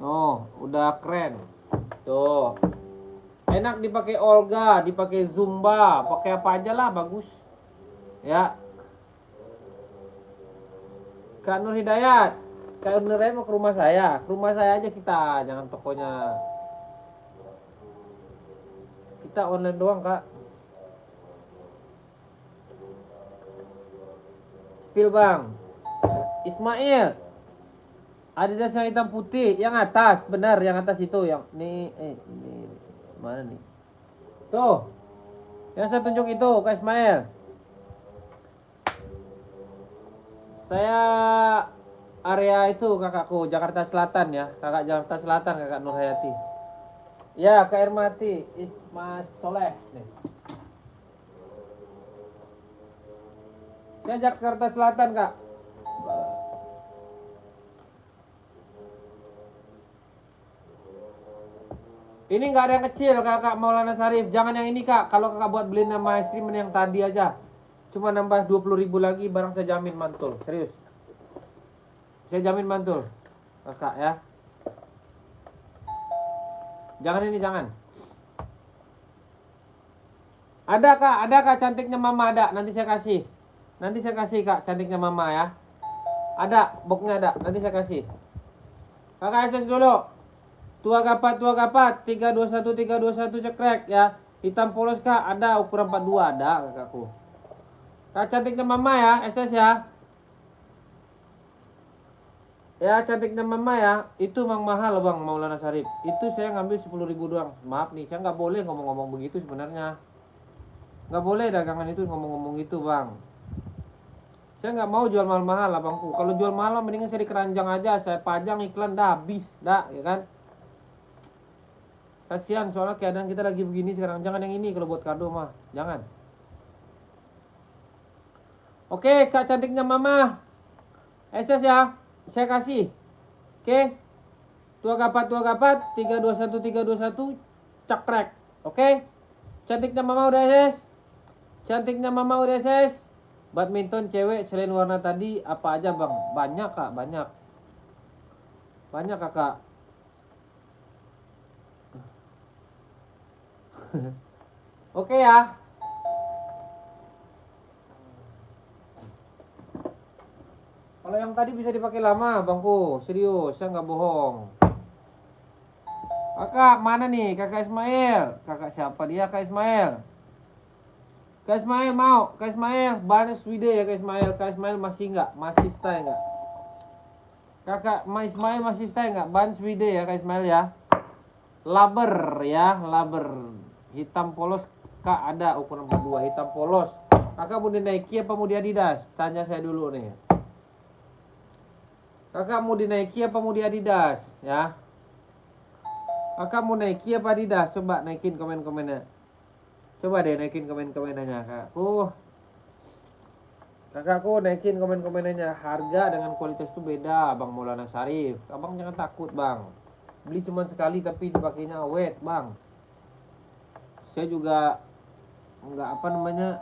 S4: Oh, udah keren. Tuh. Enak dipakai Olga, dipakai Zumba, pakai apa aja lah bagus. Ya. Kak Nur Hidayat. Kak Nur Hidayat mau ke rumah saya. Ke rumah saya aja kita, jangan tokonya. Kita online doang, Kak. Spill bang. Ismail. Adidas yang hitam putih, yang atas, benar, yang atas itu, yang ini mana nih? Tuh, yang saya tunjuk itu, Kak Ismail. Saya area itu kakakku, Jakarta Selatan ya, kakak Jakarta Selatan, kakak Nur Hayati. Ya, Kak Irmati, Ismas Soleh nih. Saya Jakarta Selatan, Kak. Ini nggak ada yang kecil kakak Maulana Sarif. Jangan yang ini kak. Kalau kakak buat beli nama streamer yang tadi aja. Cuma nambah 20.000 lagi, barang saya jamin mantul. Serius. Saya jamin mantul. Kakak ya. Jangan ini, jangan. Ada kak cantiknya mama ada. Nanti saya kasih. Nanti saya kasih kak cantiknya mama ya. Ada, boxnya ada. Nanti saya kasih. Kakak SS dulu. Tua gapat 321 cekrek ya. Hitam polos kak ada ukuran 42 ada kakakku. Kak cantiknya mama ya, SS ya. Ya cantiknya mama ya. Itu memang mahal bang Maulana Sarif. Itu saya ngambil 10.000 doang. Maaf nih, saya nggak boleh ngomong-ngomong begitu sebenarnya. Nggak boleh dagangan itu ngomong-ngomong gitu bang. Saya nggak mau jual mahal-mahal abangku. Kalau jual mahal mendingan saya di keranjang aja. Saya pajang iklan dah habis dah ya kan. Kasihan soalnya keadaan kita lagi begini sekarang. Jangan yang ini kalau buat kado mah. Jangan. Oke, kak cantiknya mama. SS ya. Saya kasih. Oke. Tua gapat 321 cekrek. Oke. Cantiknya mama udah SS. Cantiknya mama udah SS. Badminton cewek selain warna tadi apa aja bang? Banyak kak, banyak. Banyak kakak. Oke ya. Kalau yang tadi bisa dipakai lama bangku, serius, saya nggak bohong. Kakak mana nih? Kakak Ismail. Kakak siapa dia? Kak Ismail. Kak Ismail mau? Kak Ismail, Banes Wide ya Kak Ismail. Kak Ismail masih nggak? Masih stay nggak? Kakak Ismail masih stay nggak? Banes Wide ya Kak Ismail ya. Laber ya, laber. Hitam polos kak ada ukuran 42 hitam polos. Kakak mau di Nike apa mau di Adidas? Tanya saya dulu nih. Kakak mau di Nike apa mau di Adidas ya? Kakak mau Nike apa Adidas? Coba naikin komen-komennya. Coba deh naikin komen-komennya kakakku. Kakakku naikin komen-komennya. Harga dengan kualitas itu beda Bang Maulana Sarif. Abang jangan takut bang. Beli cuma sekali tapi dipakainya awet bang. Saya juga nggak apa namanya.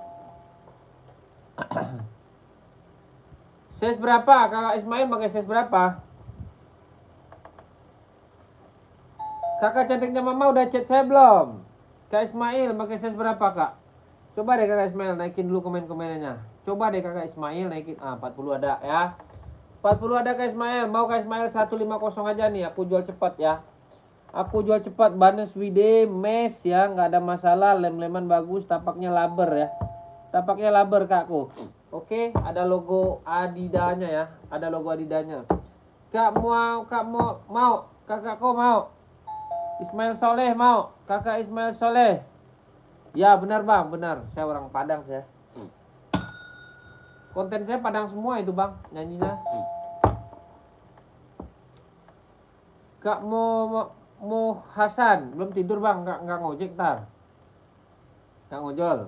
S4: Size berapa? Kakak Ismail pakai size berapa? Kakak cantiknya mama udah chat saya belum? Kak Ismail pakai size berapa kak? Coba deh kakak Ismail naikin dulu komen-komennya. Coba deh kakak Ismail naikin. 40 ada ya. 40 ada kak Ismail. Mau kak Ismail 150 aja nih. Aku jual cepat ya. Aku jual cepat. Banes Wide mes ya. Nggak ada masalah. Lem-leman bagus. Tapaknya laber ya. Tapaknya laber kakku. Oke, ada logo Adidanya ya. Ada logo Adidanya. Kakakku mau. Ismail Soleh mau. Kakak Ismail Soleh. Ya benar bang, benar. Saya orang Padang saya. Konten saya Padang semua itu bang, nyanyinya. Kak mau Hasan, belum tidur bang, nggak ngojek tar. Nggak ngojol.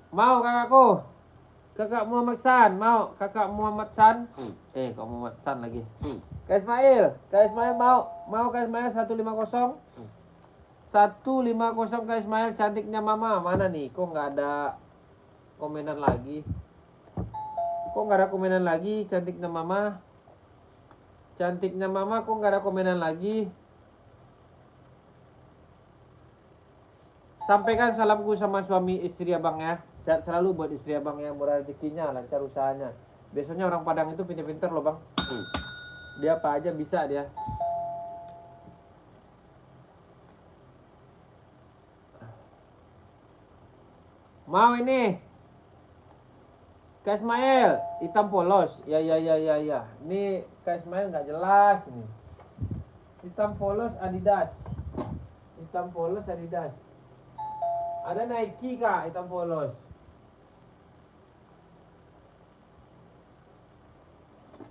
S4: Mau kakakku. Kakak Muhammad San, mau. Kakak Muhammad San. Kak Muhammad San lagi. Kak Ismail mau. Mau Kak Ismail 150. 150 Kak Ismail cantiknya mama. Mana nih? Kok nggak ada komenan lagi? Cantiknya mama. Cantiknya mama kok nggak ada komenan lagi? Sampaikan salamku sama suami istri abang ya. Sehat selalu buat istri abang yang murah rezekinya, lancar usahanya. Biasanya orang Padang itu pinter-pinter loh bang. Dia apa aja bisa dia. Mau ini Kak Ismail hitam polos. Ya. Ini Kak Ismail nggak jelas ini. Hitam polos Adidas. Ada Nike kak hitam polos.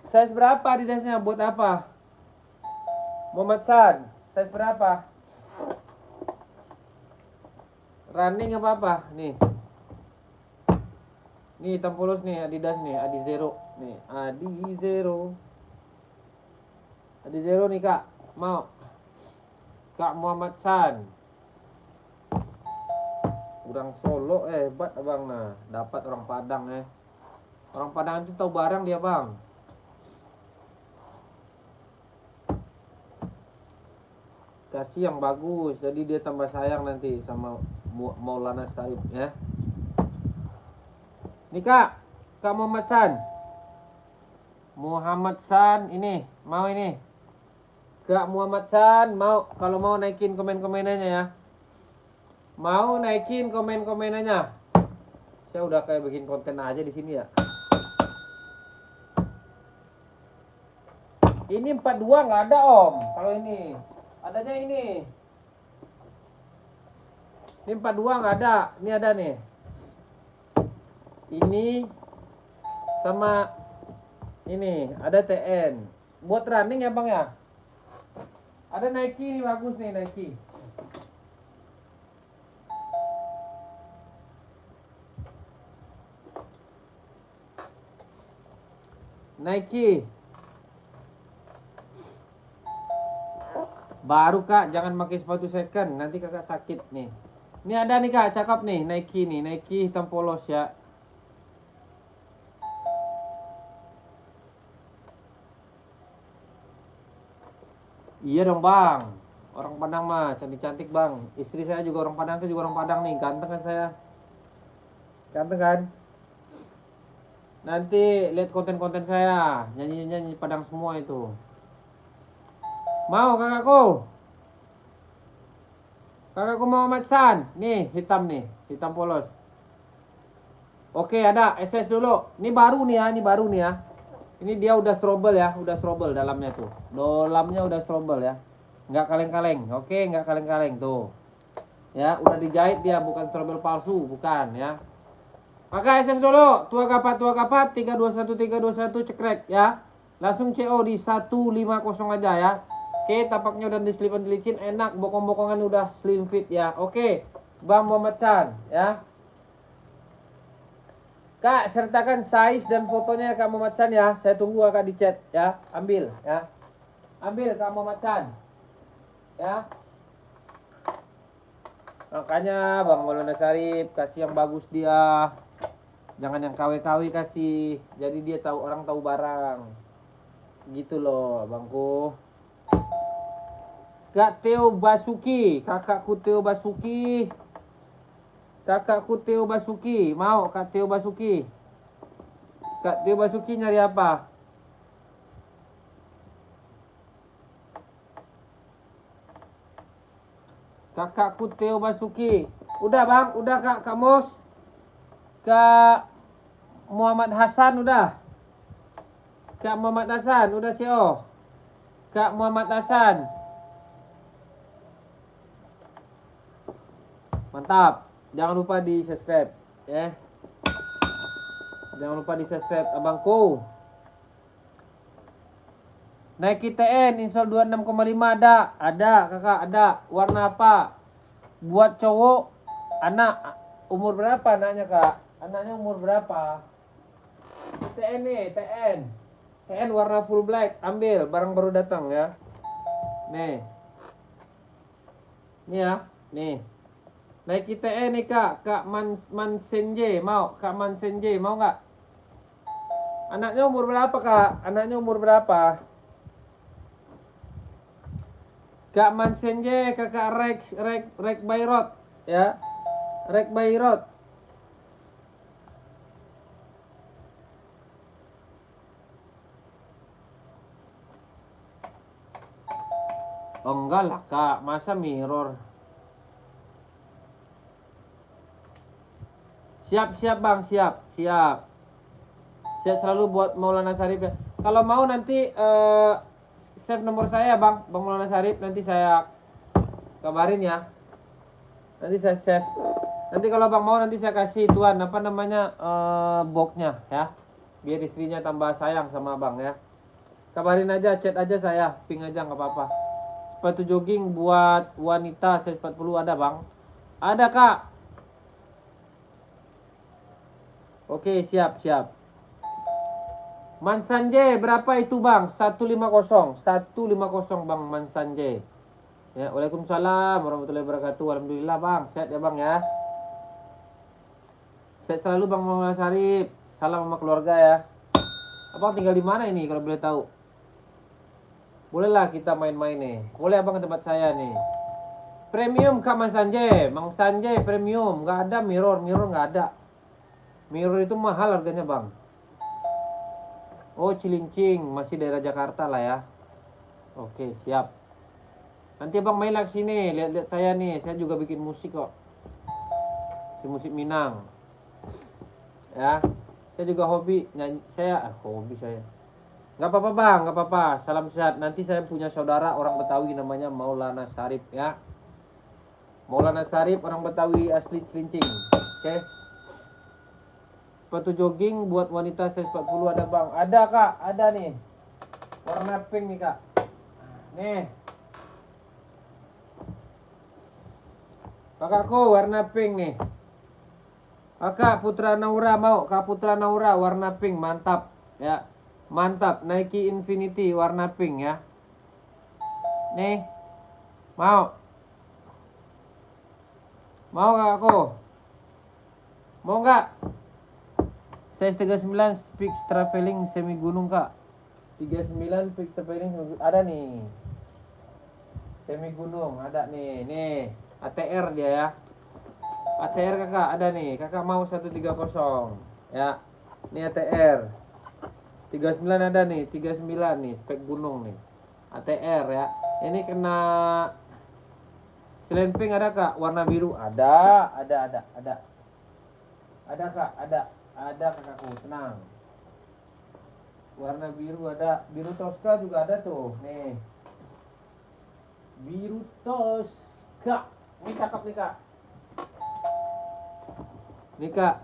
S4: Size berapa Adidasnya? Buat apa? Muhammad San, size berapa? Running apa? Nih. Nih hitam polos nih Adidas nih, Adizero. Nih, Adizero nih kak. Mau? Kak Muhammad San. Orang Solo hebat abang nah. Dapat orang Padang Orang Padang itu tahu barang dia bang. Kasih yang bagus, jadi dia tambah sayang nanti sama Maulana Saib ya. Nih Kak Muhammad San. Muhammad San ini, mau ini. Kak Muhammad San mau, kalau mau naikin komen-komenannya ya. Mau naikin komen-komenannya. Saya udah kayak bikin konten aja di sini ya. Ini 42 nggak ada om. Kalau ini adanya ini. Ini 42 nggak ada. Ini ada nih. Ini sama ini ada TN. Buat running ya bang ya. Ada Nike nih bagus nih Nike. Nike. Baru kak, jangan pakai sepatu second, nanti kakak sakit nih. Ini ada nih kak, cakep nih, Nike hitam polos ya. Iya dong bang, orang Padang mah cantik-cantik bang. Istri saya juga orang Padang, saya juga orang Padang nih, ganteng kan saya. Ganteng kan? Nanti lihat konten-konten saya, nyanyi-nyanyi Padang semua itu. Mau kakakku? Kakakku Muhammad San. Nih, hitam polos. Oke, ada SS dulu. Ini baru nih ya. Ini dia udah strobel ya, udah strobel dalamnya tuh. Dalamnya udah strobel ya. Nggak kaleng-kaleng. Oke, nggak kaleng-kaleng tuh. Ya, udah dijahit dia, bukan strobel palsu, bukan ya. Pakai SS dulu. Tua kapat 321 cekrek ya. Langsung CO di 150 aja ya. Oke, tapaknya udah diselipan dilicin, enak, bokong-bokongan udah slim fit ya. Oke, Bang Muhammad San ya. Kak, sertakan size dan fotonya Kak Muhammad San ya. Saya tunggu kakak di chat ya. Ambil ya. Ambil Kak Muhammad San. Ya. Makanya Bang Maulana Sarip kasih yang bagus dia. Jangan yang KW-KW kasih. Jadi dia tahu, orang tahu barang. Gitu loh, Bangku. Kak Theo Basuki, kakakku Theo Basuki. Kakakku Theo Basuki, mau Kak Theo Basuki. Kak Theo Basuki nyari apa? Kakakku Theo Basuki. Udah bang, udah Kak Mos. Kak Muhammad Hasan udah. Kak Muhammad Hasan udah CO. Kak Muhammad Hasan. Mantap. Jangan lupa di subscribe ya. Jangan lupa di subscribe abangku. Nike TN insol 26,5 ada. Ada kakak, ada. Warna apa? Buat cowok. Anak umur berapa anaknya kak? Anaknya umur berapa? TN nih, TN warna full black. Ambil, barang baru datang ya. Nih. Nih ya, nih. Nike TN nih kak, Kak Mansenje mau, Kak Mansenje mau nggak? Anaknya umur berapa kak? Anaknya umur berapa? Kak Mansenje, kakak Rek Bayrot ya, Rek Bayrot. Oh enggak lah kak, masa mirror? Siap bang, siap selalu buat Maulana Sarip ya. Kalau mau nanti save nomor saya bang Maulana Sarip, nanti saya kabarin ya. Nanti saya save. Nanti kalau bang mau nanti saya kasih tuan apa namanya boxnya ya. Biar istrinya tambah sayang sama bang ya. Kabarin aja, chat aja saya, ping aja nggak apa-apa. Sepatu jogging buat wanita size 40 ada bang? Ada kak. Oke, siap. Mansanje berapa itu bang? 150 bang Mansanje Ya, waalaikumsalam warahmatullahi wabarakatuh. Alhamdulillah bang, sehat ya bang ya. Sehat selalu bang Muhammad Syarif. Salam sama keluarga ya. Abang tinggal di mana ini kalau boleh tahu? Bolehlah kita main-main nih. Boleh abang ke tempat saya nih. Premium Kak Mas Sanjay, Mang Sanjay premium, nggak ada mirror nggak ada. Mirror itu mahal harganya bang. Oh Cilincing, masih daerah Jakarta lah ya. Oke siap. Nanti abang main lagi sini, lihat-lihat saya nih, saya juga bikin musik kok. Musik Minang. Ya, saya juga hobi nyanyi. Hobi saya. Nggak apa-apa bang, nggak apa-apa. Salam sehat. Nanti saya punya saudara orang Betawi namanya Maulana Syarif ya. Maulana Syarif orang Betawi asli Cilincing. Oke. Sepatu jogging buat wanita size 40 ada bang. Ada kak, ada nih. Warna pink nih kak. Nih. Kakakku warna pink nih. Kakak Putra Naura mau. Kak Putra Naura warna pink mantap ya. Mantap. Nike Infinity warna pink ya. Nih. Mau. Mau kakakku? Mau nggak? Size 39 Speaks Traveling semi gunung kak. 39 Speaks Traveling ada nih. Semi gunung ada nih. Nih ATR dia ya. ATR kakak ada nih. Kakak mau 130 ya. Ini ATR 39 ada nih. 39 nih spek gunung nih. ATR ya. Ini kena Slamping ada kak, warna biru ada kak, ada kakakku, tenang. Warna biru ada, biru Tosca juga ada tuh, nih. Biru Tosca, ini cakep nih kak. Nih kak.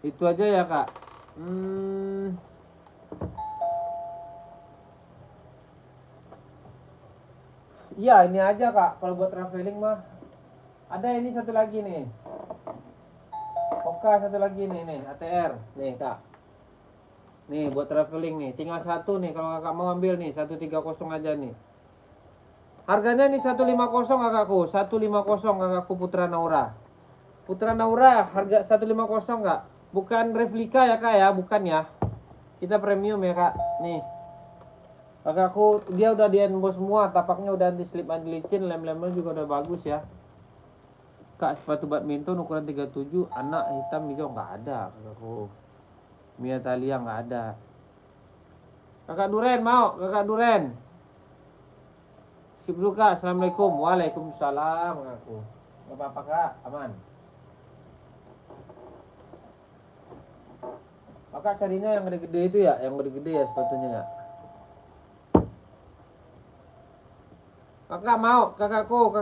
S4: Itu aja ya kak. Iya ini aja kak, kalau buat traveling mah. Ada ini satu lagi nih. Oka satu lagi nih ATR nih kak. Nih buat traveling nih, tinggal satu nih kalau kakak mau ambil nih 130 aja nih. Harganya nih 150 kakakku, 150 kakakku Putra Naura. Putra Naura harga 150 kak. Bukan replika ya kak ya, bukan ya. Kita premium ya kak. Nih. Kakakku dia udah di endbos semua, tapaknya udah anti slip anti licin, lem-lemnya juga udah bagus ya. Kak sepatu badminton ukuran 37 anak hitam hijau nggak ada kakakku. Mia Thalia nggak ada. Kakak Duren mau, kakak Duren. Skip dulu kak. Assalamualaikum. Waalaikumsalam kakakku. Nggak apa-apa kak, aman. Kakak carinya yang gede-gede itu ya, yang gede-gede ya sepatunya ya. Kakak mau, kakakku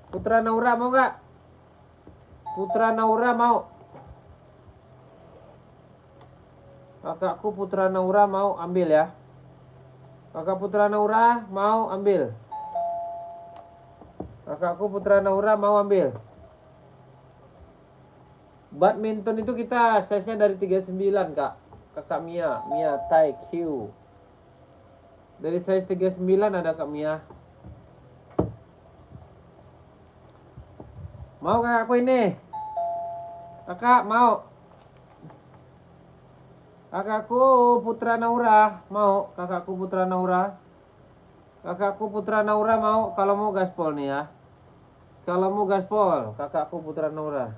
S4: Putra Naura mau nggak? Putra Naura mau. Kakakku Putra Naura mau ambil ya. Kakak Putra Naura mau ambil. Kakakku Putra Naura mau ambil. Badminton itu kita size-nya dari 39 kak. Kakak Mia Thai Q. Dari size 39 ada Kak Mia. Mau kakakku ini? Kakak mau? Kakakku Putra Naura mau? Kakakku Putra Naura? Kakakku Putra Naura mau? Kalau mau gaspol nih ya. Kalau mau gaspol, kakakku Putra Naura.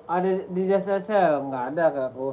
S4: Ada di jasa sel, nggak ada kakakku.